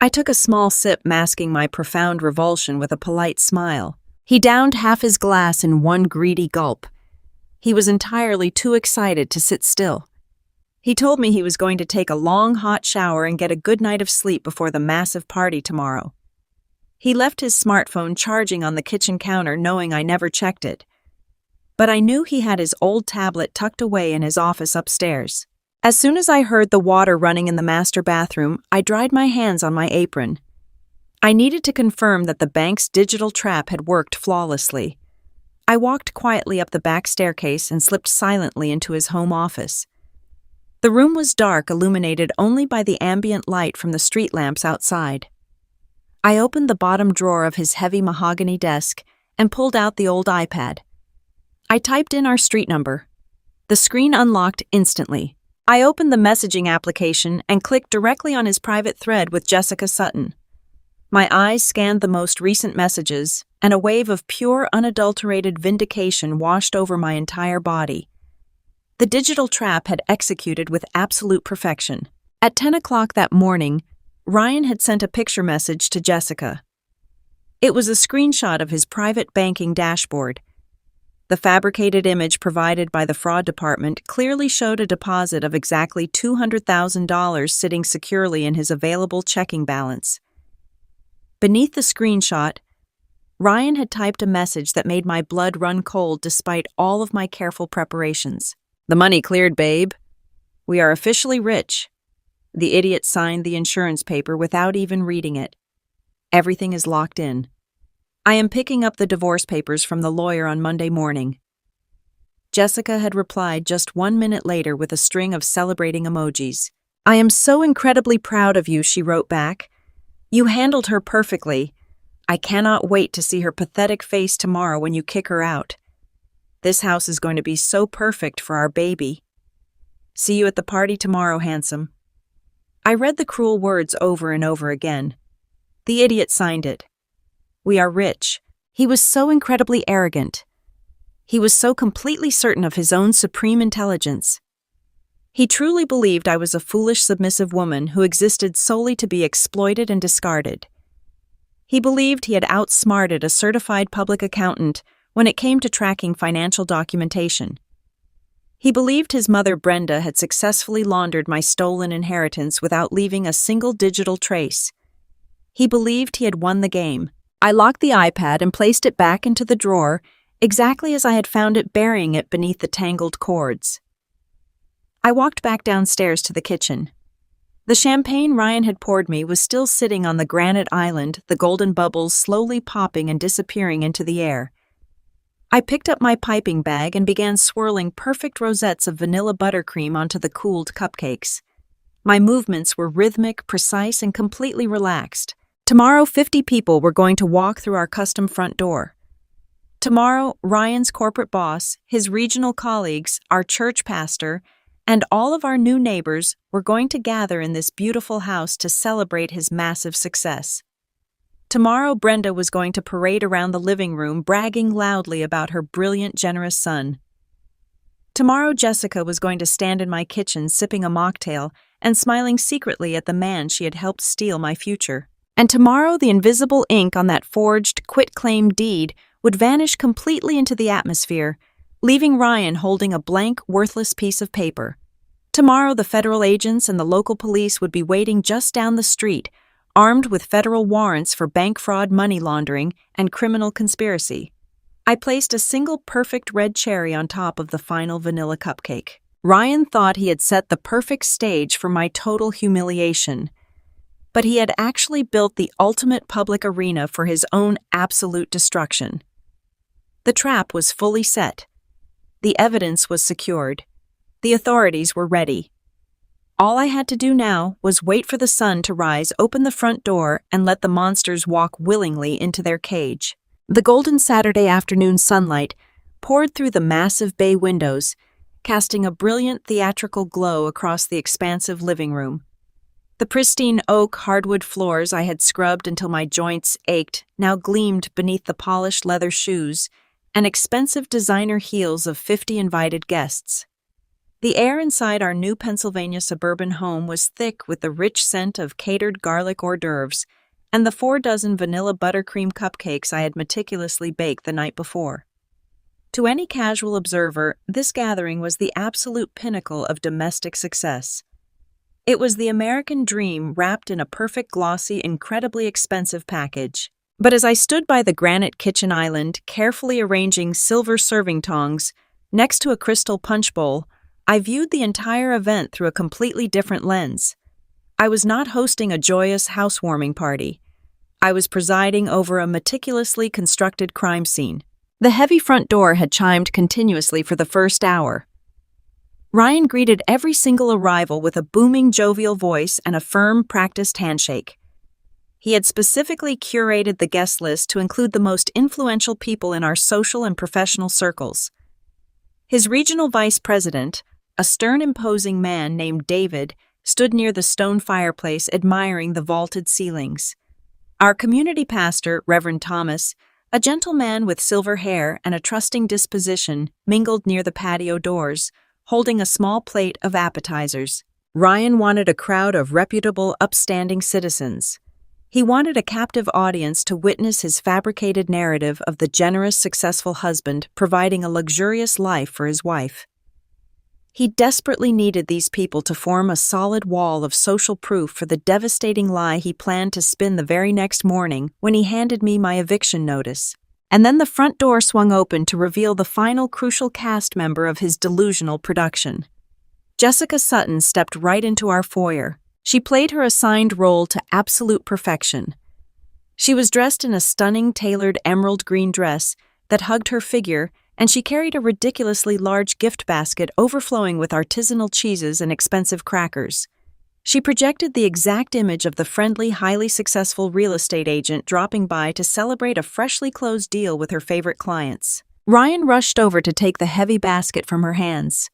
I took a small sip, masking my profound revulsion with a polite smile. He downed half his glass in one greedy gulp. He was entirely too excited to sit still. He told me he was going to take a long, hot shower and get a good night of sleep before the massive party tomorrow. He left his smartphone charging on the kitchen counter, knowing I never checked it. But I knew he had his old tablet tucked away in his office upstairs. As soon as I heard the water running in the master bathroom, I dried my hands on my apron. I needed to confirm that the bank's digital trap had worked flawlessly. I walked quietly up the back staircase and slipped silently into his home office. The room was dark, illuminated only by the ambient light from the street lamps outside. I opened the bottom drawer of his heavy mahogany desk and pulled out the old iPad. I typed in our street number. The screen unlocked instantly. I opened the messaging application and clicked directly on his private thread with Jessica Sutton. My eyes scanned the most recent messages, and a wave of pure, unadulterated vindication washed over my entire body. The digital trap had executed with absolute perfection. At 10 o'clock that morning, Ryan had sent a picture message to Jessica. It was a screenshot of his private banking dashboard. The fabricated image provided by the fraud department clearly showed a deposit of exactly $200,000 sitting securely in his available checking balance. Beneath the screenshot, Ryan had typed a message that made my blood run cold despite all of my careful preparations. "The money cleared, babe. We are officially rich." The idiot signed the insurance paper without even reading it. "Everything is locked in. I am picking up the divorce papers from the lawyer on Monday morning." Jessica had replied just 1 minute later with a string of celebrating emojis. "I am so incredibly proud of you," she wrote back. "You handled her perfectly. I cannot wait to see her pathetic face tomorrow when you kick her out. This house is going to be so perfect for our baby. See you at the party tomorrow, handsome." I read the cruel words over and over again. The idiot signed it. "We are rich." He was so incredibly arrogant. He was so completely certain of his own supreme intelligence. He truly believed I was a foolish, submissive woman who existed solely to be exploited and discarded. He believed he had outsmarted a certified public accountant when it came to tracking financial documentation. He believed his mother Brenda had successfully laundered my stolen inheritance without leaving a single digital trace. He believed he had won the game. I locked the iPad and placed it back into the drawer, exactly as I had found it, burying it beneath the tangled cords. I walked back downstairs to the kitchen. The champagne Ryan had poured me was still sitting on the granite island, the golden bubbles slowly popping and disappearing into the air. I picked up my piping bag and began swirling perfect rosettes of vanilla buttercream onto the cooled cupcakes. My movements were rhythmic, precise, and completely relaxed. Tomorrow, 50 people were going to walk through our custom front door. Tomorrow, Ryan's corporate boss, his regional colleagues, our church pastor, and all of our new neighbors were going to gather in this beautiful house to celebrate his massive success. Tomorrow, Brenda was going to parade around the living room, bragging loudly about her brilliant, generous son. Tomorrow, Jessica was going to stand in my kitchen sipping a mocktail and smiling secretly at the man she had helped steal my future. And tomorrow, the invisible ink on that forged quitclaim deed would vanish completely into the atmosphere, leaving Ryan holding a blank, worthless piece of paper. Tomorrow, the federal agents and the local police would be waiting just down the street, armed with federal warrants for bank fraud, money laundering, and criminal conspiracy. I placed a single perfect red cherry on top of the final vanilla cupcake. Ryan thought he had set the perfect stage for my total humiliation, but he had actually built the ultimate public arena for his own absolute destruction. The trap was fully set. The evidence was secured. The authorities were ready. All I had to do now was wait for the sun to rise, open the front door, and let the monsters walk willingly into their cage. The golden Saturday afternoon sunlight poured through the massive bay windows, casting a brilliant theatrical glow across the expansive living room. The pristine oak hardwood floors I had scrubbed until my joints ached now gleamed beneath the polished leather shoes and expensive designer heels of 50 invited guests. The air inside our new Pennsylvania suburban home was thick with the rich scent of catered garlic hors d'oeuvres and the 4 dozen vanilla buttercream cupcakes I had meticulously baked the night before. To any casual observer, this gathering was the absolute pinnacle of domestic success. It was the American dream wrapped in a perfect, glossy, incredibly expensive package. But as I stood by the granite kitchen island, carefully arranging silver serving tongs next to a crystal punch bowl, I viewed the entire event through a completely different lens. I was not hosting a joyous housewarming party. I was presiding over a meticulously constructed crime scene. The heavy front door had chimed continuously for the first hour. Ryan greeted every single arrival with a booming, jovial voice and a firm, practiced handshake. He had specifically curated the guest list to include the most influential people in our social and professional circles. His regional vice president, a stern, imposing man named David, stood near the stone fireplace admiring the vaulted ceilings. Our community pastor, Reverend Thomas, a gentle man with silver hair and a trusting disposition, mingled near the patio doors, holding a small plate of appetizers. Ryan wanted a crowd of reputable, upstanding citizens. He wanted a captive audience to witness his fabricated narrative of the generous, successful husband providing a luxurious life for his wife. He desperately needed these people to form a solid wall of social proof for the devastating lie he planned to spin the very next morning when he handed me my eviction notice. And then the front door swung open to reveal the final crucial cast member of his delusional production. Jessica Sutton stepped right into our foyer. She played her assigned role to absolute perfection. She was dressed in a stunning, tailored emerald green dress that hugged her figure, and she carried a ridiculously large gift basket overflowing with artisanal cheeses and expensive crackers. She projected the exact image of the friendly, highly successful real estate agent dropping by to celebrate a freshly closed deal with her favorite clients. Ryan rushed over to take the heavy basket from her hands.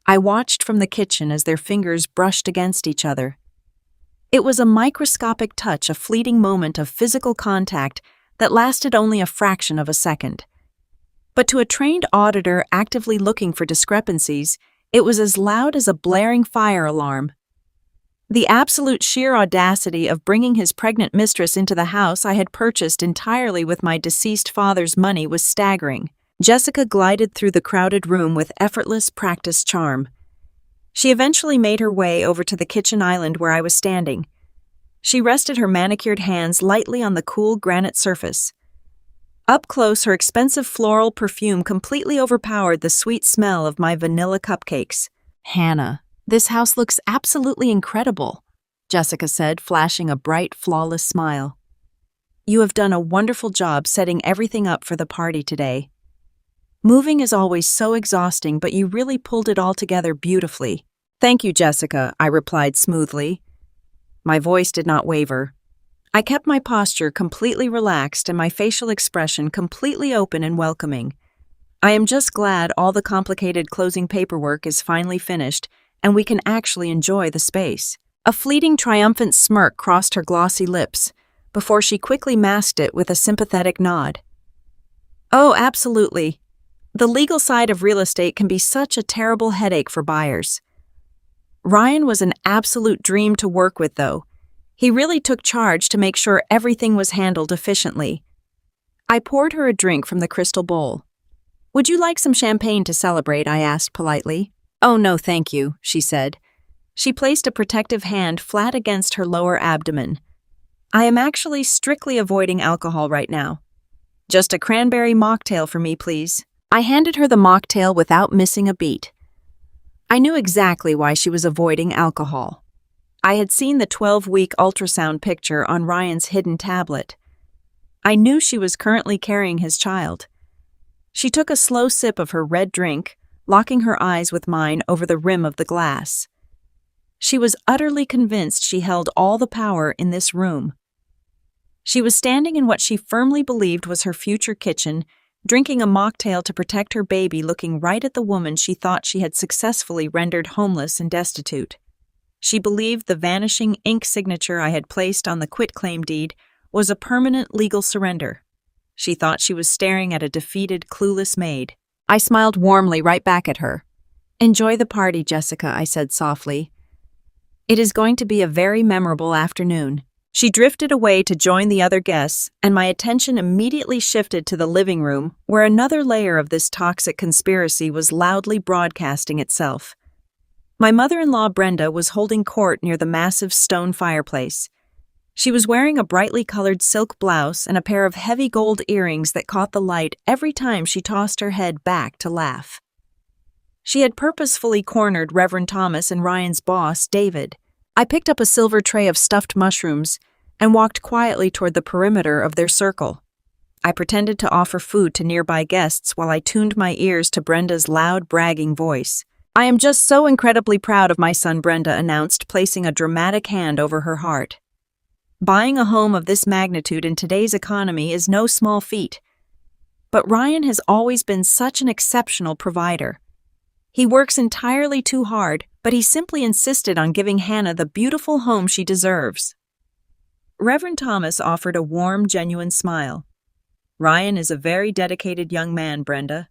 I watched from the kitchen as their fingers brushed against each other. It was a microscopic touch, a fleeting moment of physical contact that lasted only a fraction of a second. But to a trained auditor actively looking for discrepancies, it was as loud as a blaring fire alarm. The absolute sheer audacity of bringing his pregnant mistress into the house I had purchased entirely with my deceased father's money was staggering. Jessica glided through the crowded room with effortless, practiced charm. She eventually made her way over to the kitchen island where I was standing. She rested her manicured hands lightly on the cool granite surface. Up close, her expensive floral perfume completely overpowered the sweet smell of my vanilla cupcakes. "Hannah, this house looks absolutely incredible," Jessica said, flashing a bright, flawless smile. "You have done a wonderful job setting everything up for the party today. Moving is always so exhausting, but you really pulled it all together beautifully." "Thank you, Jessica," I replied smoothly. My voice did not waver. I kept my posture completely relaxed and my facial expression completely open and welcoming. I am just glad all the complicated closing paperwork is finally finished and we can actually enjoy the space. A fleeting triumphant smirk crossed her glossy lips before she quickly masked it with a sympathetic nod. "Oh, absolutely. The legal side of real estate can be such a terrible headache for buyers." Ryan was an absolute dream to work with, though. He really took charge to make sure everything was handled efficiently. I poured her a drink from the crystal bowl. "Would you like some champagne to celebrate?" I asked politely. "Oh, no, thank you," she said. She placed a protective hand flat against her lower abdomen. "I am actually strictly avoiding alcohol right now. Just a cranberry mocktail for me, please." I handed her the mocktail without missing a beat. I knew exactly why she was avoiding alcohol. I had seen the 12-week ultrasound picture on Ryan's hidden tablet. I knew she was currently carrying his child. She took a slow sip of her red drink, locking her eyes with mine over the rim of the glass. She was utterly convinced she held all the power in this room. She was standing in what she firmly believed was her future kitchen, drinking a mocktail to protect her baby, looking right at the woman she thought she had successfully rendered homeless and destitute. She believed the vanishing ink signature I had placed on the quitclaim deed was a permanent legal surrender. She thought she was staring at a defeated, clueless maid. I smiled warmly right back at her. "Enjoy the party, Jessica," I said softly. "It is going to be a very memorable afternoon." She drifted away to join the other guests, and my attention immediately shifted to the living room, where another layer of this toxic conspiracy was loudly broadcasting itself. My mother-in-law Brenda was holding court near the massive stone fireplace. She was wearing a brightly colored silk blouse and a pair of heavy gold earrings that caught the light every time she tossed her head back to laugh. She had purposefully cornered Reverend Thomas and Ryan's boss, David. I picked up a silver tray of stuffed mushrooms and walked quietly toward the perimeter of their circle. I pretended to offer food to nearby guests while I tuned my ears to Brenda's loud, bragging voice. "I am just so incredibly proud of my son," Brenda announced, placing a dramatic hand over her heart. "Buying a home of this magnitude in today's economy is no small feat. But Ryan has always been such an exceptional provider. He works entirely too hard, but he simply insisted on giving Hannah the beautiful home she deserves." Reverend Thomas offered a warm, genuine smile. "Ryan is a very dedicated young man, Brenda.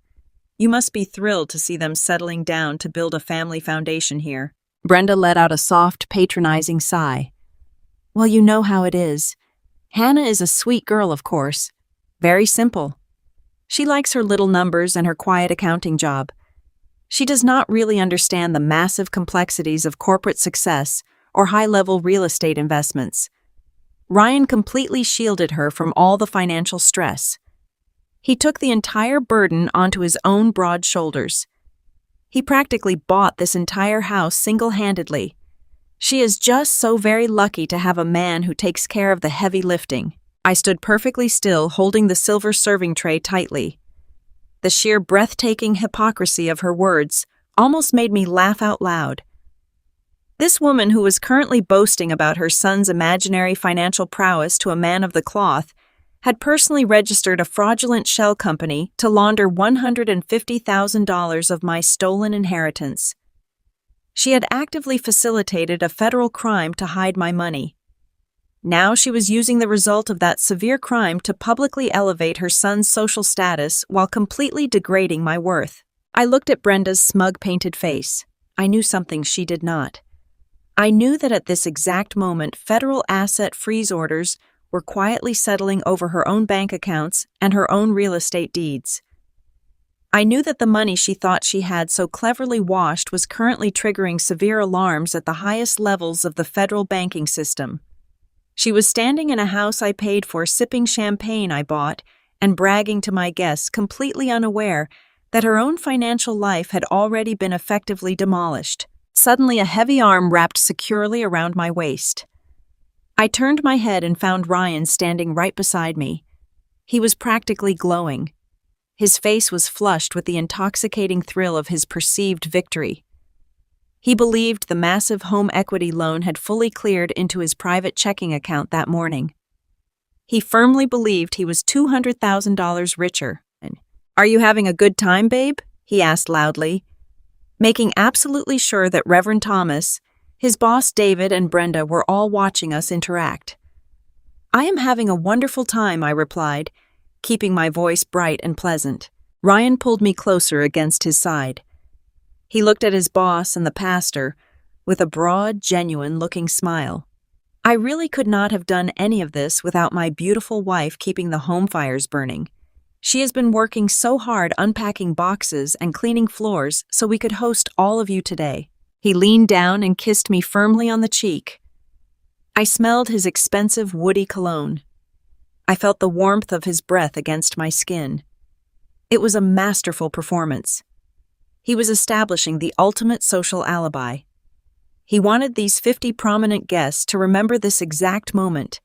You must be thrilled to see them settling down to build a family foundation here." Brenda let out a soft, patronizing sigh. "Well, you know how it is. Hannah is a sweet girl, of course. Very simple. She likes her little numbers and her quiet accounting job. She does not really understand the massive complexities of corporate success or high-level real estate investments." Ryan completely shielded her from all the financial stress. He took the entire burden onto his own broad shoulders. He practically bought this entire house single-handedly. She is just so very lucky to have a man who takes care of the heavy lifting. I stood perfectly still, holding the silver serving tray tightly. The sheer breathtaking hypocrisy of her words almost made me laugh out loud. This woman, who was currently boasting about her son's imaginary financial prowess to a man of the cloth, had personally registered a fraudulent shell company to launder $150,000 of my stolen inheritance. She had actively facilitated a federal crime to hide my money. Now she was using the result of that severe crime to publicly elevate her son's social status while completely degrading my worth. I looked at Brenda's smug, painted face. I knew something she did not. I knew that at this exact moment, federal asset freeze orders were quietly settling over her own bank accounts and her own real estate deeds. I knew that the money she thought she had so cleverly washed was currently triggering severe alarms at the highest levels of the federal banking system. She was standing in a house I paid for, sipping champagne I bought, and bragging to my guests, completely unaware that her own financial life had already been effectively demolished. Suddenly, a heavy arm wrapped securely around my waist. I turned my head and found Ryan standing right beside me. He was practically glowing. His face was flushed with the intoxicating thrill of his perceived victory. He believed the massive home equity loan had fully cleared into his private checking account that morning. He firmly believed he was $200,000 richer. "Are you having a good time, babe?" he asked loudly, making absolutely sure that Reverend Thomas, his boss David, and Brenda were all watching us interact. "I am having a wonderful time," I replied, keeping my voice bright and pleasant. Ryan pulled me closer against his side. He looked at his boss and the pastor with a broad, genuine-looking smile. I really could not have done any of this without my beautiful wife keeping the home fires burning. She has been working so hard unpacking boxes and cleaning floors so we could host all of you today. He leaned down and kissed me firmly on the cheek. I smelled his expensive woody cologne. I felt the warmth of his breath against my skin. It was a masterful performance. He was establishing the ultimate social alibi. He wanted these 50 prominent guests to remember this exact moment.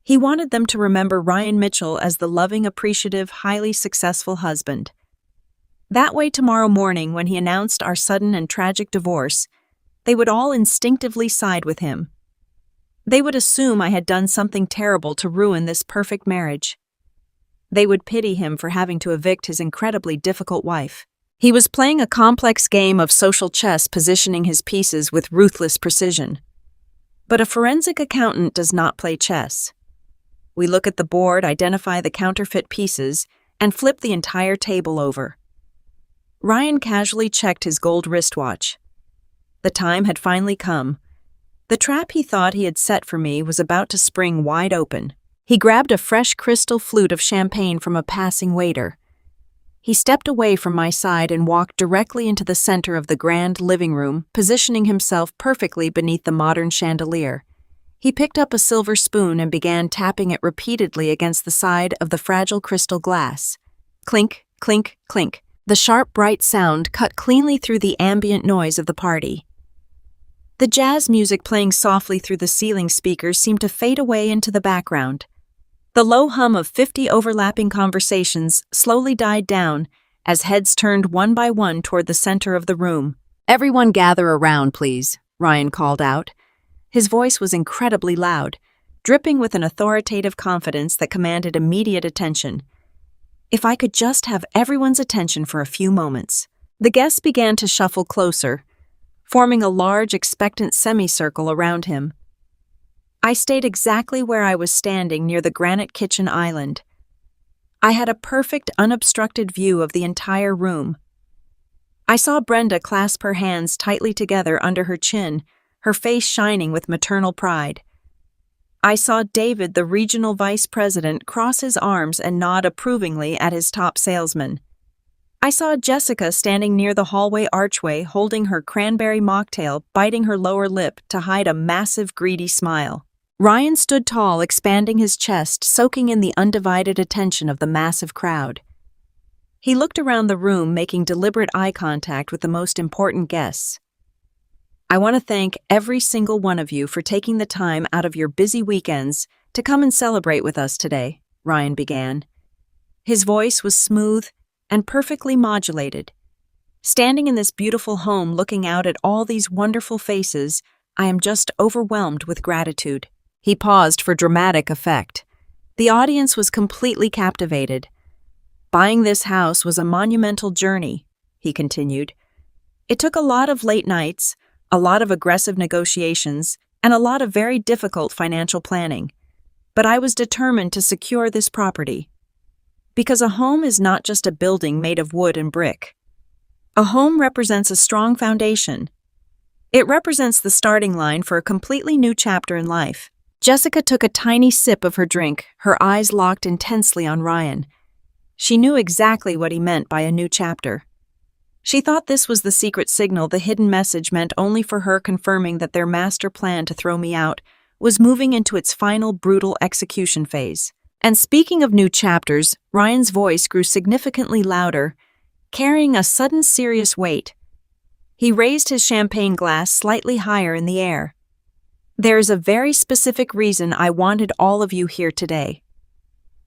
He wanted them to remember Ryan Mitchell as the loving, appreciative, highly successful husband. That way, tomorrow morning, when he announced our sudden and tragic divorce, they would all instinctively side with him. They would assume I had done something terrible to ruin this perfect marriage. They would pity him for having to evict his incredibly difficult wife. He was playing a complex game of social chess, positioning his pieces with ruthless precision. But a forensic accountant does not play chess. We look at the board, identify the counterfeit pieces, and flip the entire table over. Ryan casually checked his gold wristwatch. The time had finally come. The trap he thought he had set for me was about to spring wide open. He grabbed a fresh crystal flute of champagne from a passing waiter. He stepped away from my side and walked directly into the center of the grand living room, positioning himself perfectly beneath the modern chandelier. He picked up a silver spoon and began tapping it repeatedly against the side of the fragile crystal glass. Clink, clink, clink. The sharp, bright sound cut cleanly through the ambient noise of the party. The jazz music playing softly through the ceiling speakers seemed to fade away into the background. The low hum of 50 overlapping conversations slowly died down as heads turned one by one toward the center of the room. "Everyone gather around, please," Ryan called out. His voice was incredibly loud, dripping with an authoritative confidence that commanded immediate attention. If I could just have everyone's attention for a few moments. The guests began to shuffle closer, forming a large, expectant semicircle around him. I stayed exactly where I was standing near the granite kitchen island. I had a perfect, unobstructed view of the entire room. I saw Brenda clasp her hands tightly together under her chin, her face shining with maternal pride. I saw David, the regional vice president, cross his arms and nod approvingly at his top salesman. I saw Jessica standing near the hallway archway, holding her cranberry mocktail, biting her lower lip to hide a massive, greedy smile. Ryan stood tall, expanding his chest, soaking in the undivided attention of the massive crowd. He looked around the room, making deliberate eye contact with the most important guests. "I want to thank every single one of you for taking the time out of your busy weekends to come and celebrate with us today," Ryan began. His voice was smooth and perfectly modulated. "Standing in this beautiful home looking out at all these wonderful faces, I am just overwhelmed with gratitude." He paused for dramatic effect. The audience was completely captivated. "Buying this house was a monumental journey," he continued. "It took a lot of late nights, a lot of aggressive negotiations, and a lot of very difficult financial planning. But I was determined to secure this property. Because a home is not just a building made of wood and brick. A home represents a strong foundation. It represents the starting line for a completely new chapter in life." Jessica took a tiny sip of her drink, her eyes locked intensely on Ryan. She knew exactly what he meant by a new chapter. She thought this was the secret signal the hidden message meant only for her, confirming that their master plan to throw me out was moving into its final brutal execution phase. And speaking of new chapters, Ryan's voice grew significantly louder, carrying a sudden serious weight. He raised his champagne glass slightly higher in the air. There is a very specific reason I wanted all of you here today.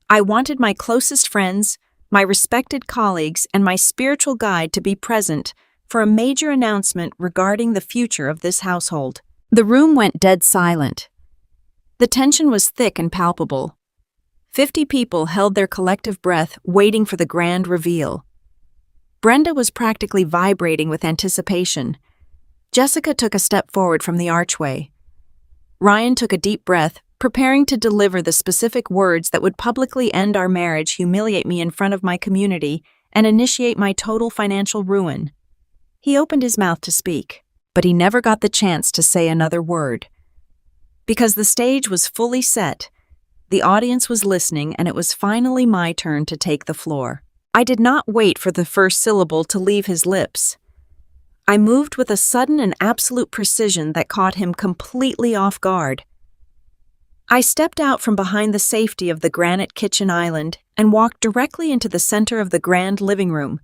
I wanted my closest friends, my respected colleagues, and my spiritual guide to be present for a major announcement regarding the future of this household. The room went dead silent. The tension was thick and palpable. 50 people held their collective breath, waiting for the grand reveal. Brenda was practically vibrating with anticipation. Jessica took a step forward from the archway. Ryan took a deep breath, preparing to deliver the specific words that would publicly end our marriage, humiliate me in front of my community, and initiate my total financial ruin. He opened his mouth to speak, but he never got the chance to say another word. Because the stage was fully set, the audience was listening, and it was finally my turn to take the floor. I did not wait for the first syllable to leave his lips. I moved with a sudden and absolute precision that caught him completely off guard. I stepped out from behind the safety of the granite kitchen island and walked directly into the center of the grand living room.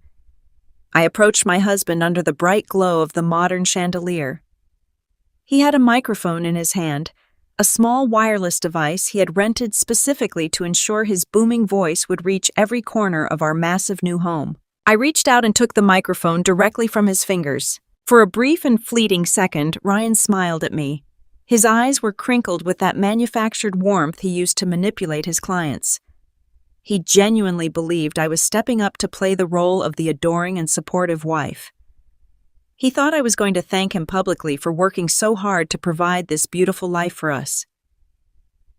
I approached my husband under the bright glow of the modern chandelier. He had a microphone in his hand, a small wireless device he had rented specifically to ensure his booming voice would reach every corner of our massive new home. I reached out and took the microphone directly from his fingers. For a brief and fleeting second, Ryan smiled at me. His eyes were crinkled with that manufactured warmth he used to manipulate his clients. He genuinely believed I was stepping up to play the role of the adoring and supportive wife. He thought I was going to thank him publicly for working so hard to provide this beautiful life for us.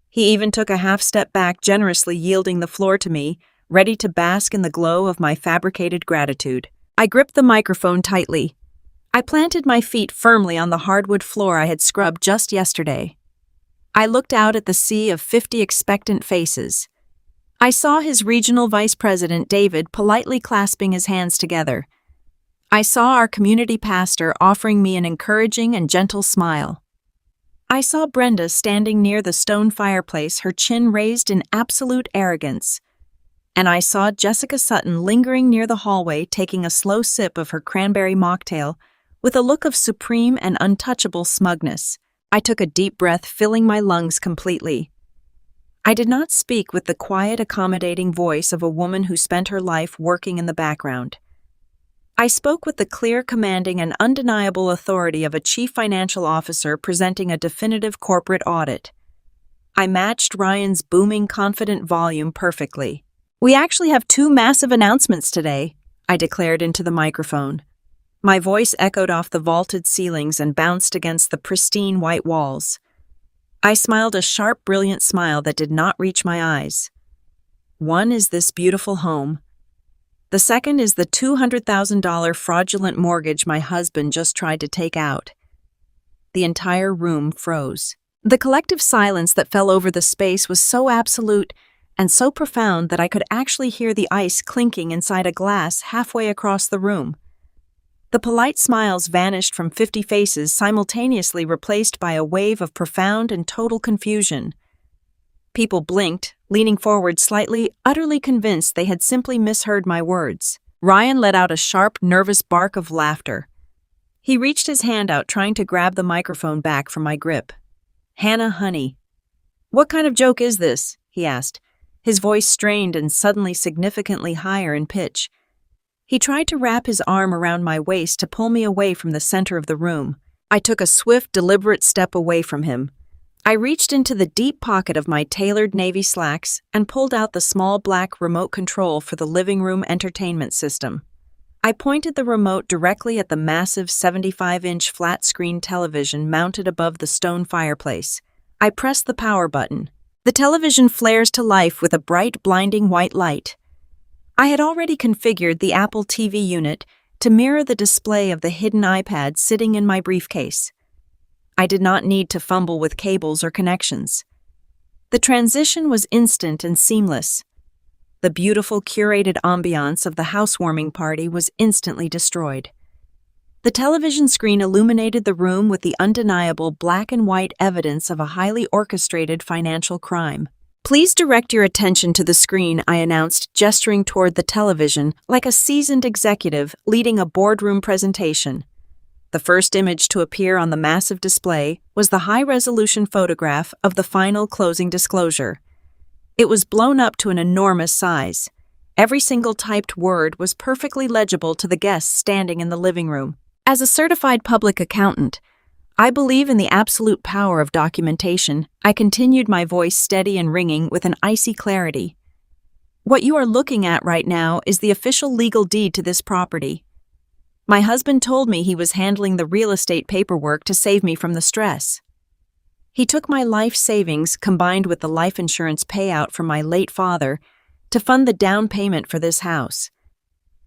He even took a half step back, generously yielding the floor to me, ready to bask in the glow of my fabricated gratitude. I gripped the microphone tightly. I planted my feet firmly on the hardwood floor I had scrubbed just yesterday. I looked out at the sea of 50 expectant faces. I saw his regional vice president, David, politely clasping his hands together. I saw our community pastor offering me an encouraging and gentle smile. I saw Brenda standing near the stone fireplace, her chin raised in absolute arrogance. And I saw Jessica Sutton lingering near the hallway, taking a slow sip of her cranberry mocktail, with a look of supreme and untouchable smugness. I took a deep breath, filling my lungs completely. I did not speak with the quiet, accommodating voice of a woman who spent her life working in the background. I spoke with the clear, commanding, and undeniable authority of a chief financial officer presenting a definitive corporate audit. I matched Ryan's booming, confident volume perfectly. "We actually have 2 massive announcements today," I declared into the microphone. My voice echoed off the vaulted ceilings and bounced against the pristine white walls. I smiled a sharp, brilliant smile that did not reach my eyes. One is this beautiful home. The second is the $200,000 fraudulent mortgage my husband just tried to take out. The entire room froze. The collective silence that fell over the space was so absolute and so profound that I could actually hear the ice clinking inside a glass halfway across the room. The polite smiles vanished from 50 faces, simultaneously replaced by a wave of profound and total confusion. People blinked, leaning forward slightly, utterly convinced they had simply misheard my words. Ryan let out a sharp, nervous bark of laughter. He reached his hand out, trying to grab the microphone back from my grip. "Hannah, honey, what kind of joke is this?" he asked, his voice strained and suddenly significantly higher in pitch. He tried to wrap his arm around my waist to pull me away from the center of the room. I took a swift, deliberate step away from him. I reached into the deep pocket of my tailored navy slacks and pulled out the small black remote control for the living room entertainment system. I pointed the remote directly at the massive 75-inch flat-screen television mounted above the stone fireplace. I pressed the power button. The television flares to life with a bright, blinding white light. I had already configured the Apple TV unit to mirror the display of the hidden iPad sitting in my briefcase. I did not need to fumble with cables or connections. The transition was instant and seamless. The beautiful, curated ambiance of the housewarming party was instantly destroyed. The television screen illuminated the room with the undeniable black and white evidence of a highly orchestrated financial crime. "Please direct your attention to the screen," I announced, gesturing toward the television like a seasoned executive leading a boardroom presentation. The first image to appear on the massive display was the high-resolution photograph of the final closing disclosure. It was blown up to an enormous size. Every single typed word was perfectly legible to the guests standing in the living room. As a certified public accountant, I believe in the absolute power of documentation. I continued, my voice steady and ringing with an icy clarity. "What you are looking at right now is the official legal deed to this property. My husband told me he was handling the real estate paperwork to save me from the stress. He took my life savings, combined with the life insurance payout from my late father, to fund the down payment for this house.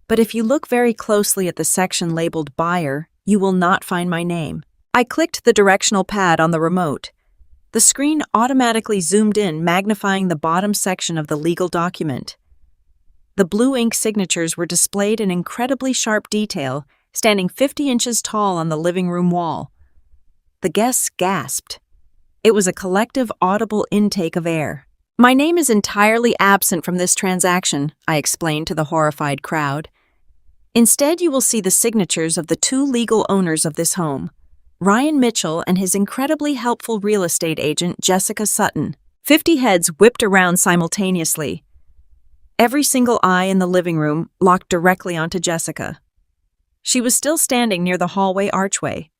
But if you look very closely at the section labeled buyer, you will not find my name." I clicked the directional pad on the remote. The screen automatically zoomed in, magnifying the bottom section of the legal document. The blue ink signatures were displayed in incredibly sharp detail, standing 50 inches tall on the living room wall. The guests gasped. It was a collective, audible intake of air. "My name is entirely absent from this transaction," I explained to the horrified crowd. "Instead, you will see the signatures of the two legal owners of this home, Ryan Mitchell and his incredibly helpful real estate agent, Jessica Sutton." 50 heads whipped around simultaneously. Every single eye in the living room locked directly onto Jessica. She was still standing near the hallway archway.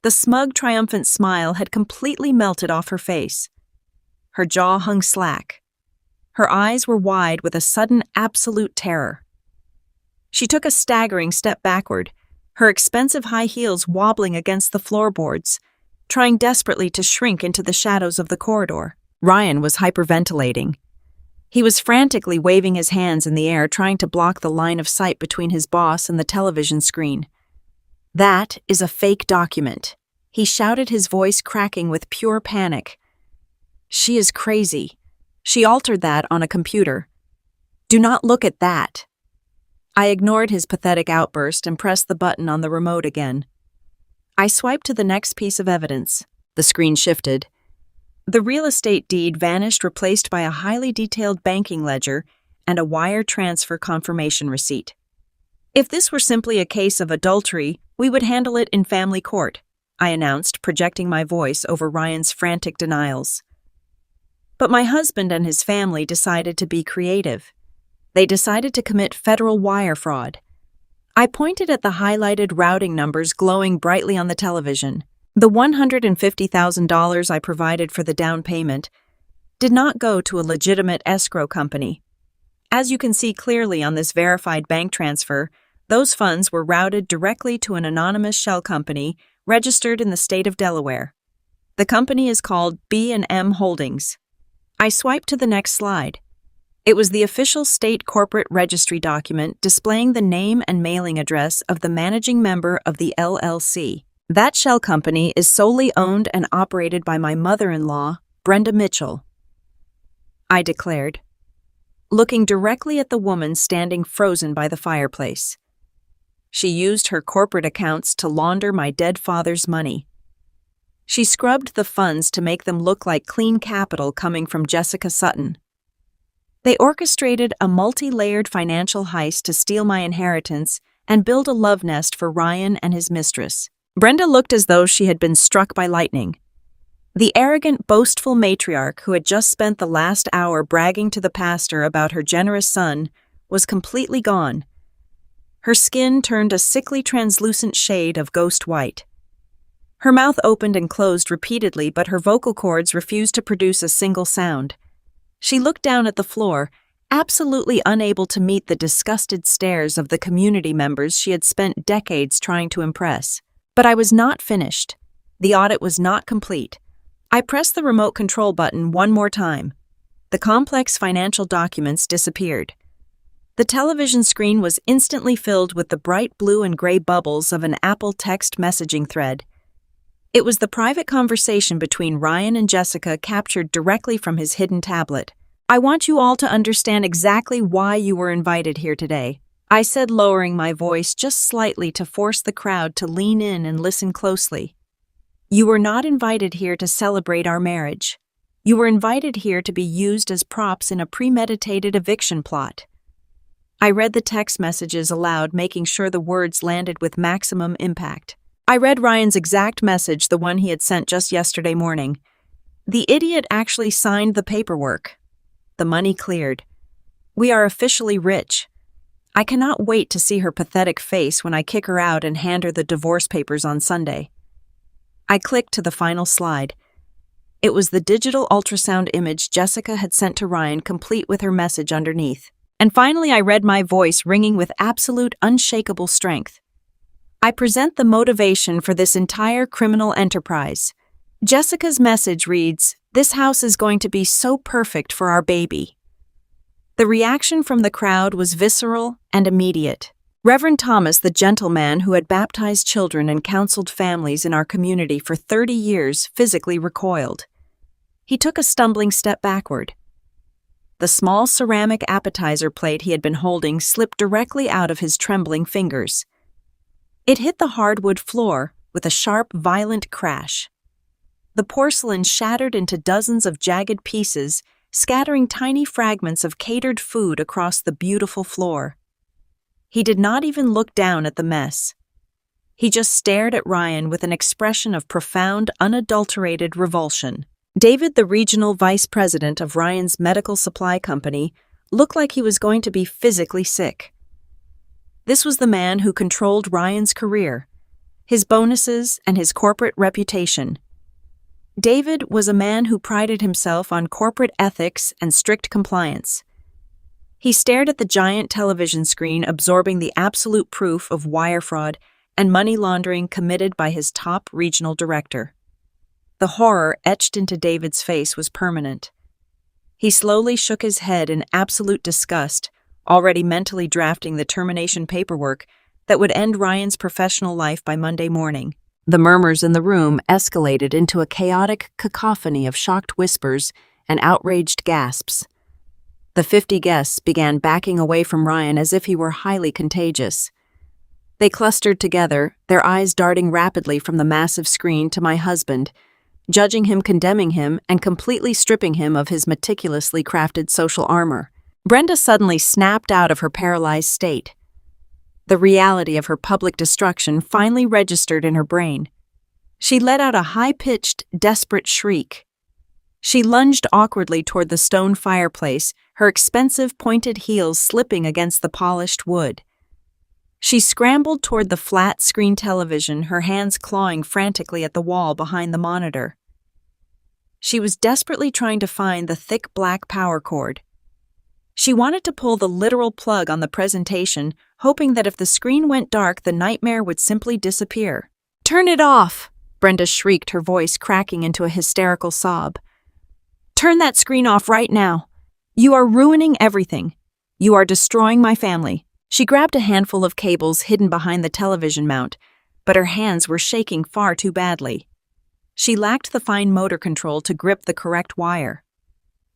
The smug, triumphant smile had completely melted off her face. Her jaw hung slack. Her eyes were wide with a sudden, absolute terror. She took a staggering step backward, her expensive high heels wobbling against the floorboards, trying desperately to shrink into the shadows of the corridor. Ryan was hyperventilating. He was frantically waving his hands in the air, trying to block the line of sight between his boss and the television screen. "That is a fake document," he shouted, his voice cracking with pure panic. "She is crazy. She altered that on a computer. Do not look at that." I ignored his pathetic outburst and pressed the button on the remote again. I swiped to the next piece of evidence. The screen shifted. The real estate deed vanished, replaced by a highly detailed banking ledger and a wire transfer confirmation receipt. "If this were simply a case of adultery, we would handle it in family court," I announced, projecting my voice over Ryan's frantic denials. But my husband and his family decided to be creative. They decided to commit federal wire fraud. I pointed at the highlighted routing numbers glowing brightly on the television. The $150,000 I provided for the down payment did not go to a legitimate escrow company. As you can see clearly on this verified bank transfer, those funds were routed directly to an anonymous shell company registered in the state of Delaware. The company is called B&M Holdings. I swiped to the next slide. It was the official state corporate registry document displaying the name and mailing address of the managing member of the LLC. That shell company is solely owned and operated by my mother-in-law, Brenda Mitchell, I declared, looking directly at the woman standing frozen by the fireplace. She used her corporate accounts to launder my dead father's money. She scrubbed the funds to make them look like clean capital coming from Jessica Sutton. They orchestrated a multi-layered financial heist to steal my inheritance and build a love nest for Ryan and his mistress. Brenda looked as though she had been struck by lightning. The arrogant, boastful matriarch who had just spent the last hour bragging to the pastor about her generous son was completely gone. Her skin turned a sickly, translucent shade of ghost white. Her mouth opened and closed repeatedly, but her vocal cords refused to produce a single sound. She looked down at the floor, absolutely unable to meet the disgusted stares of the community members she had spent decades trying to impress. But I was not finished. The audit was not complete. I pressed the remote control button one more time. The complex financial documents disappeared. The television screen was instantly filled with the bright blue and gray bubbles of an Apple text messaging thread. It was the private conversation between Ryan and Jessica captured directly from his hidden tablet. I want you all to understand exactly why you were invited here today, I said, lowering my voice just slightly to force the crowd to lean in and listen closely. You were not invited here to celebrate our marriage. You were invited here to be used as props in a premeditated eviction plot. I read the text messages aloud, making sure the words landed with maximum impact. I read Ryan's exact message, the one he had sent just yesterday morning. The idiot actually signed the paperwork. The money cleared. We are officially rich. I cannot wait to see her pathetic face when I kick her out and hand her the divorce papers on Sunday. I clicked to the final slide. It was the digital ultrasound image Jessica had sent to Ryan, complete with her message underneath. And finally, I read my voice ringing with absolute, unshakable strength. I present the motivation for this entire criminal enterprise. Jessica's message reads, "This house is going to be so perfect for our baby." The reaction from the crowd was visceral and immediate. Reverend Thomas, the gentleman who had baptized children and counseled families in our community for 30 years, physically recoiled. He took a stumbling step backward. The small ceramic appetizer plate he had been holding slipped directly out of his trembling fingers. It hit the hardwood floor with a sharp, violent crash. The porcelain shattered into dozens of jagged pieces, scattering tiny fragments of catered food across the beautiful floor. He did not even look down at the mess. He just stared at Ryan with an expression of profound, unadulterated revulsion. David, the regional vice president of Ryan's medical supply company, looked like he was going to be physically sick. This was the man who controlled Ryan's career, his bonuses, and his corporate reputation. David was a man who prided himself on corporate ethics and strict compliance. He stared at the giant television screen, absorbing the absolute proof of wire fraud and money laundering committed by his top regional director. The horror etched into David's face was permanent. He slowly shook his head in absolute disgust, already mentally drafting the termination paperwork that would end Ryan's professional life by Monday morning. The murmurs in the room escalated into a chaotic cacophony of shocked whispers and outraged gasps. The 50 guests began backing away from Ryan as if he were highly contagious. They clustered together, their eyes darting rapidly from the massive screen to my husband, judging him, condemning him, and completely stripping him of his meticulously crafted social armor. Brenda suddenly snapped out of her paralyzed state. The reality of her public destruction finally registered in her brain. She let out a high-pitched, desperate shriek. She lunged awkwardly toward the stone fireplace, her expensive pointed heels slipping against the polished wood. She scrambled toward the flat screen television, her hands clawing frantically at the wall behind the monitor. She was desperately trying to find the thick black power cord. She wanted to pull the literal plug on the presentation, hoping that if the screen went dark, the nightmare would simply disappear. "Turn it off!" Brenda shrieked, her voice cracking into a hysterical sob. "Turn that screen off right now. You are ruining everything. You are destroying my family." She grabbed a handful of cables hidden behind the television mount, but her hands were shaking far too badly. She lacked the fine motor control to grip the correct wire.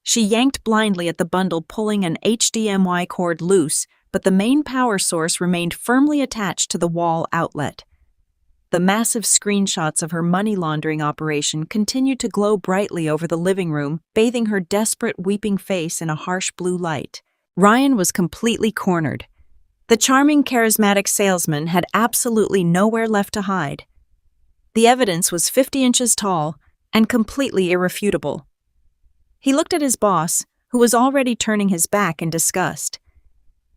She yanked blindly at the bundle, pulling an HDMI cord loose, but the main power source remained firmly attached to the wall outlet. The massive screenshots of her money laundering operation continued to glow brightly over the living room, bathing her desperate, weeping face in a harsh blue light. Ryan was completely cornered. The charming, charismatic salesman had absolutely nowhere left to hide. The evidence was 50 inches tall and completely irrefutable. He looked at his boss, who was already turning his back in disgust.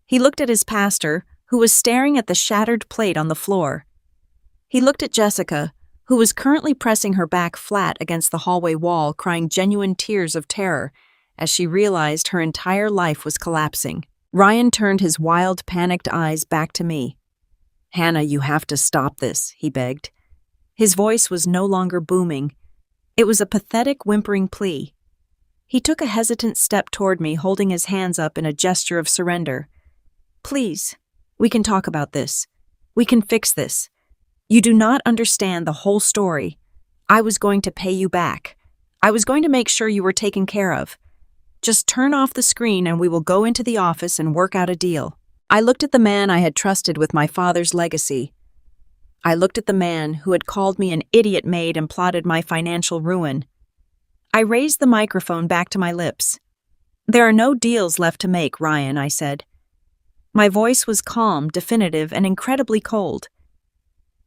He looked at his pastor, who was staring at the shattered plate on the floor. He looked at Jessica, who was currently pressing her back flat against the hallway wall, crying genuine tears of terror as she realized her entire life was collapsing. Ryan turned his wild, panicked eyes back to me. "Hannah, you have to stop this," he begged. His voice was no longer booming. It was a pathetic, whimpering plea. He took a hesitant step toward me, holding his hands up in a gesture of surrender. "Please, we can talk about this. We can fix this. You do not understand the whole story. I was going to pay you back. I was going to make sure you were taken care of. Just turn off the screen and we will go into the office and work out a deal. I looked at the man I had trusted with my father's legacy. I looked at the man who had called me an idiot maid and plotted my financial ruin. I raised the microphone back to my lips. "There are no deals left to make, Ryan," I said. My voice was calm, definitive, and incredibly cold.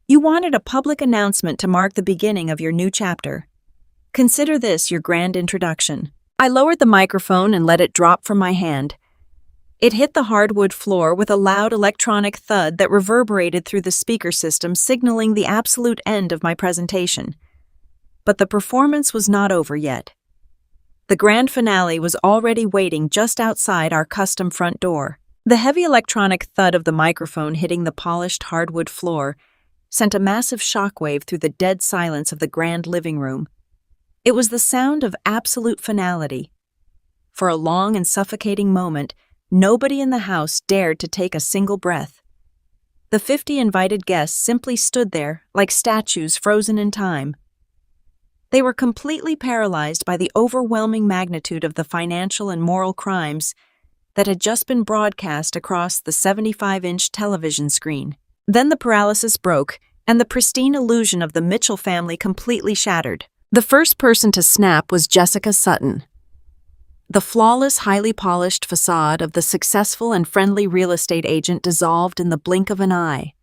"You wanted a public announcement to mark the beginning of your new chapter. Consider this your grand introduction." I lowered the microphone and let it drop from my hand. It hit the hardwood floor with a loud electronic thud that reverberated through the speaker system, signaling the absolute end of my presentation. But the performance was not over yet. The grand finale was already waiting just outside our custom front door. The heavy electronic thud of the microphone hitting the polished hardwood floor sent a massive shockwave through the dead silence of the grand living room. It was the sound of absolute finality. For a long and suffocating moment, nobody in the house dared to take a single breath. The 50 invited guests simply stood there like statues frozen in time. They were completely paralyzed by the overwhelming magnitude of the financial and moral crimes that had just been broadcast across the 75-inch television screen. Then the paralysis broke, and the pristine illusion of the Mitchell family completely shattered. The first person to snap was Jessica Sutton. The flawless, highly polished facade of the successful and friendly real estate agent dissolved in the blink of an eye.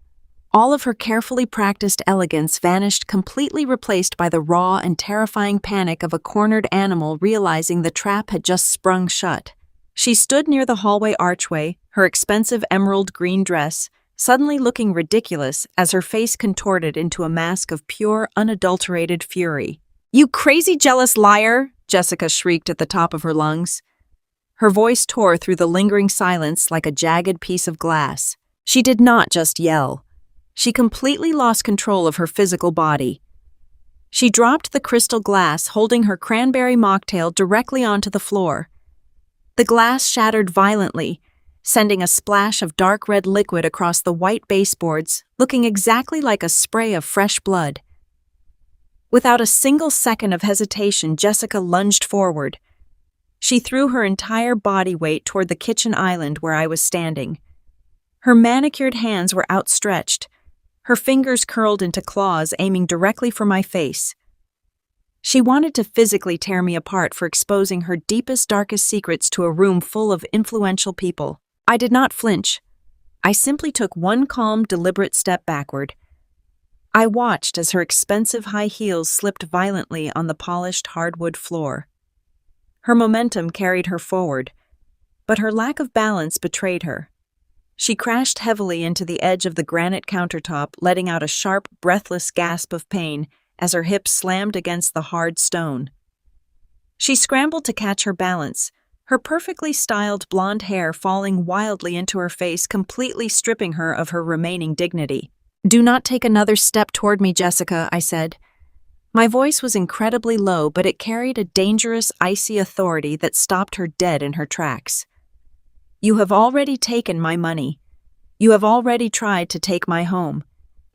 All of her carefully practiced elegance vanished, completely replaced by the raw and terrifying panic of a cornered animal realizing the trap had just sprung shut. She stood near the hallway archway, her expensive emerald green dress suddenly looking ridiculous as her face contorted into a mask of pure, unadulterated fury. "You crazy, jealous liar!" Jessica shrieked at the top of her lungs. Her voice tore through the lingering silence like a jagged piece of glass. She did not just yell. She completely lost control of her physical body. She dropped the crystal glass holding her cranberry mocktail directly onto the floor. The glass shattered violently, sending a splash of dark red liquid across the white baseboards, looking exactly like a spray of fresh blood. Without a single second of hesitation, Jessica lunged forward. She threw her entire body weight toward the kitchen island where I was standing. Her manicured hands were outstretched, her fingers curled into claws aiming directly for my face. She wanted to physically tear me apart for exposing her deepest, darkest secrets to a room full of influential people. I did not flinch. I simply took one calm, deliberate step backward. I watched as her expensive high heels slipped violently on the polished hardwood floor. Her momentum carried her forward, but her lack of balance betrayed her. She crashed heavily into the edge of the granite countertop, letting out a sharp, breathless gasp of pain as her hips slammed against the hard stone. She scrambled to catch her balance, her perfectly styled blonde hair falling wildly into her face, completely stripping her of her remaining dignity. "Do not take another step toward me, Jessica," I said. My voice was incredibly low, but it carried a dangerous, icy authority that stopped her dead in her tracks. "You have already taken my money. You have already tried to take my home.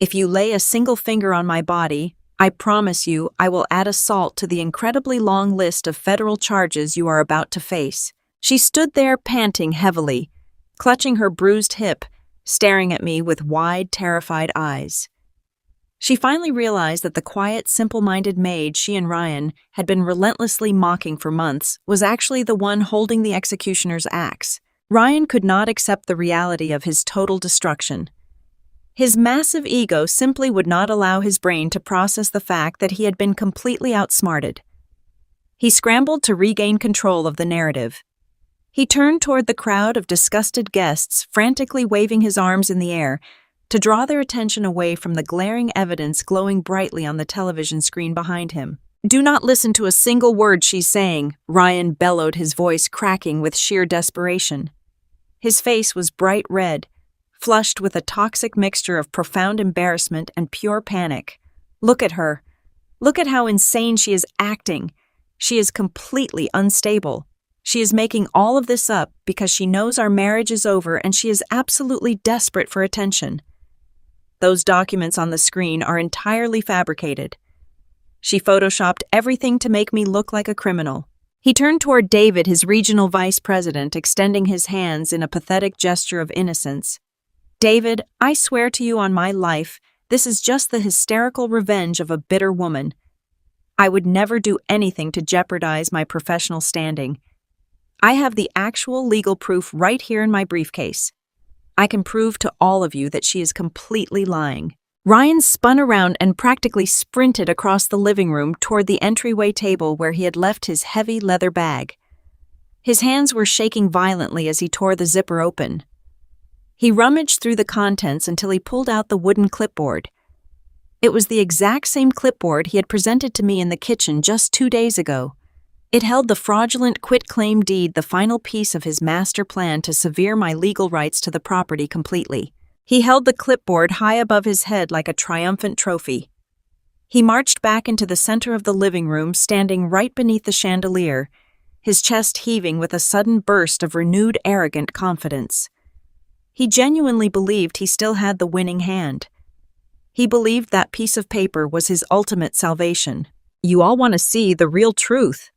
If you lay a single finger on my body, I promise you I will add assault to the incredibly long list of federal charges you are about to face." She stood there panting heavily, clutching her bruised hip, staring at me with wide, terrified eyes. She finally realized that the quiet, simple-minded maid she and Ryan had been relentlessly mocking for months was actually the one holding the executioner's axe. Ryan could not accept the reality of his total destruction. His massive ego simply would not allow his brain to process the fact that he had been completely outsmarted. He scrambled to regain control of the narrative. He turned toward the crowd of disgusted guests, frantically waving his arms in the air, to draw their attention away from the glaring evidence glowing brightly on the television screen behind him. "Do not listen to a single word she's saying," Ryan bellowed, his voice cracking with sheer desperation. His face was bright red, flushed with a toxic mixture of profound embarrassment and pure panic. "Look at her. Look at how insane she is acting. She is completely unstable. She is making all of this up because she knows our marriage is over and she is absolutely desperate for attention. Those documents on the screen are entirely fabricated. She photoshopped everything to make me look like a criminal." He turned toward David, his regional vice president, extending his hands in a pathetic gesture of innocence. David, I swear to you on my life, this is just the hysterical revenge of a bitter woman. I would never do anything to jeopardize my professional standing. I have the actual legal proof right here in my briefcase. I can prove to all of you that she is completely lying. Ryan spun around and practically sprinted across the living room toward the entryway table where he had left his heavy leather bag. His hands were shaking violently as he tore the zipper open. He rummaged through the contents until he pulled out the wooden clipboard. It was the exact same clipboard he had presented to me in the kitchen just 2 days ago. It held the fraudulent quitclaim deed, the final piece of his master plan to sever my legal rights to the property completely. He held the clipboard high above his head like a triumphant trophy. He marched back into the center of the living room, standing right beneath the chandelier, his chest heaving with a sudden burst of renewed arrogant confidence. He genuinely believed he still had the winning hand. He believed that piece of paper was his ultimate salvation. "You all want to see the real truth,"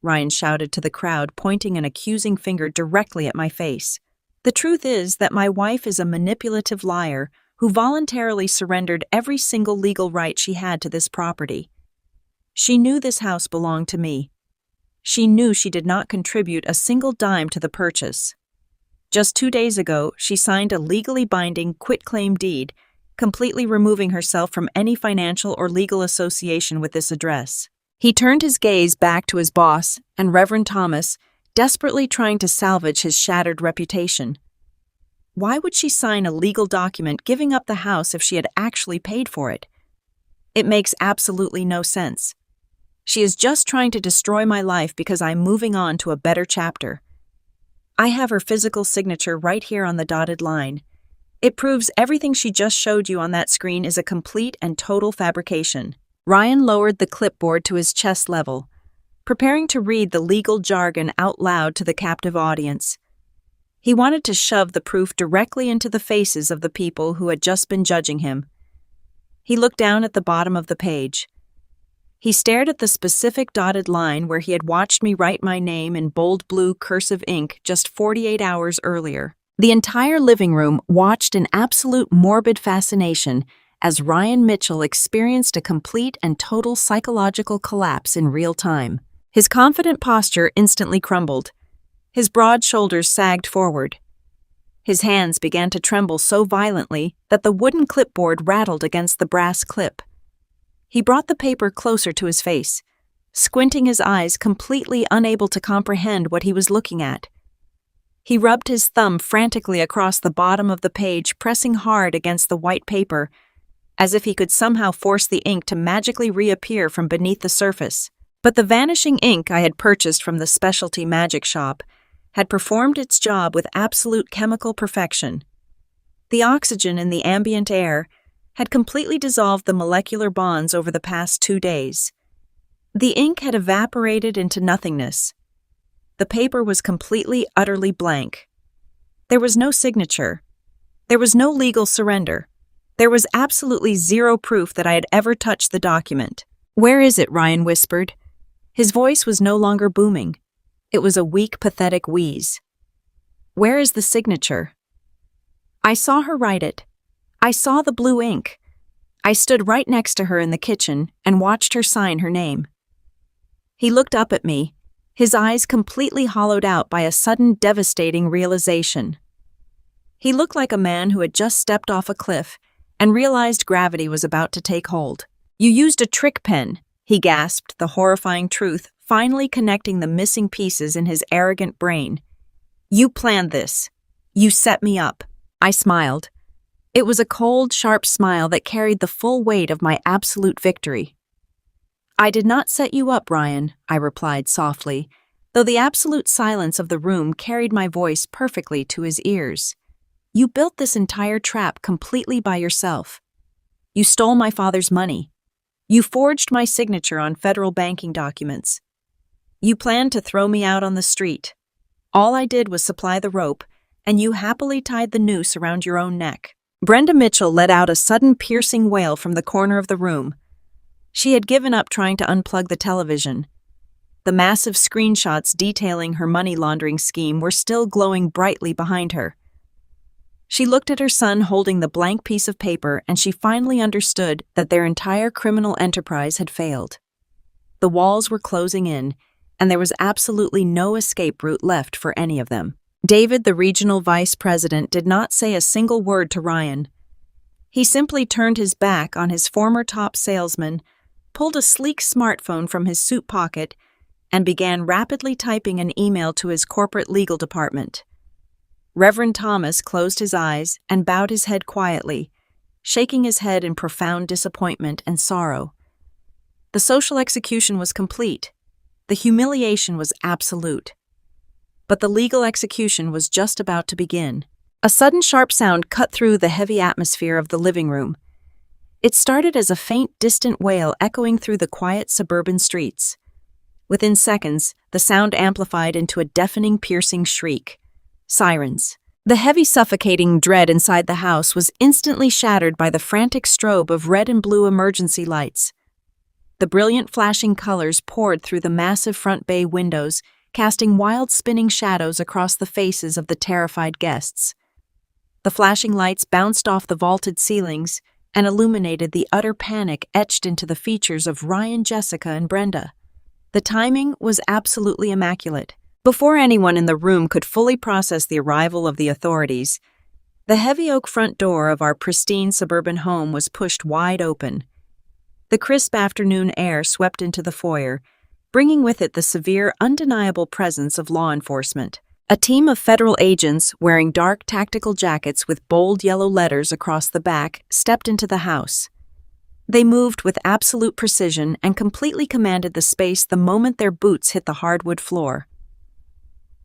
Ryan shouted to the crowd, pointing an accusing finger directly at my face. "The truth is that my wife is a manipulative liar who voluntarily surrendered every single legal right she had to this property. She knew this house belonged to me. She knew she did not contribute a single dime to the purchase. Just 2 days ago, she signed a legally binding quitclaim deed, completely removing herself from any financial or legal association with this address." He turned his gaze back to his boss and Reverend Thomas, desperately trying to salvage his shattered reputation. Why would she sign a legal document giving up the house if she had actually paid for it? It makes absolutely no sense. She is just trying to destroy my life because I'm moving on to a better chapter. I have her physical signature right here on the dotted line. It proves everything she just showed you on that screen is a complete and total fabrication. Ryan lowered the clipboard to his chest level, preparing to read the legal jargon out loud to the captive audience. He wanted to shove the proof directly into the faces of the people who had just been judging him. He looked down at the bottom of the page. He stared at the specific dotted line where he had watched me write my name in bold blue cursive ink just 48 hours earlier. The entire living room watched in absolute morbid fascination as Ryan Mitchell experienced a complete and total psychological collapse in real time. His confident posture instantly crumbled. His broad shoulders sagged forward. His hands began to tremble so violently that the wooden clipboard rattled against the brass clip. He brought the paper closer to his face, squinting his eyes, completely unable to comprehend what he was looking at. He rubbed his thumb frantically across the bottom of the page, pressing hard against the white paper, as if he could somehow force the ink to magically reappear from beneath the surface. But the vanishing ink I had purchased from the specialty magic shop had performed its job with absolute chemical perfection. The oxygen in the ambient air had completely dissolved the molecular bonds over the past 2 days. The ink had evaporated into nothingness. The paper was completely, utterly blank. There was no signature. There was no legal surrender. There was absolutely zero proof that I had ever touched the document. "Where is it?" Ryan whispered. His voice was no longer booming. It was a weak, pathetic wheeze. "Where is the signature?" I saw her write it. I saw the blue ink. I stood right next to her in the kitchen and watched her sign her name. He looked up at me, his eyes completely hollowed out by a sudden devastating realization. He looked like a man who had just stepped off a cliff and realized gravity was about to take hold. "You used a trick pen," he gasped, the horrifying truth finally connecting the missing pieces in his arrogant brain. "You planned this. You set me up." I smiled. It was a cold, sharp smile that carried the full weight of my absolute victory. "I did not set you up, Ryan," I replied softly, though the absolute silence of the room carried my voice perfectly to his ears. "You built this entire trap completely by yourself. You stole my father's money. You forged my signature on federal banking documents. You planned to throw me out on the street. All I did was supply the rope, and you happily tied the noose around your own neck." Brenda Mitchell let out a sudden piercing wail from the corner of the room. She had given up trying to unplug the television. The massive screenshots detailing her money laundering scheme were still glowing brightly behind her. She looked at her son holding the blank piece of paper, and she finally understood that their entire criminal enterprise had failed. The walls were closing in, and there was absolutely no escape route left for any of them. David, the regional vice president, did not say a single word to Ryan. He simply turned his back on his former top salesman, pulled a sleek smartphone from his suit pocket, and began rapidly typing an email to his corporate legal department. Reverend Thomas closed his eyes and bowed his head quietly, shaking his head in profound disappointment and sorrow. The social execution was complete. The humiliation was absolute. But the legal execution was just about to begin. A sudden sharp sound cut through the heavy atmosphere of the living room. It started as a faint, distant wail echoing through the quiet suburban streets. Within seconds, the sound amplified into a deafening, piercing shriek. Sirens. The heavy, suffocating dread inside the house was instantly shattered by the frantic strobe of red and blue emergency lights. The brilliant flashing colors poured through the massive front bay windows, casting wild spinning shadows across the faces of the terrified guests. The flashing lights bounced off the vaulted ceilings and illuminated the utter panic etched into the features of Ryan, Jessica, and Brenda. The timing was absolutely immaculate. Before anyone in the room could fully process the arrival of the authorities, the heavy oak front door of our pristine suburban home was pushed wide open. The crisp afternoon air swept into the foyer, bringing with it the severe, undeniable presence of law enforcement. A team of federal agents wearing dark tactical jackets with bold yellow letters across the back stepped into the house. They moved with absolute precision and completely commanded the space the moment their boots hit the hardwood floor.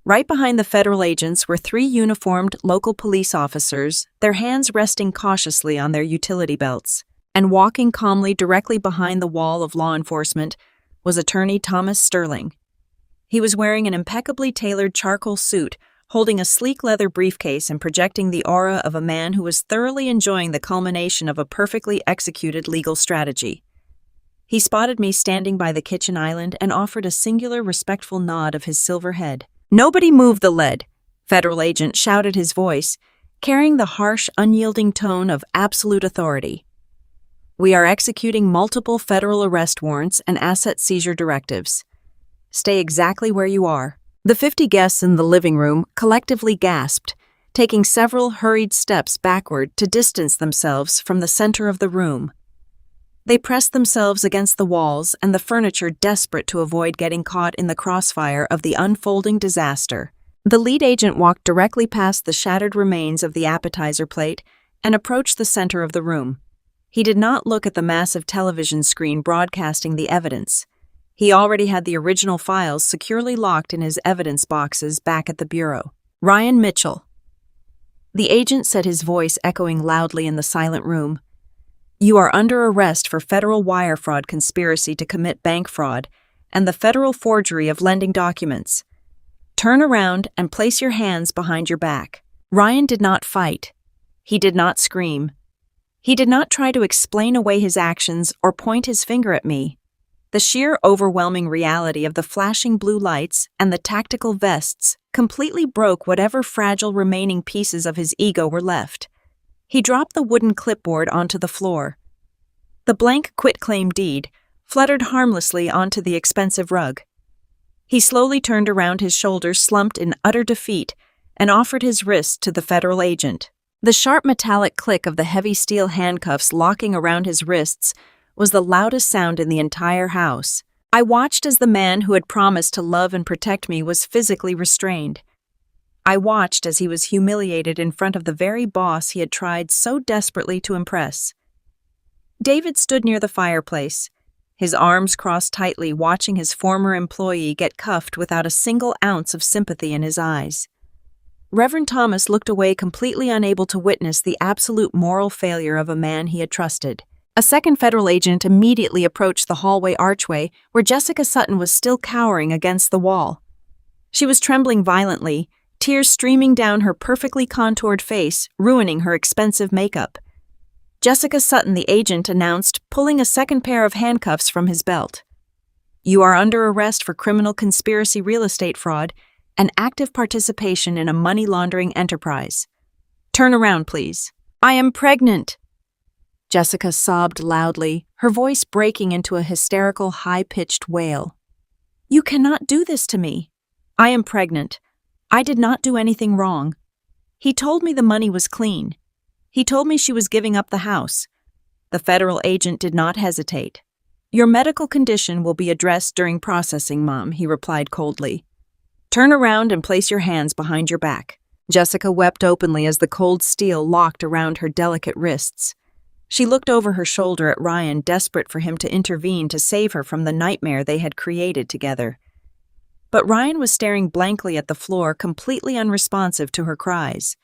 Right behind the federal agents were 3 uniformed local police officers, their hands resting cautiously on their utility belts. And walking calmly directly behind the wall of law enforcement was Attorney Thomas Sterling. He was wearing an impeccably tailored charcoal suit, holding a sleek leather briefcase and projecting the aura of a man who was thoroughly enjoying the culmination of a perfectly executed legal strategy. He spotted me standing by the kitchen island and offered a singular respectful nod of his silver head. "Nobody move the lead," federal agent shouted his voice, carrying the harsh, unyielding tone of absolute authority. "We are executing multiple federal arrest warrants and asset seizure directives. Stay exactly where you are." The 50 guests in the living room collectively gasped, taking several hurried steps backward to distance themselves from the center of the room. They pressed themselves against the walls and the furniture, desperate to avoid getting caught in the crossfire of the unfolding disaster. The lead agent walked directly past the shattered remains of the appetizer plate and approached the center of the room. He did not look at the massive television screen broadcasting the evidence. He already had the original files securely locked in his evidence boxes back at the bureau. "Ryan Mitchell." The agent said, his voice echoing loudly in the silent room. "You are under arrest for federal wire fraud conspiracy to commit bank fraud and the federal forgery of lending documents. Turn around and place your hands behind your back." Ryan did not fight. He did not scream. He did not try to explain away his actions or point his finger at me. The sheer overwhelming reality of the flashing blue lights and the tactical vests completely broke whatever fragile remaining pieces of his ego were left. He dropped the wooden clipboard onto the floor. The blank quitclaim deed fluttered harmlessly onto the expensive rug. He slowly turned around, his shoulders slumped in utter defeat, and offered his wrist to the federal agent. The sharp metallic click of the heavy steel handcuffs locking around his wrists was the loudest sound in the entire house. I watched as the man who had promised to love and protect me was physically restrained. I watched as he was humiliated in front of the very boss he had tried so desperately to impress. David stood near the fireplace, his arms crossed tightly, watching his former employee get cuffed without a single ounce of sympathy in his eyes. Reverend Thomas looked away, completely unable to witness the absolute moral failure of a man he had trusted. A second federal agent immediately approached the hallway archway where Jessica Sutton was still cowering against the wall. She was trembling violently, tears streaming down her perfectly contoured face, ruining her expensive makeup. "Jessica Sutton," the agent announced, pulling a second pair of handcuffs from his belt. You are under arrest for criminal conspiracy real estate fraud and active participation in a money laundering enterprise. Turn around, please. I am pregnant. Jessica sobbed loudly, her voice breaking into a hysterical, high-pitched wail. You cannot do this to me. I am pregnant. I did not do anything wrong. He told me the money was clean. He told me she was giving up the house. The federal agent did not hesitate. Your medical condition will be addressed during processing, Mom, he replied coldly. Turn around and place your hands behind your back. Jessica wept openly as the cold steel locked around her delicate wrists. She looked over her shoulder at Ryan, desperate for him to intervene to save her from the nightmare they had created together. But Ryan was staring blankly at the floor, completely unresponsive to her cries.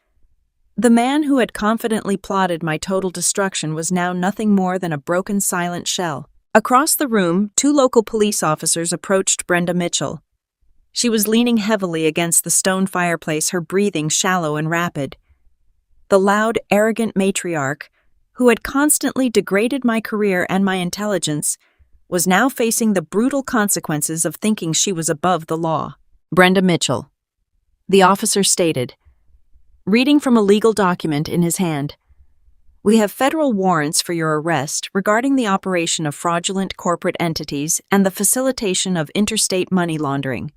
The man who had confidently plotted my total destruction was now nothing more than a broken, silent shell. Across the room, 2 local police officers approached Brenda Mitchell. She was leaning heavily against the stone fireplace, her breathing shallow and rapid. The loud, arrogant matriarch, who had constantly degraded my career and my intelligence, was now facing the brutal consequences of thinking she was above the law. Brenda Mitchell, the officer stated, reading from a legal document in his hand. We have federal warrants for your arrest regarding the operation of fraudulent corporate entities and the facilitation of interstate money laundering.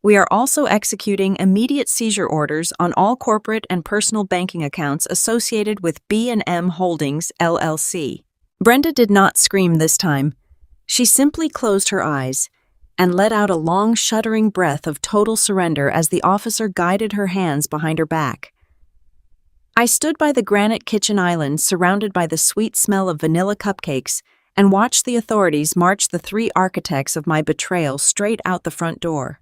We are also executing immediate seizure orders on all corporate and personal banking accounts associated with B&M Holdings, LLC. Brenda did not scream this time. She simply closed her eyes and let out a long, shuddering breath of total surrender as the officer guided her hands behind her back. I stood by the granite kitchen island, surrounded by the sweet smell of vanilla cupcakes, and watched the authorities march the 3 architects of my betrayal straight out the front door.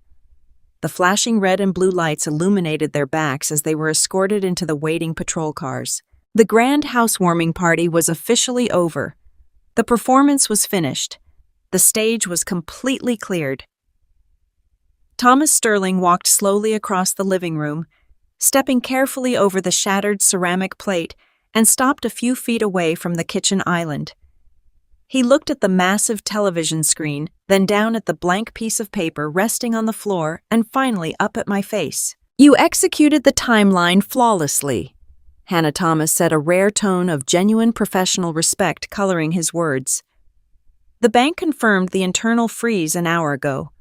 The flashing red and blue lights illuminated their backs as they were escorted into the waiting patrol cars. The grand housewarming party was officially over. The performance was finished. The stage was completely cleared. Thomas Sterling walked slowly across the living room, stepping carefully over the shattered ceramic plate, and stopped a few feet away from the kitchen island. He looked at the massive television screen, then down at the blank piece of paper resting on the floor, and finally up at my face. You executed the timeline flawlessly, Hannah Thomas said, a rare tone of genuine professional respect coloring his words. The bank confirmed the internal freeze an hour ago.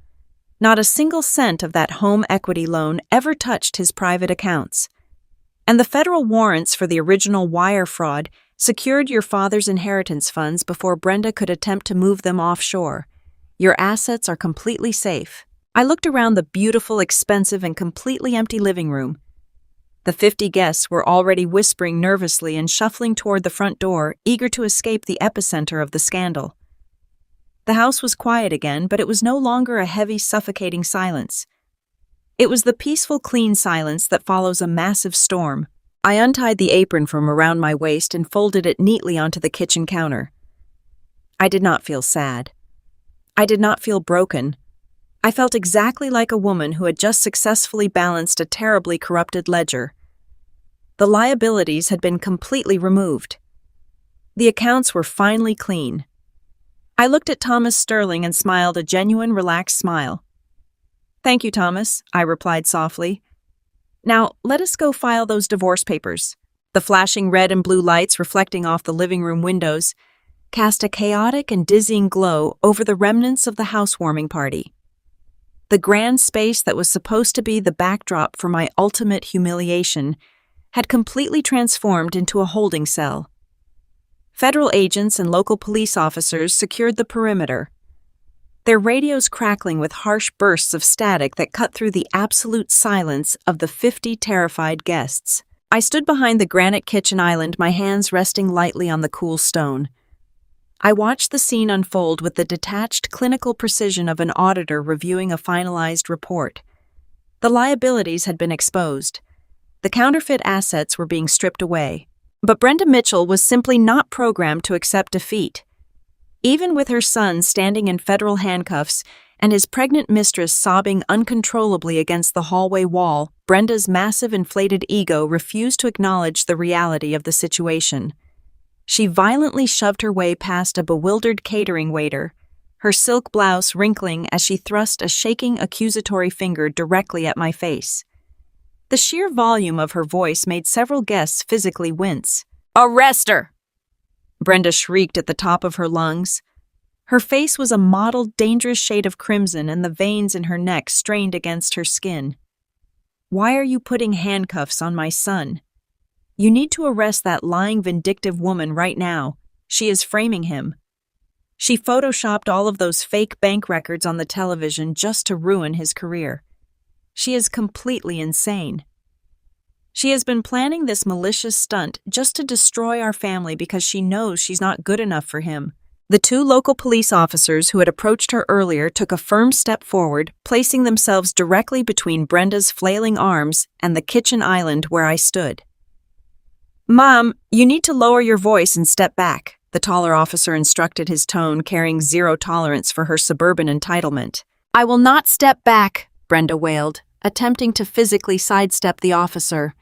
Not a single cent of that home equity loan ever touched his private accounts. And the federal warrants for the original wire fraud secured your father's inheritance funds before Brenda could attempt to move them offshore. Your assets are completely safe. I looked around the beautiful, expensive, and completely empty living room. The 50 guests were already whispering nervously and shuffling toward the front door, eager to escape the epicenter of the scandal. The house was quiet again, but it was no longer a heavy, suffocating silence. It was the peaceful, clean silence that follows a massive storm. I untied the apron from around my waist and folded it neatly onto the kitchen counter. I did not feel sad. I did not feel broken. I felt exactly like a woman who had just successfully balanced a terribly corrupted ledger. The liabilities had been completely removed. The accounts were finally clean. I looked at Thomas Sterling and smiled a genuine, relaxed smile. Thank you, Thomas, I replied softly. Now, let us go file those divorce papers. The flashing red and blue lights reflecting off the living room windows cast a chaotic and dizzying glow over the remnants of the housewarming party. The grand space that was supposed to be the backdrop for my ultimate humiliation had completely transformed into a holding cell. Federal agents and local police officers secured the perimeter, their radios crackling with harsh bursts of static that cut through the absolute silence of the 50 terrified guests. I stood behind the granite kitchen island, my hands resting lightly on the cool stone. I watched the scene unfold with the detached, clinical precision of an auditor reviewing a finalized report. The liabilities had been exposed. The counterfeit assets were being stripped away. But Brenda Mitchell was simply not programmed to accept defeat. Even with her son standing in federal handcuffs and his pregnant mistress sobbing uncontrollably against the hallway wall, Brenda's massive inflated ego refused to acknowledge the reality of the situation. She violently shoved her way past a bewildered catering waiter, her silk blouse wrinkling as she thrust a shaking accusatory finger directly at my face. The sheer volume of her voice made several guests physically wince. "Arrest her!" Brenda shrieked at the top of her lungs. Her face was a mottled, dangerous shade of crimson, and the veins in her neck strained against her skin. "Why are you putting handcuffs on my son? You need to arrest that lying, vindictive woman right now. She is framing him. She photoshopped all of those fake bank records on the television just to ruin his career. She is completely insane. She has been planning this malicious stunt just to destroy our family because she knows she's not good enough for him." The two local police officers who had approached her earlier took a firm step forward, placing themselves directly between Brenda's flailing arms and the kitchen island where I stood. "Mom, you need to lower your voice and step back," the taller officer instructed, his tone carrying zero tolerance for her suburban entitlement. "I will not step back," Brenda wailed, attempting to physically sidestep the officer.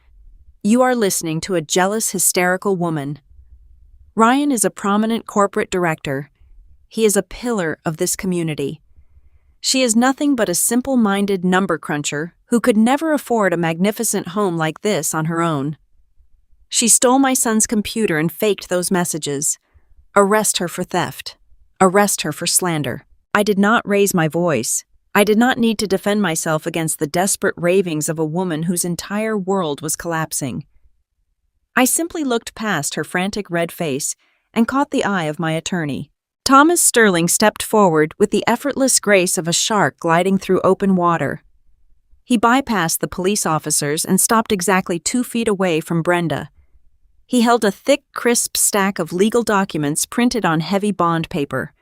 "You are listening to a jealous, hysterical woman. Ryan is a prominent corporate director. He is a pillar of this community. She is nothing but a simple-minded number cruncher who could never afford a magnificent home like this on her own. She stole my son's computer and faked those messages. Arrest her for theft. Arrest her for slander." I did not raise my voice. I did not need to defend myself against the desperate ravings of a woman whose entire world was collapsing. I simply looked past her frantic red face and caught the eye of my attorney. Thomas Sterling stepped forward with the effortless grace of a shark gliding through open water. He bypassed the police officers and stopped exactly 2 feet away from Brenda. He held a thick, crisp stack of legal documents printed on heavy bond paper.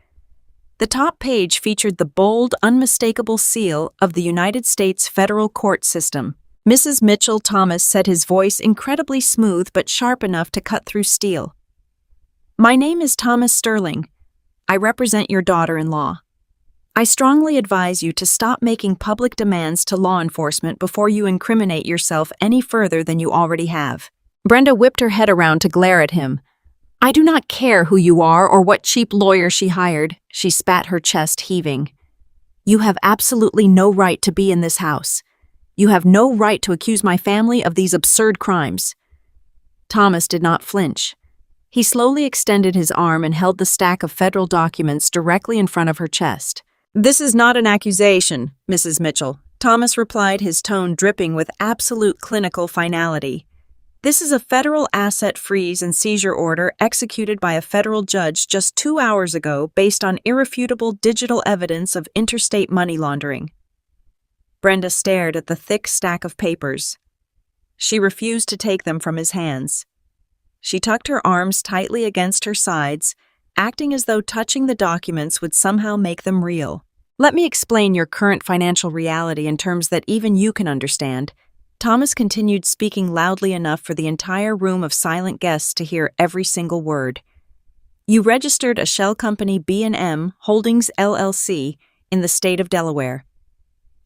The top page featured the bold, unmistakable seal of the United States federal court system. Mrs. Mitchell Thomas said, his voice incredibly smooth but sharp enough to cut through steel. "My name is Thomas Sterling. I represent your daughter-in-law. I strongly advise you to stop making public demands to law enforcement before you incriminate yourself any further than you already have." Brenda whipped her head around to glare at him. "I do not care who you are or what cheap lawyer she hired," she spat, her chest heaving. "You have absolutely no right to be in this house. You have no right to accuse my family of these absurd crimes." Thomas did not flinch. He slowly extended his arm and held the stack of federal documents directly in front of her chest. "This is not an accusation, Mrs. Mitchell," Thomas replied, his tone dripping with absolute clinical finality. "This is a federal asset freeze and seizure order executed by a federal judge just 2 hours ago based on irrefutable digital evidence of interstate money laundering." Brenda stared at the thick stack of papers. She refused to take them from his hands. She tucked her arms tightly against her sides, acting as though touching the documents would somehow make them real. "Let me explain your current financial reality in terms that even you can understand." Thomas continued, speaking loudly enough for the entire room of silent guests to hear every single word. "You registered a shell company, B&M Holdings LLC, in the state of Delaware.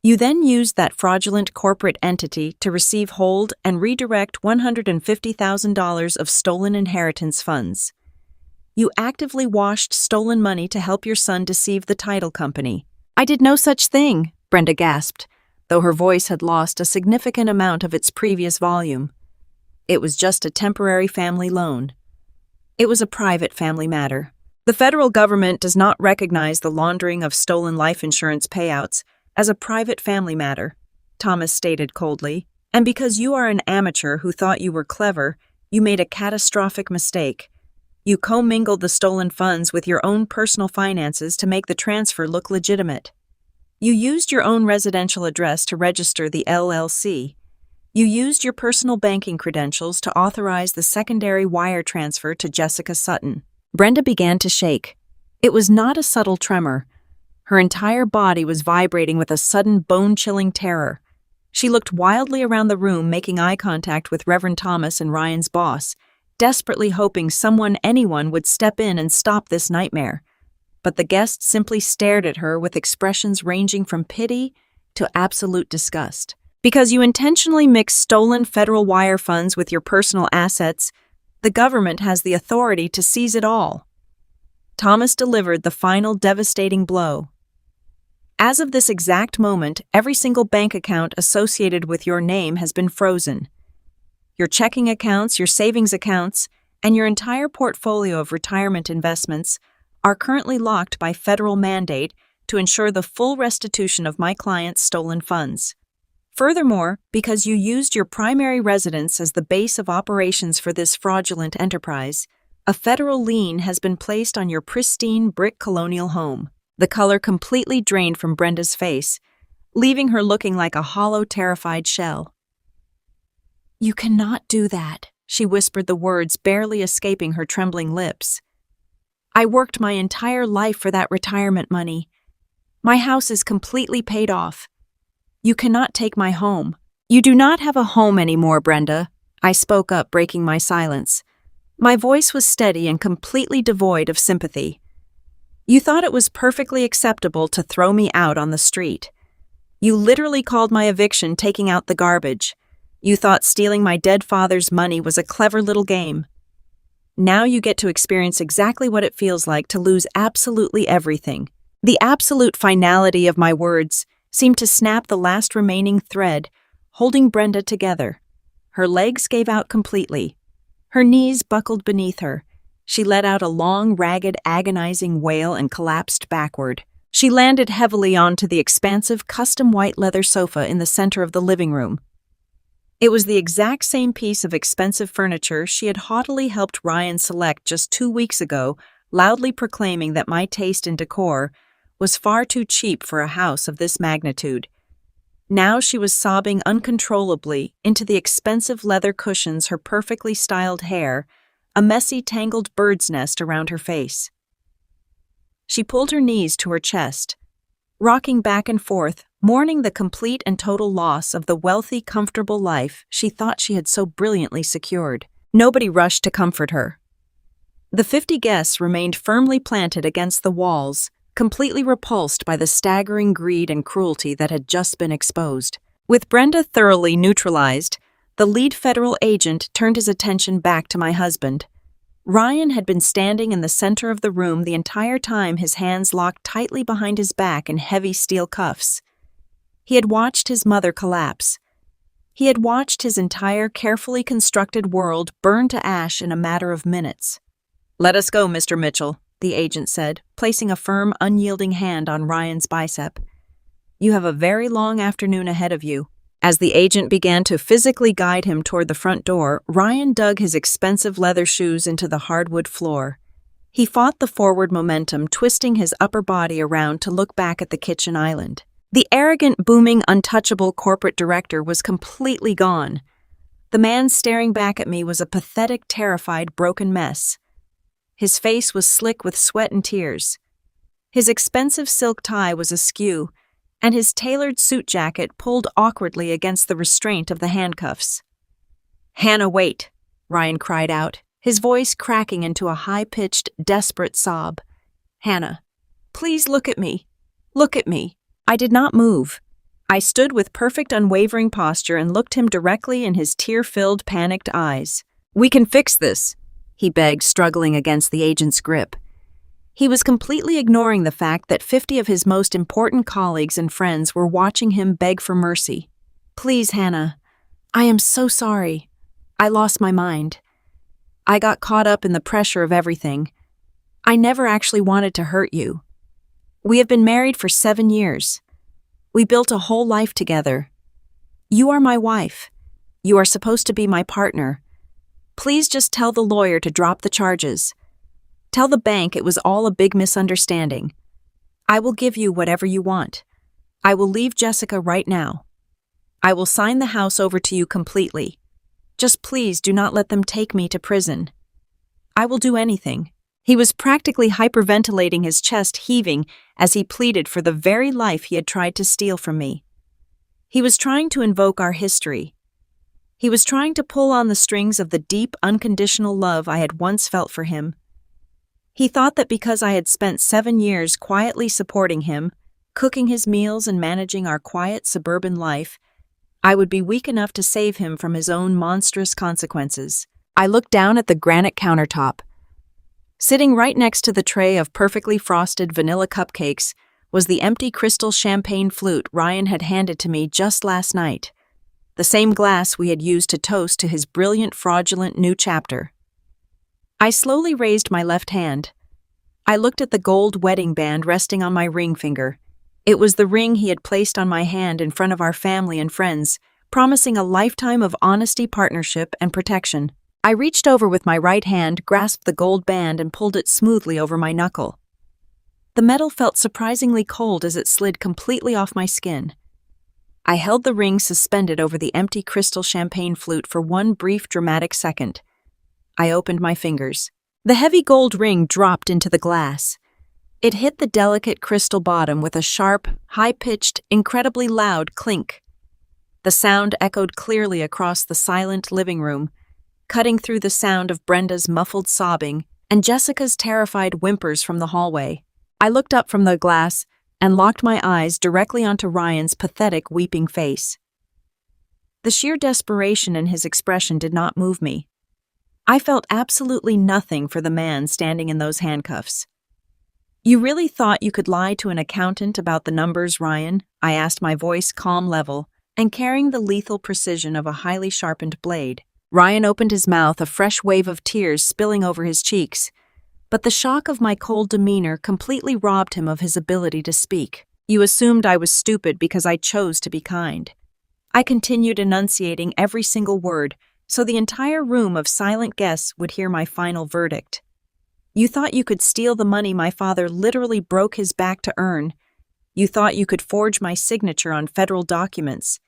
You then used that fraudulent corporate entity to receive, hold, and redirect $150,000 of stolen inheritance funds. You actively washed stolen money to help your son deceive the title company." "I did no such thing," Brenda gasped, though her voice had lost a significant amount of its previous volume. "It was just a temporary family loan. It was a private family matter. The federal government does not recognize the laundering of stolen life insurance payouts as a private family matter," Thomas stated coldly. "And because you are an amateur who thought you were clever, you made a catastrophic mistake. You commingled the stolen funds with your own personal finances to make the transfer look legitimate. You used your own residential address to register the LLC. You used your personal banking credentials to authorize the secondary wire transfer to Jessica Sutton." Brenda began to shake. It was not a subtle tremor. Her entire body was vibrating with a sudden bone-chilling terror. She looked wildly around the room, making eye contact with Reverend Thomas and Ryan's boss, desperately hoping anyone would step in and stop this nightmare. But the guests simply stared at her with expressions ranging from pity to absolute disgust. "Because you intentionally mixed stolen federal wire funds with your personal assets, the government has the authority to seize it all." Thomas delivered the final devastating blow. As of this exact moment, every single bank account associated with your name has been frozen. Your checking accounts, your savings accounts, and your entire portfolio of retirement investments are currently locked by federal mandate to ensure the full restitution of my client's stolen funds. Furthermore, because you used your primary residence as the base of operations for this fraudulent enterprise, a federal lien has been placed on your pristine brick colonial home. The color completely drained from Brenda's face, leaving her looking like a hollow, terrified shell. "You cannot do that," she whispered the words barely escaping her trembling lips. "I worked my entire life for that retirement money. My house is completely paid off. You cannot take my home." "You do not have a home anymore, Brenda," I spoke up, breaking my silence. My voice was steady and completely devoid of sympathy. "You thought it was perfectly acceptable to throw me out on the street. You literally called my eviction taking out the garbage. You thought stealing my dead father's money was a clever little game. Now you get to experience exactly what it feels like to lose absolutely everything." The absolute finality of my words seemed to snap the last remaining thread, holding Brenda together. Her legs gave out completely. Her knees buckled beneath her. She let out a long, ragged, agonizing wail and collapsed backward. She landed heavily onto the expansive, custom white leather sofa in the center of the living room. It was the exact same piece of expensive furniture she had haughtily helped Ryan select just 2 weeks ago, loudly proclaiming that my taste in decor was far too cheap for a house of this magnitude. Now she was sobbing uncontrollably into the expensive leather cushions, her perfectly styled hair, a messy, tangled bird's nest around her face. She pulled her knees to her chest, rocking back and forth, mourning the complete and total loss of the wealthy, comfortable life she thought she had so brilliantly secured. Nobody rushed to comfort her. The 50 guests remained firmly planted against the walls, completely repulsed by the staggering greed and cruelty that had just been exposed. With Brenda thoroughly neutralized, the lead federal agent turned his attention back to my husband. Ryan had been standing in the center of the room the entire time, his hands locked tightly behind his back in heavy steel cuffs. He had watched his mother collapse. He had watched his entire carefully constructed world burn to ash in a matter of minutes. "Let us go, Mr. Mitchell," the agent said, placing a firm, unyielding hand on Ryan's bicep. "You have a very long afternoon ahead of you." As the agent began to physically guide him toward the front door, Ryan dug his expensive leather shoes into the hardwood floor. He fought the forward momentum, twisting his upper body around to look back at the kitchen island. The arrogant, booming, untouchable corporate director was completely gone. The man staring back at me was a pathetic, terrified, broken mess. His face was slick with sweat and tears. His expensive silk tie was askew, and his tailored suit jacket pulled awkwardly against the restraint of the handcuffs. "Hannah, wait," Ryan cried out, his voice cracking into a high-pitched, desperate sob. "Hannah, please look at me. Look at me." I did not move. I stood with perfect, unwavering posture and looked him directly in his tear-filled, panicked eyes. "We can fix this," he begged, struggling against the agent's grip. He was completely ignoring the fact that 50 of his most important colleagues and friends were watching him beg for mercy. "Please, Hannah. I am so sorry. I lost my mind. I got caught up in the pressure of everything. I never actually wanted to hurt you. We have been married for 7 years. We built a whole life together. You are my wife. You are supposed to be my partner. Please just tell the lawyer to drop the charges. Tell the bank it was all a big misunderstanding. I will give you whatever you want. I will leave Jessica right now. I will sign the house over to you completely. Just please do not let them take me to prison. I will do anything." He was practically hyperventilating, his chest heaving as he pleaded for the very life he had tried to steal from me. He was trying to invoke our history. He was trying to pull on the strings of the deep, unconditional love I had once felt for him. He thought that because I had spent 7 years quietly supporting him, cooking his meals and managing our quiet suburban life, I would be weak enough to save him from his own monstrous consequences. I looked down at the granite countertop. Sitting right next to the tray of perfectly frosted vanilla cupcakes was the empty crystal champagne flute Ryan had handed to me just last night, the same glass we had used to toast to his brilliant, fraudulent new chapter. I slowly raised my left hand. I looked at the gold wedding band resting on my ring finger. It was the ring he had placed on my hand in front of our family and friends, promising a lifetime of honesty, partnership, and protection. I reached over with my right hand, grasped the gold band, and pulled it smoothly over my knuckle. The metal felt surprisingly cold as it slid completely off my skin. I held the ring suspended over the empty crystal champagne flute for one brief, dramatic second. I opened my fingers. The heavy gold ring dropped into the glass. It hit the delicate crystal bottom with a sharp, high-pitched, incredibly loud clink. The sound echoed clearly across the silent living room, cutting through the sound of Brenda's muffled sobbing and Jessica's terrified whimpers from the hallway. I looked up from the glass and locked my eyes directly onto Ryan's pathetic, weeping face. The sheer desperation in his expression did not move me. I felt absolutely nothing for the man standing in those handcuffs. "You really thought you could lie to an accountant about the numbers, Ryan?" I asked, my voice calm, level, and carrying the lethal precision of a highly sharpened blade. Ryan opened his mouth, a fresh wave of tears spilling over his cheeks, but the shock of my cold demeanor completely robbed him of his ability to speak. "You assumed I was stupid because I chose to be kind." I continued enunciating every single word, so the entire room of silent guests would hear my final verdict. "You thought you could steal the money my father literally broke his back to earn. You thought you could forge my signature on federal documents.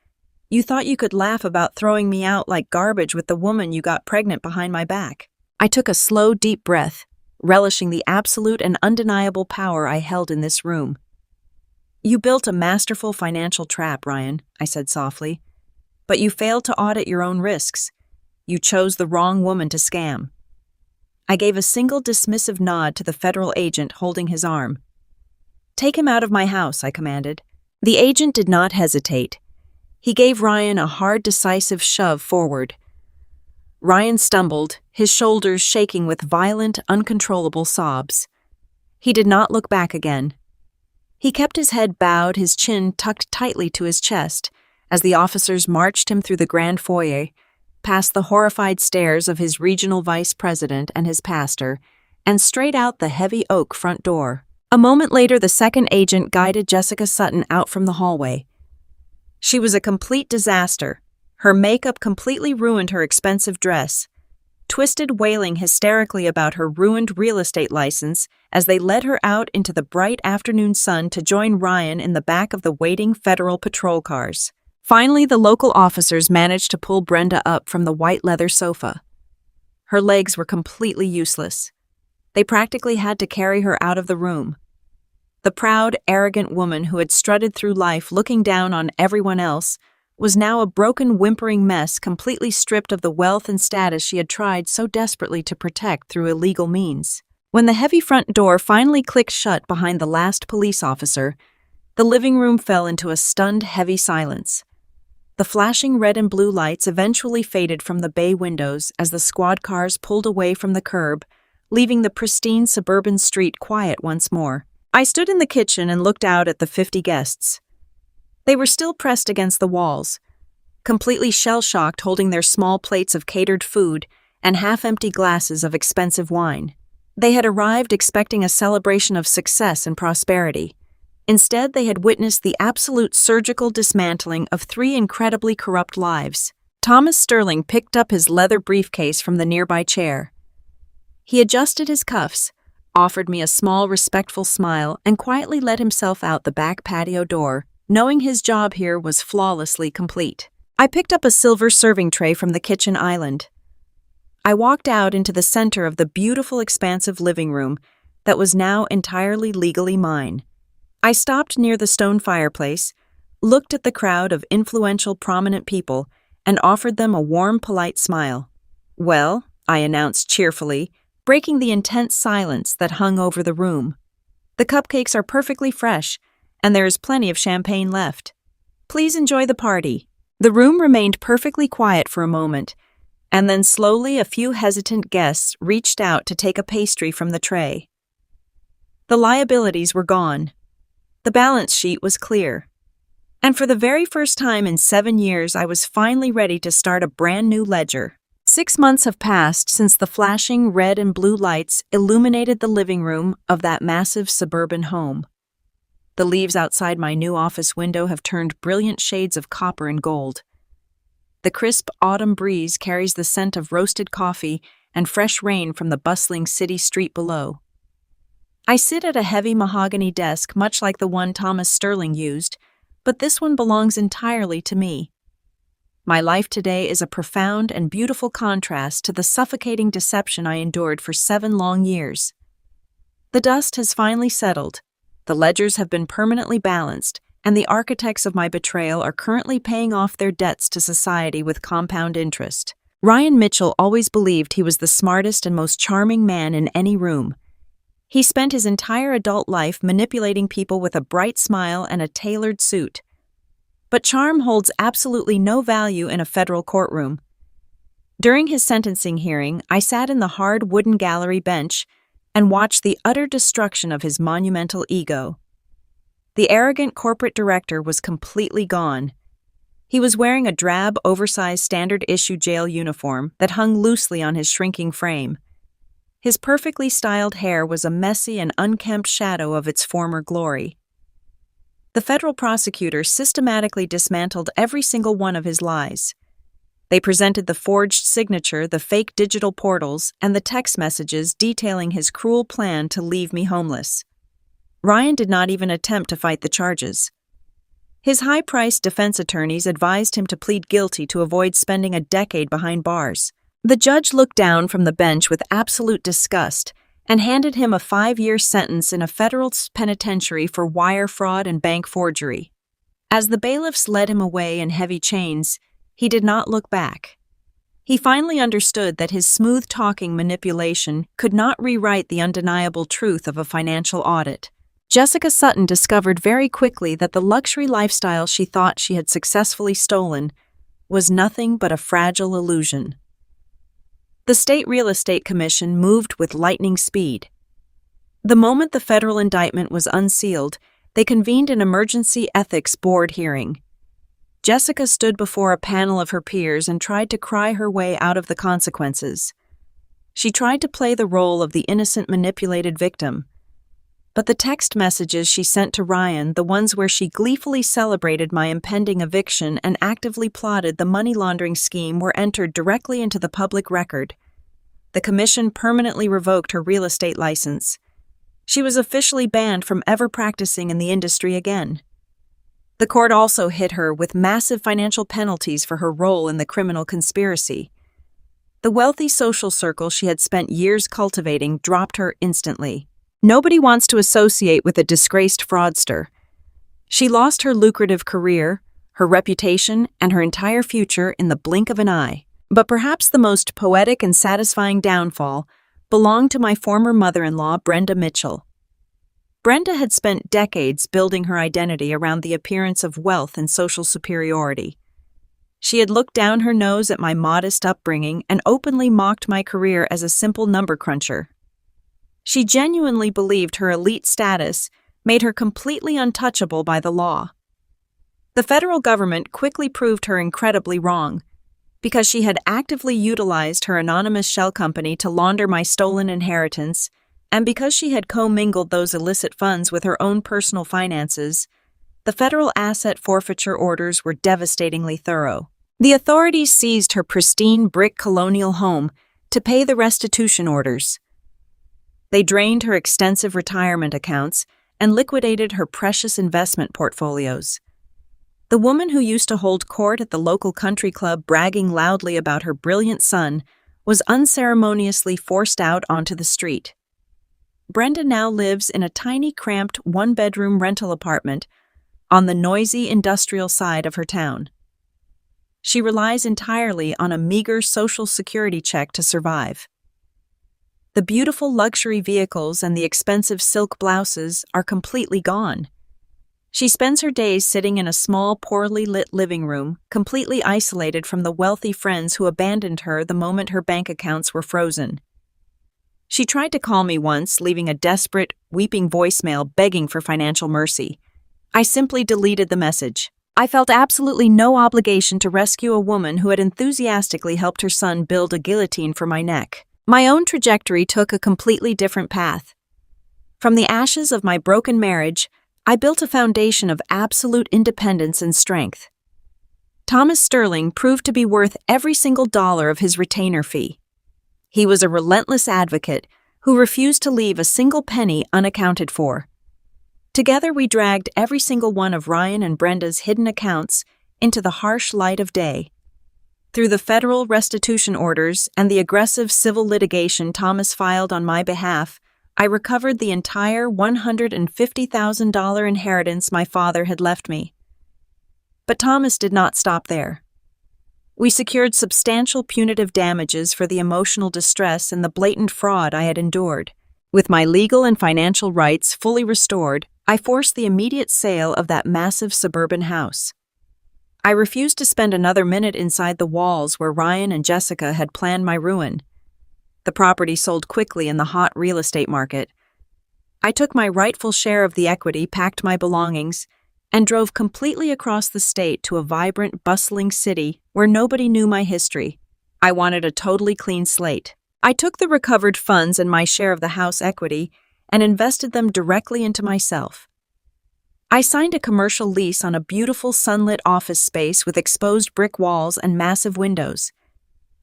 You thought you could laugh about throwing me out like garbage with the woman you got pregnant behind my back." I took a slow, deep breath, relishing the absolute and undeniable power I held in this room. "You built a masterful financial trap, Ryan," I said softly, "but you failed to audit your own risks. You chose the wrong woman to scam." I gave a single dismissive nod to the federal agent holding his arm. "Take him out of my house," I commanded. The agent did not hesitate. He gave Ryan a hard, decisive shove forward. Ryan stumbled, his shoulders shaking with violent, uncontrollable sobs. He did not look back again. He kept his head bowed, his chin tucked tightly to his chest, as the officers marched him through the grand foyer, past the horrified stares of his regional vice president and his pastor, and straight out the heavy oak front door. A moment later, the second agent guided Jessica Sutton out from the hallway. She was a complete disaster. Her makeup completely ruined her expensive dress. Twisted wailing hysterically about her ruined real estate license as they led her out into the bright afternoon sun to join Ryan in the back of the waiting federal patrol cars. Finally, the local officers managed to pull Brenda up from the white leather sofa. Her legs were completely useless. They practically had to carry her out of the room. The proud, arrogant woman who had strutted through life looking down on everyone else was now a broken, whimpering mess, completely stripped of the wealth and status she had tried so desperately to protect through illegal means. When the heavy front door finally clicked shut behind the last police officer, the living room fell into a stunned, heavy silence. The flashing red and blue lights eventually faded from the bay windows as the squad cars pulled away from the curb, leaving the pristine suburban street quiet once more. I stood in the kitchen and looked out at the 50 guests. They were still pressed against the walls, completely shell-shocked, holding their small plates of catered food and half-empty glasses of expensive wine. They had arrived expecting a celebration of success and prosperity. Instead, they had witnessed the absolute surgical dismantling of 3 incredibly corrupt lives. Thomas Sterling picked up his leather briefcase from the nearby chair. He adjusted his cuffs, offered me a small, respectful smile, and quietly let himself out the back patio door, knowing his job here was flawlessly complete. I picked up a silver serving tray from the kitchen island. I walked out into the center of the beautiful, expansive living room that was now entirely legally mine. I stopped near the stone fireplace, looked at the crowd of influential, prominent people, and offered them a warm, polite smile. "Well," I announced cheerfully, breaking the intense silence that hung over the room. "The cupcakes are perfectly fresh, and there is plenty of champagne left. Please enjoy the party." The room remained perfectly quiet for a moment, And then slowly a few hesitant guests reached out to take a pastry from the tray. The liabilities were gone. The balance sheet was clear. And for the very first time in 7 years, I was finally ready to start a brand new ledger. 6 months have passed since the flashing red and blue lights illuminated the living room of that massive suburban home. The leaves outside my new office window have turned brilliant shades of copper and gold. The crisp autumn breeze carries the scent of roasted coffee and fresh rain from the bustling city street below. I sit at a heavy mahogany desk much like the one Thomas Sterling used, but this one belongs entirely to me. My life today is a profound and beautiful contrast to the suffocating deception I endured for 7 long years. The dust has finally settled, the ledgers have been permanently balanced, and the architects of my betrayal are currently paying off their debts to society with compound interest. Ryan Mitchell always believed he was the smartest and most charming man in any room. He spent his entire adult life manipulating people with a bright smile and a tailored suit. But charm holds absolutely no value in a federal courtroom. During his sentencing hearing, I sat in the hard wooden gallery bench and watched the utter destruction of his monumental ego. The arrogant corporate director was completely gone. He was wearing a drab, oversized standard-issue jail uniform that hung loosely on his shrinking frame. His perfectly styled hair was a messy and unkempt shadow of its former glory. The federal prosecutor systematically dismantled every single one of his lies. They presented the forged signature, the fake digital portals, and the text messages detailing his cruel plan to leave me homeless. Ryan did not even attempt to fight the charges. His high-priced defense attorneys advised him to plead guilty to avoid spending a decade behind bars. The judge looked down from the bench with absolute disgust and handed him a 5-year sentence in a federal penitentiary for wire fraud and bank forgery. As the bailiffs led him away in heavy chains, he did not look back. He finally understood that his smooth-talking manipulation could not rewrite the undeniable truth of a financial audit. Jessica Sutton discovered very quickly that the luxury lifestyle she thought she had successfully stolen was nothing but a fragile illusion. The State Real Estate Commission moved with lightning speed. The moment the federal indictment was unsealed, they convened an emergency ethics board hearing. Jessica stood before a panel of her peers and tried to cry her way out of the consequences. She tried to play the role of the innocent manipulated victim. But the text messages she sent to Ryan, the ones where she gleefully celebrated my impending eviction and actively plotted the money laundering scheme, were entered directly into the public record. The commission permanently revoked her real estate license. She was officially banned from ever practicing in the industry again. The court also hit her with massive financial penalties for her role in the criminal conspiracy. The wealthy social circle she had spent years cultivating dropped her instantly. Nobody wants to associate with a disgraced fraudster. She lost her lucrative career, her reputation, and her entire future in the blink of an eye. But perhaps the most poetic and satisfying downfall belonged to my former mother-in-law, Brenda Mitchell. Brenda had spent decades building her identity around the appearance of wealth and social superiority. She had looked down her nose at my modest upbringing and openly mocked my career as a simple number cruncher. She genuinely believed her elite status made her completely untouchable by the law. The federal government quickly proved her incredibly wrong, because she had actively utilized her anonymous shell company to launder my stolen inheritance, and because she had commingled those illicit funds with her own personal finances. The federal asset forfeiture orders were devastatingly thorough. The authorities seized her pristine brick colonial home to pay the restitution orders. They drained her extensive retirement accounts and liquidated her precious investment portfolios. The woman who used to hold court at the local country club bragging loudly about her brilliant son was unceremoniously forced out onto the street. Brenda now lives in a tiny, cramped, one-bedroom rental apartment on the noisy industrial side of her town. She relies entirely on a meager Social Security check to survive. The beautiful luxury vehicles and the expensive silk blouses are completely gone. She spends her days sitting in a small, poorly lit living room, completely isolated from the wealthy friends who abandoned her the moment her bank accounts were frozen. She tried to call me once, leaving a desperate, weeping voicemail begging for financial mercy. I simply deleted the message. I felt absolutely no obligation to rescue a woman who had enthusiastically helped her son build a guillotine for my neck. My own trajectory took a completely different path. From the ashes of my broken marriage, I built a foundation of absolute independence and strength. Thomas Sterling proved to be worth every single dollar of his retainer fee. He was a relentless advocate who refused to leave a single penny unaccounted for. Together we dragged every single one of Ryan and Brenda's hidden accounts into the harsh light of day. Through the federal restitution orders and the aggressive civil litigation Thomas filed on my behalf, I recovered the entire $150,000 inheritance my father had left me. But Thomas did not stop there. We secured substantial punitive damages for the emotional distress and the blatant fraud I had endured. With my legal and financial rights fully restored, I forced the immediate sale of that massive suburban house. I refused to spend another minute inside the walls where Ryan and Jessica had planned my ruin. The property sold quickly in the hot real estate market. I took my rightful share of the equity, packed my belongings, and drove completely across the state to a vibrant, bustling city where nobody knew my history. I wanted a totally clean slate. I took the recovered funds and my share of the house equity and invested them directly into myself. I signed a commercial lease on a beautiful sunlit office space with exposed brick walls and massive windows.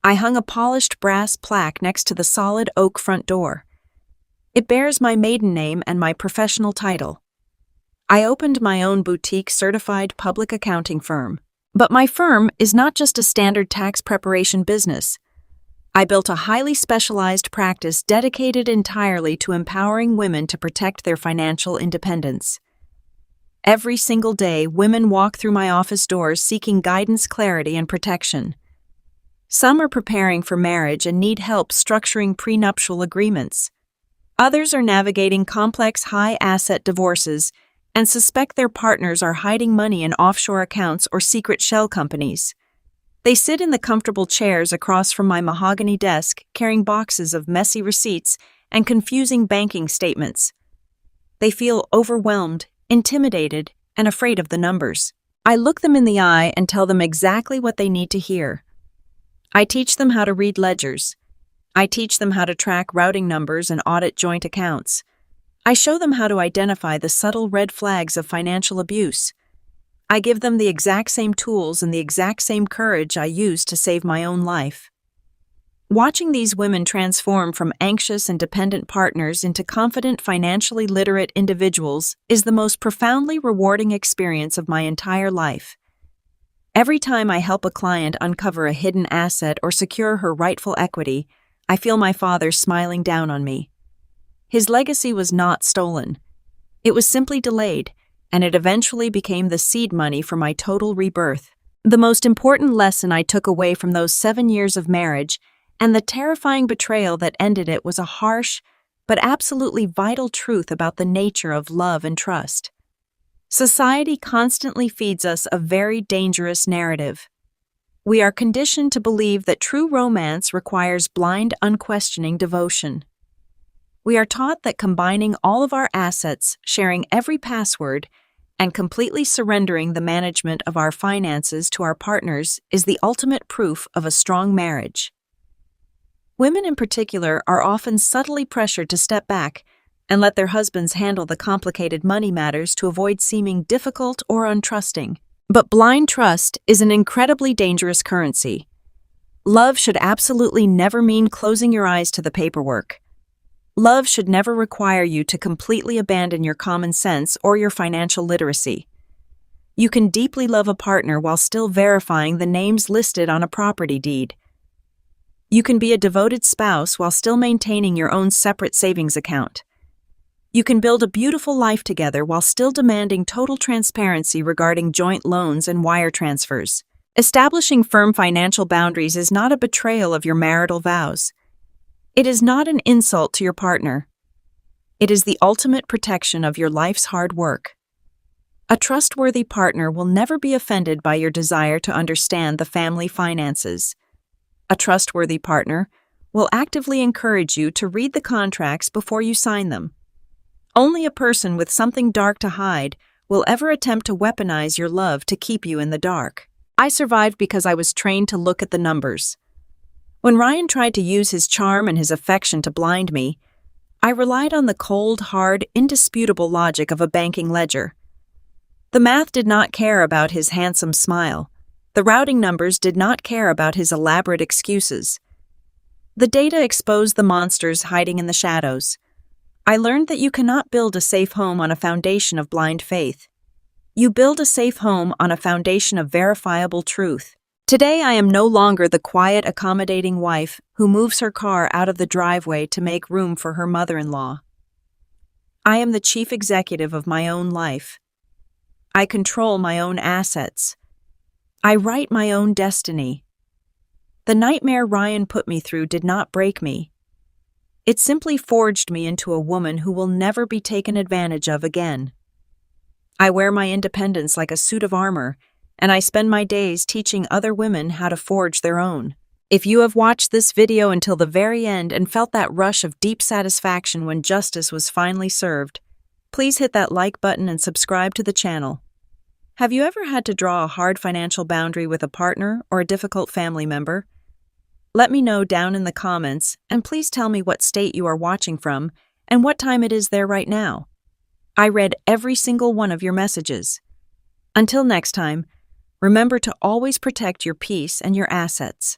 I hung a polished brass plaque next to the solid oak front door. It bears my maiden name and my professional title. I opened my own boutique certified public accounting firm. But my firm is not just a standard tax preparation business. I built a highly specialized practice dedicated entirely to empowering women to protect their financial independence. Every single day, women walk through my office doors seeking guidance, clarity, and protection. Some are preparing for marriage and need help structuring prenuptial agreements. Others are navigating complex high-asset divorces and suspect their partners are hiding money in offshore accounts or secret shell companies. They sit in the comfortable chairs across from my mahogany desk, carrying boxes of messy receipts and confusing banking statements. They feel overwhelmed, intimidated, and afraid of the numbers. I look them in the eye and tell them exactly what they need to hear. I teach them how to read ledgers. I teach them how to track routing numbers and audit joint accounts. I show them how to identify the subtle red flags of financial abuse. I give them the exact same tools and the exact same courage I used to save my own life. Watching these women transform from anxious and dependent partners into confident, financially literate individuals is the most profoundly rewarding experience of my entire life. Every time I help a client uncover a hidden asset or secure her rightful equity, I feel my father smiling down on me. His legacy was not stolen. It was simply delayed, and it eventually became the seed money for my total rebirth. The most important lesson I took away from those 7 years of marriage and the terrifying betrayal that ended it was a harsh, but absolutely vital truth about the nature of love and trust. Society constantly feeds us a very dangerous narrative. We are conditioned to believe that true romance requires blind, unquestioning devotion. We are taught that combining all of our assets, sharing every password, and completely surrendering the management of our finances to our partners is the ultimate proof of a strong marriage. Women in particular are often subtly pressured to step back and let their husbands handle the complicated money matters to avoid seeming difficult or untrusting. But blind trust is an incredibly dangerous currency. Love should absolutely never mean closing your eyes to the paperwork. Love should never require you to completely abandon your common sense or your financial literacy. You can deeply love a partner while still verifying the names listed on a property deed. You can be a devoted spouse while still maintaining your own separate savings account. You can build a beautiful life together while still demanding total transparency regarding joint loans and wire transfers. Establishing firm financial boundaries is not a betrayal of your marital vows. It is not an insult to your partner. It is the ultimate protection of your life's hard work. A trustworthy partner will never be offended by your desire to understand the family finances. A trustworthy partner will actively encourage you to read the contracts before you sign them. Only a person with something dark to hide will ever attempt to weaponize your love to keep you in the dark. I survived because I was trained to look at the numbers. When Ryan tried to use his charm and his affection to blind me, I relied on the cold, hard, indisputable logic of a banking ledger. The math did not care about his handsome smile. The routing numbers did not care about his elaborate excuses. The data exposed the monsters hiding in the shadows. I learned that you cannot build a safe home on a foundation of blind faith. You build a safe home on a foundation of verifiable truth. Today I am no longer the quiet, accommodating wife who moves her car out of the driveway to make room for her mother-in-law. I am the chief executive of my own life. I control my own assets. I write my own destiny. The nightmare Ryan put me through did not break me. It simply forged me into a woman who will never be taken advantage of again. I wear my independence like a suit of armor, and I spend my days teaching other women how to forge their own. If you have watched this video until the very end and felt that rush of deep satisfaction when justice was finally served, please hit that like button and subscribe to the channel. Have you ever had to draw a hard financial boundary with a partner or a difficult family member? Let me know down in the comments, and please tell me what state you are watching from and what time it is there right now. I read every single one of your messages. Until next time, remember to always protect your peace and your assets.